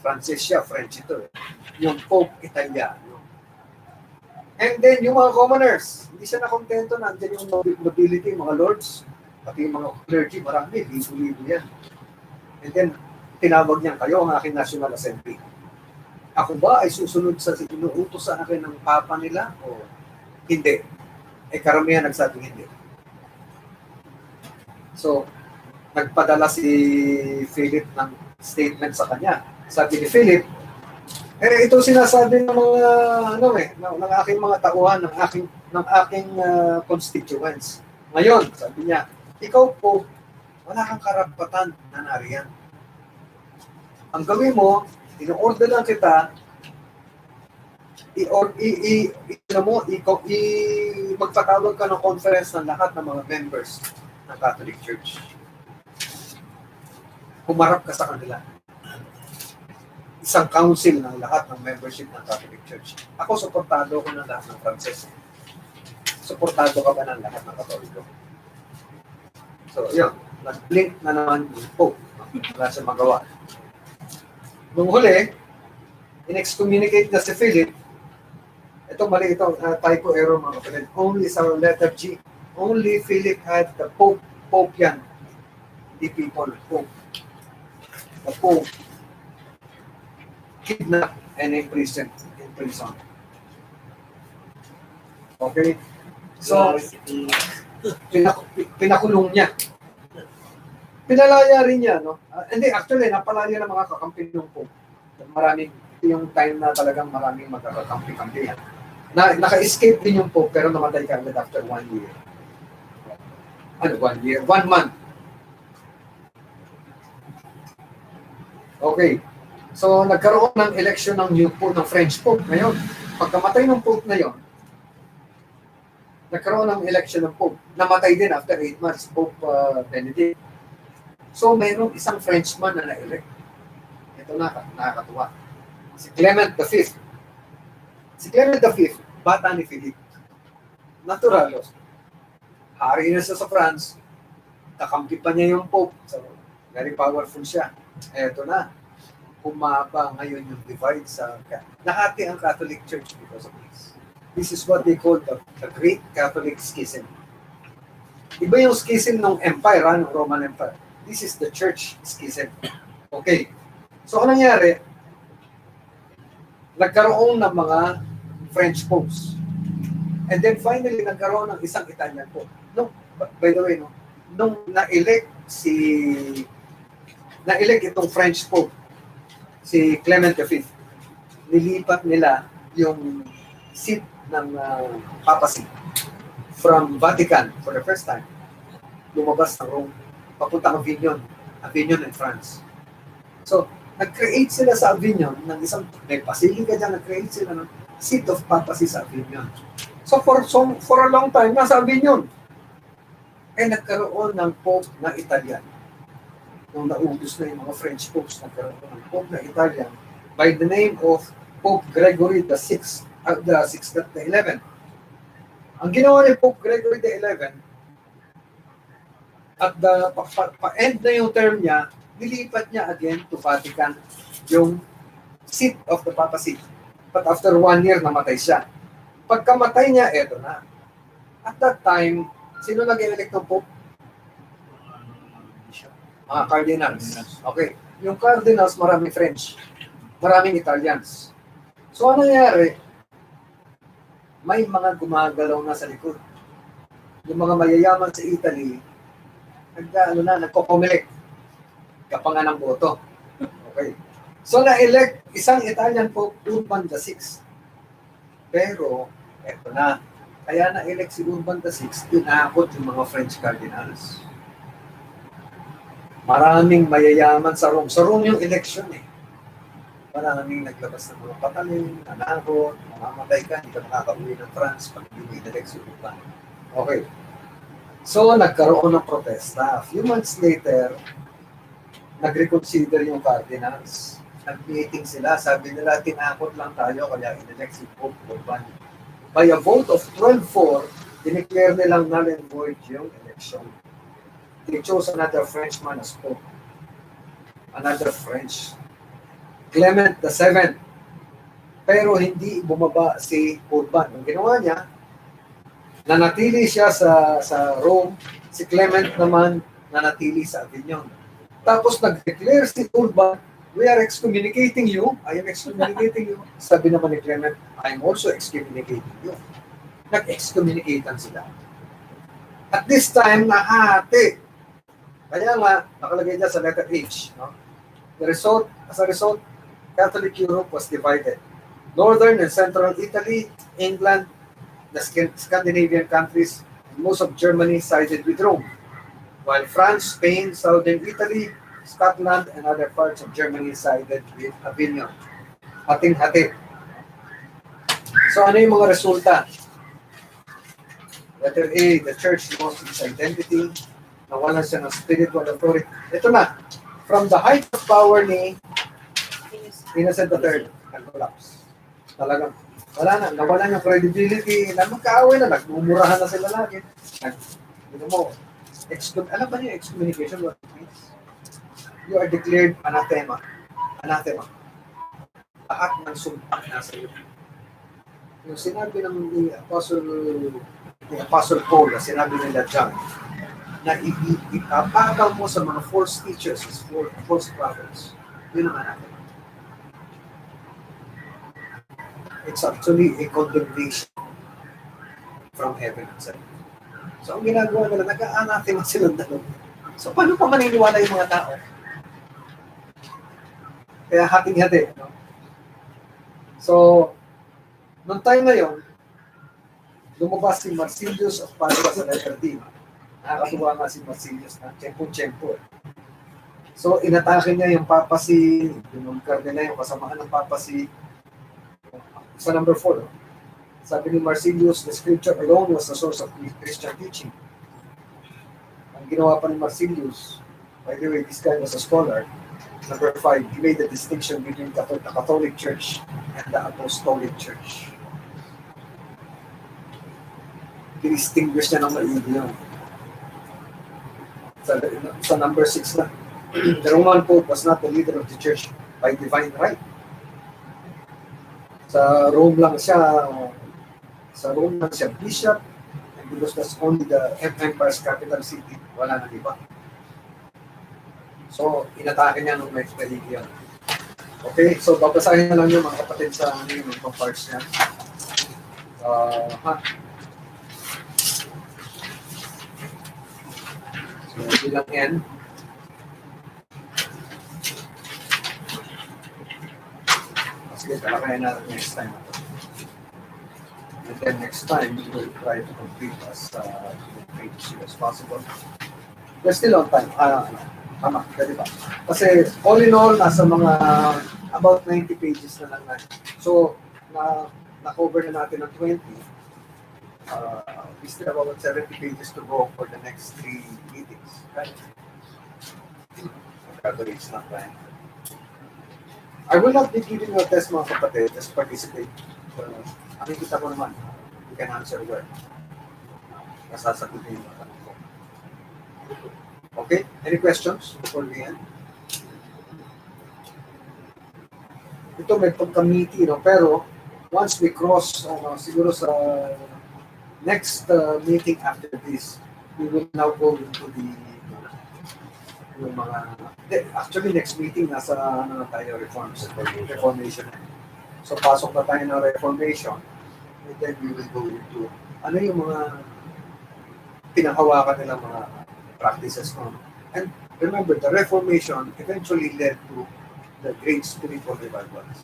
Francis siya, French ito. Yung Pope Italiano. And then yung mga commoners, hindi siya nakontento na andyan yung nobility, mga lords, pati yung mga clergy, marami, libo-libo yan. And then, tinawag niya, kayo ang aking National Assembly. Ako ba ay susunod sa inuutos sa akin ng papa nila o hindi? Karamihan nagsabing hindi. So, nagpadala si Philip ng statement sa kanya. Sabi ni Philip, ito sinasabi ng mga ng aking mga tauhan, ng aking constituents. Ngayon, sabi niya, ikaw po, wala kang karapatan na nariyan. Ang gawin mo, ino-order lang kita, magpatawag ka ng conference ng lahat ng mga members ng Catholic Church. Humarap ka sa kanila. Isang council ng lahat ng membership ng Catholic Church. Ako, suportado ko ng lahat ng Frances. Suportado ka ba ng lahat ng Katoliko? So, yun. Nag-blink na naman yung Pope. Wala siya magawa. Nung huli, in-excommunicate na si Philip. Ito mali ito, typo error mga kapatid. Only sa letter G. Only Philip had the Pope. Pope yan. The people. Pope. The Pope kidnap and imprisoned in prison. Okay? So, pinakulong niya. Pinalaya rin niya, no? Hindi, actually, napalaya ng mga kakampi ng Pope. Maraming, yung time na talagang maraming magkakakampi-kampi yan. Naka-escape din yung Pope, pero namatay ka agad after 1 year. 1 year? 1 month. Okay. So, nagkaroon ng election ng new Pope, ng French Pope. Ngayon, pagkamatay ng Pope na yon, nagkaroon ng election ng Pope. Namatay din after 8 months, Pope Benedict. So, mayroong isang Frenchman na na-elect. Ito nakakatuwa. Si Clement V. Si Clement V, bata ni Philip. Natural. Hari na siya sa France. Kakampi pa niya yung Pope. So, very powerful siya. Eto na. Humaba ngayon yung divide sa... Nahati ang Catholic Church because of this. This is what they call the Great Catholic Schism. Iba yung schism ng Empire, ng Roman Empire. This is the Church Schism. Okay. So, ano nangyari? Nagkaroon ng mga French popes. And then finally, nagkaroon ng isang Italian pope. No, by the way, no, nung na-elect itong French pope, si Clement V, nilipat nila yung seat ng papacy from Vatican for the first time. Lumabas ng Rome, papunta ng Avignon in France. So, nag-create sila sa Avignon ng isang, may pasilika dyan, nag-create sila ng seat of papacy sa Avignon. So, for a long time, nasa Avignon. Nagkaroon ng Pope na Italian. Nung naubos na yung mga French popes, nagkaroon ng Pope na Italian by the name of Pope Gregory the 11. Ang ginawa ni Pope Gregory the 11, At pa-end na yung term niya, nilipat niya again to Vatican yung seat of the papacy. But after 1 year, namatay siya. Pagkamatay niya, eto na. At that time, sino nag-elect ng Pope? Mga cardinals. Okay. Yung cardinals, maraming French. Maraming Italians. So, ano nangyari? May mga gumagalaw na sa likod. Yung mga mayayaman sa Italy, nagko-comelect. Kapangan ng boto. Okay. So, na-elect isang Italian Pope, Urban VI. Pero, eto na. Kaya na-elect si Urban VI, tinakot yung mga French cardinals. Maraming mayayaman sa Rome. Sa Rome yung election eh. Maraming naglabas ng mga patalim, nanakot, mamamatay ka, hindi ka makakauwi ng France pag hindi elect si Urban. Okay. So, nagkaroon ng protesta. A few months later, nag-reconsider yung cardinals. Nag-meeting sila. Sabi nila, tinakot lang tayo, kaya in-elect si Pope Urban. By a vote of 12-4, dineclare nilang null and void yung election. They chose another Frenchman as Pope. Another French. Clement VII. Pero hindi bumaba si Urban. Ang ginawa niya, nanatili siya sa Rome, si Clement naman nanatili sa Avignon. Tapos nag-declare si Urban, we are excommunicating you. I am excommunicating you. Sabi naman ni Clement, I am also excommunicating you. Nag-excommunicatean sila. At this time, nahati. Kaya nga, nakalagay niya sa letter H. No? As a result, Catholic Europe was divided. Northern and Central Italy, England, the Scandinavian countries, and most of Germany sided with Rome. While France, Spain, Southern Italy, Scotland, and other parts of Germany sided with Avignon. Hating-hati. So ano yung mga resulta? Letter A, the church lost its identity. Nawalan siya ng spiritual authority. Ito na, from the height of power ni Innocent III, nag-collapse. Talagang, wala na, nawalan yung credibility, na magkaaway na, nagmumurahan na sila lagi. Alam ba niyo excommunication, what it means? You are declared anathema. Anathema. Lahat ng sumpa nasa iyo. Yung sinabi ng Apostle Paul, na sinabi nila John, na ipapagaw mo sa mga false teachers, false prophets. Yun ang anathema. It's actually a condemnation from heaven itself. So, ang ginagawa nila, nag-anathema silang dalawa. So, paano pa maniniwala yung mga tao? Kaya hating-hati. No? So, noong time na yun, lumabas si Marsilius of Padua sa letter D. Nakakatuwa nga si Marsilius na tiyempo-tiyempo. So, inatake niya yung papacy, yung kardinal, yung kasamaan ng papacy. Sa number 4, sabi ni Marsilius, the scripture alone was the source of Christian teaching. Ang ginawa pa ni Marsilius, by the way, this guy was a scholar. Number 5, he made the distinction between the Catholic Church and the Apostolic Church. Distinguish niya ng maigi yun. Sa number 6 na, the Roman Pope was not the leader of the Church by divine right. Sa Rome lang siya bishop, and because that's only the empire's capital city, wala nang iba. So, inatake niya nung next religion. Okay, so babasahin na lang yung mga kapatid sa yung parts niya. So, bilang N. Sige, talakayan natin next time. And then next time, we will try to complete as soon as possible. We're still on time. Tama, pwede ba? Kasi all in all, nasa mga about 90 pages na lang. So, na-cover na natin ng 20. We still have about 70 pages to go for the next 3 meetings. Right? It's not time. I will not be giving you a test, mga kapatid. Just participate. Nakikita ko naman. You can answer well. Nasasagutin yung tanong ko. Okay? Any questions before we end? Ito may pagka-meaty, no? Pero once we cross, siguro sa next meeting after this, we will now go into the yung mga actually next meeting nasa ano na tayo reformation. So pasok na tayo ng reformation and then we will go into ano yung mga pinanghawakan nilang mga practices no. And remember the reformation eventually led to the great spiritual revivals.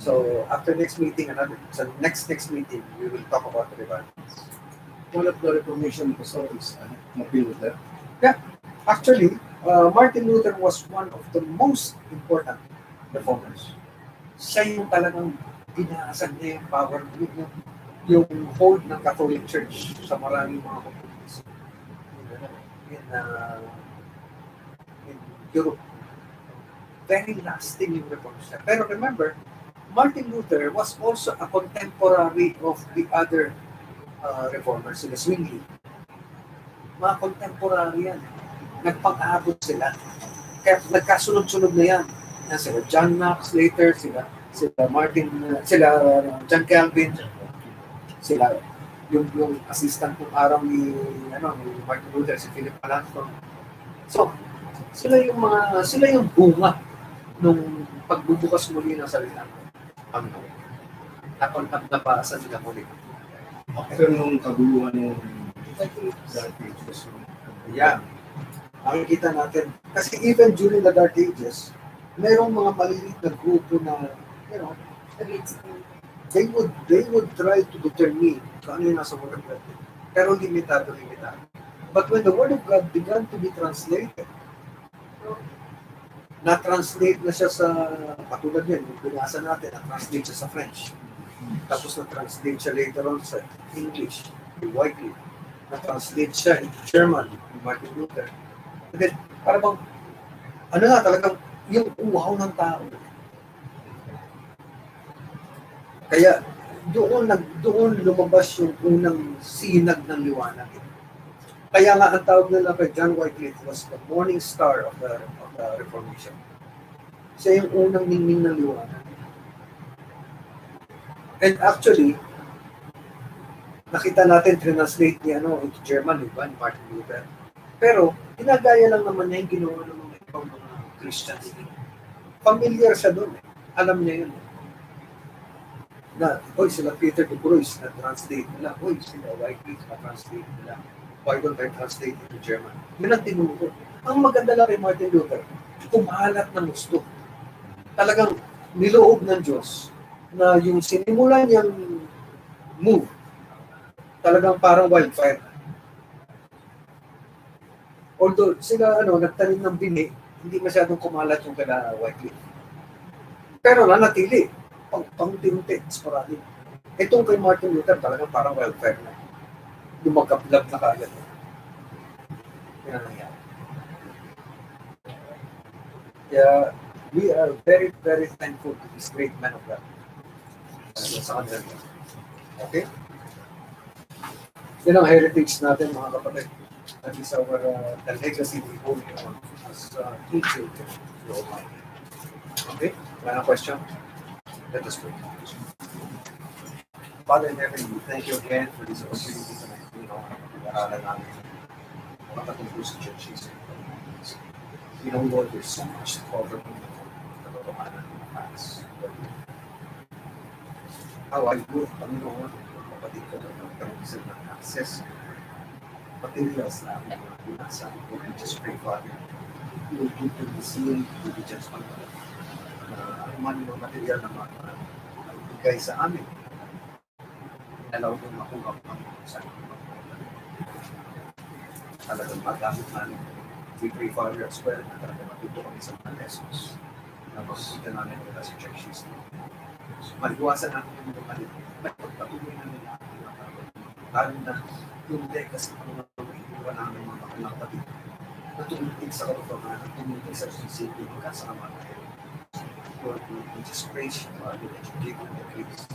So after next meeting, so next meeting, we will talk about the revivals. One of the Reformation historians, Martin Luther. Actually, Martin Luther was one of the most important reformers. Siya yung talagang binaasan niya yung power, yung hold ng Catholic Church sa maraming mga communities in Europe. Very lasting yung reforms niya. Pero remember, Martin Luther was also a contemporary of the other reformers, sila Zwingli. Mga contemporary yan. Nagpang-aabot sila. Kaya nagkasunod-sunod na yan. Yan sila John Knox later, sila John Calvin, sila yung assistant ng araw ni Martin Luther, si Philip Melanchthon. So, sila yung bunga nung pagbubukas muli ng salita. Napasa nila muli. After nung kaguluhan ng Dark Ages. Yeah. Makikita natin. Kasi even during the Dark Ages, merong mga maliliit na grupo na, they would try to determine kung ano yung nasa Word of God. Pero limitado. But when the Word of God began to be translated, na-translate na siya sa, katulad yan, yung binasa natin, na-translate siya sa French. Tapos na-translate siya later on sa English, yung Wycliffe. Na-translate siya in German, yung Martin Luther. And then, parang talagang yung uhaw ng tao. Kaya, doon lumabas yung unang sinag ng liwanag. Kaya nga ang tawag nila kay John Wycliffe was the morning star of the Reformation. Siya yung unang ningning ng liwanag. And actually, nakita natin translate niya into German, ni Martin Luther. Pero, ginagaya lang naman niya yung ginawa ng mga ibang mga Christians. Familiar siya doon. Alam niya yun. Na, sila Peter de Bruys na translate nila. Sila Wycliffe na translate nila. Why don't I translate into German? Yun ang tinuro. Ang maganda lang kay Martin Luther, kumalat ng gusto. Talagang niloob ng Diyos na yung sinimulan niyang move, talagang parang wildfire. Although sila nagtanim ng bini, hindi masyadong kumalat yung kala Wycliffe. Pero nanatili, pang-unti-unti, sporadic. Itong kay Martin Luther, talagang parang wildfire na. Lumagkablab na kagad. Yan ang nangyari. Kaya, we are very, very thankful to this great man of God. Sa kanila. Okay? Yan ang heritage natin, mga kapatid. That is our the legacy we hold on as teaching to the Almighty. Okay? Final question? Let us pray. Father in heaven, we thank you again for this opportunity tonight. Pag-aralan namin makatungkol sa churches. Lord, there's so much to cover in the katotohanan ng past. How I would, Panginoon, kapatid ko na magkaroon ng access materials na aming mga binasa. Lord, we just pray, Father, you will give them the zeal, diligence, Panginoon, na ang mga material na bigay sa amin. Inalaw mo makuha ko sa amin. Talagang magamit namin. We pray, Father, as well, na talagang matuto kami sa mga lessons na makikita namin mula sa churches. Maliwasan natin yung mga pagpatuloy namin na ating mga tawag. Lalo na yung legacy ng mga inuwan namin mga kapatid na tumutin sa katotohanan, tumutin sa prinsipyo ng kasama tayo. Lord, we just praise you, Father, that you give them the grace.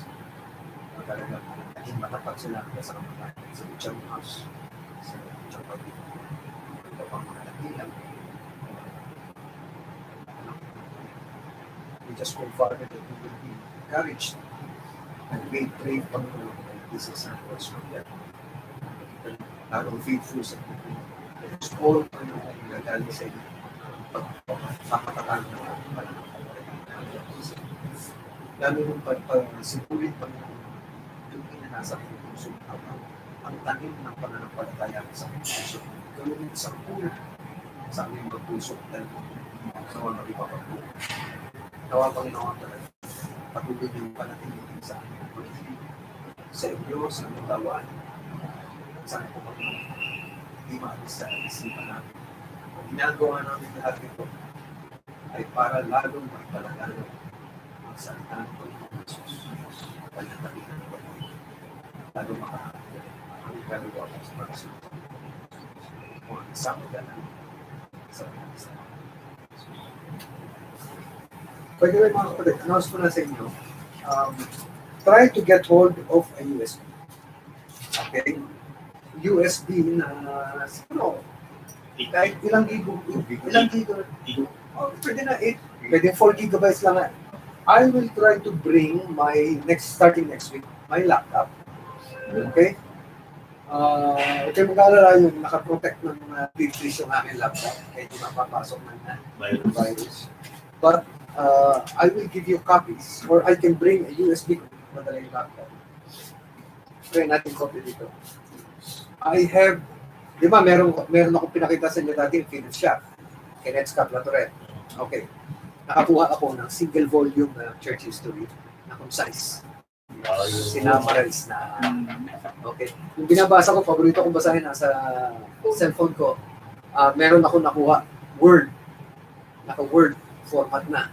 Talagang naging matapat sila kasama tayo sa Butchang House, sa Butchang Pagod. Ito pang mga hindi lang. We just confirmed that we will be encouraged and we pray Panginoon that this is not what's from them. Lagong faithful sa Panginoon. It is all Panginoon ang nagaling sa inyo. Pagpapatakan ng Panginoon. Lalo yung pagpasipulit Panginoon, yung inanasa ng puso ang tanim ng pananampalataya sa puso. Gawin sa puso sa aming magpuso dahil sa mga ipapagpuso. Nawa Panginoon talaga, patuloy yung panatilitin sa aming pag-ibig sa inyo, sa aming tawaan. Sana po Panginoon, hindi maalis sa isipan namin. Ang ginagawa namin lahat ito ay para lalong magpalagano ang salita ng Panginoon Jesus. Palatabihan ng Panginoon. Lalo makakakita ang ikagawa sa pagkasunod. Kung ang isang magalang sa pagkasunod. By the way, mga kapatid, announce ko na sa inyo, try to get hold of a USB. Okay? USB na, siguro, kahit ilang gigo, pwede na 8, pwede 4 gigabytes lang. I will try to bring my starting next week, my laptop. Okay? Okay, mag-alala yung nakaprotect ng T3 yung aking laptop. Kaya hindi mapapasok ng virus. But, I will give you copies or I can bring a USB madala yung laptop. Try natin copy dito. I have, di ba meron akong pinakita sa inyo dati yung Philips Shop. Kenneth Scott Latoret. Okay. Nakakuha ako ng single volume na church history na concise. Sinamarize na. Okay. Yung binabasa ko, paborito kong basahin nasa cellphone ko, meron ako nakuha Word. Naka-Word format na.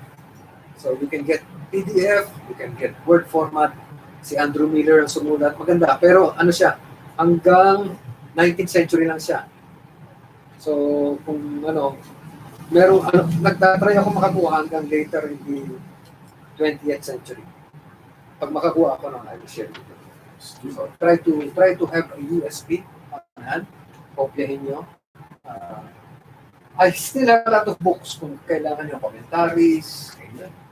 So you can get PDF, you can get Word format. Si Andrew Miller ang sumulat. Maganda. Pero ano siya, hanggang 19th century lang siya. So kung nagtatry ako makakuha hanggang later in the 20th century. Pag makakuha ako I will share it. So try to have a USB. Kopyahin nyo. I still have a lot of books kung kailangan nyo commentaries.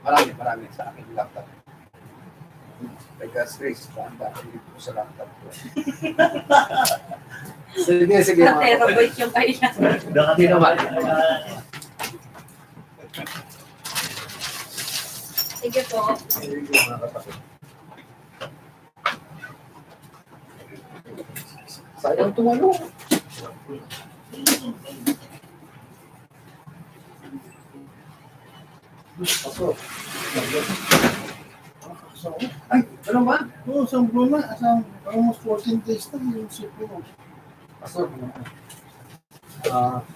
Marami sa aking laptop. By God's grace, paanda ko dito sa laptop ko. Sige. Terabyte yung kailangan. Hindi naman. Sige po. Sige, mga kapatid. Sayang tumalo. Pasok. Ay, ano ba? Oo, isang buwan na. Almost 14 days na yung sipo mo. Pasok.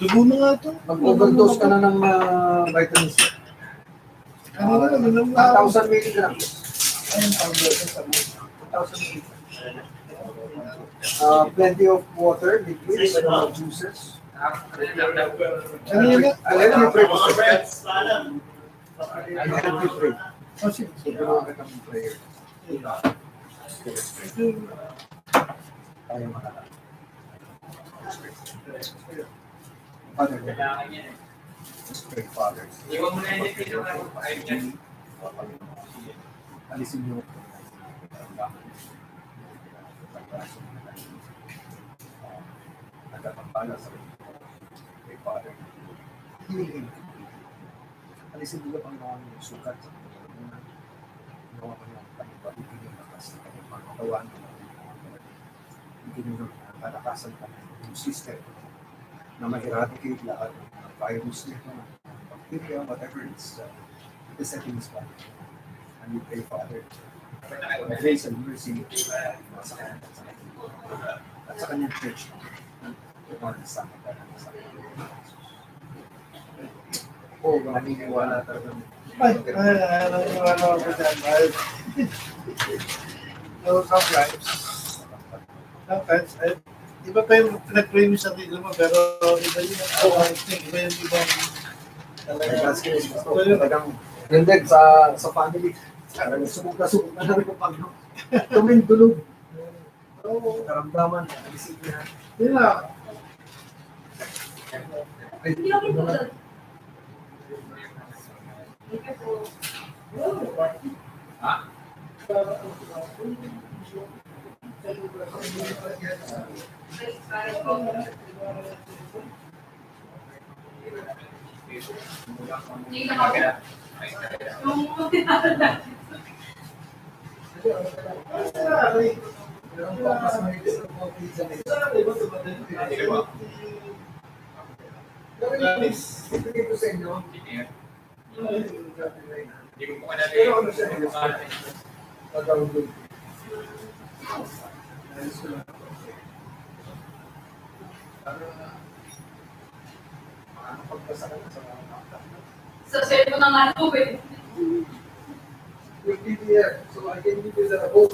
Dugo na nga ito. Mag-overdose ka na ng vitamins. Ano na, 1,000 milligrams. ayun, pag-break sa 1,000 milligrams. Plenty of water, liquids, juices. Ano yun? I'll let you pray. I'll let you pray. Oh, sige. Siguro ka ng prayer. Tayo makakala. Father, let's pray, Father. Alisin niyo nagpapala sa kay Father. Healing. Alisin niyo ang mga sukat sa mga kanyang panibagin ng lakas ng kanyang pangkatawan. Hindi niyo kalakasan yung system na ma-eradicate lahat ng virus nito, bacteria, whatever it's besetting his body. And we pray, Father, for grace and mercy sa kanyang at sa kanyang church. Sa oh, naniniwala talaga. Ano ako dyan, mahal. No, sometimes, iba pa yung pinag-pray mo sa sarili mo, pero iba yun ang iba yung ibang Talagang rendered sa family. Sumugka-sumug na rin ang Panginoon. Tuming dulog. Karamdaman, alisin niya. yun na. Hindi ako ito. Thank you po. Hindi lang ako. Sa cellphone na nga ako eh. So I can give you the both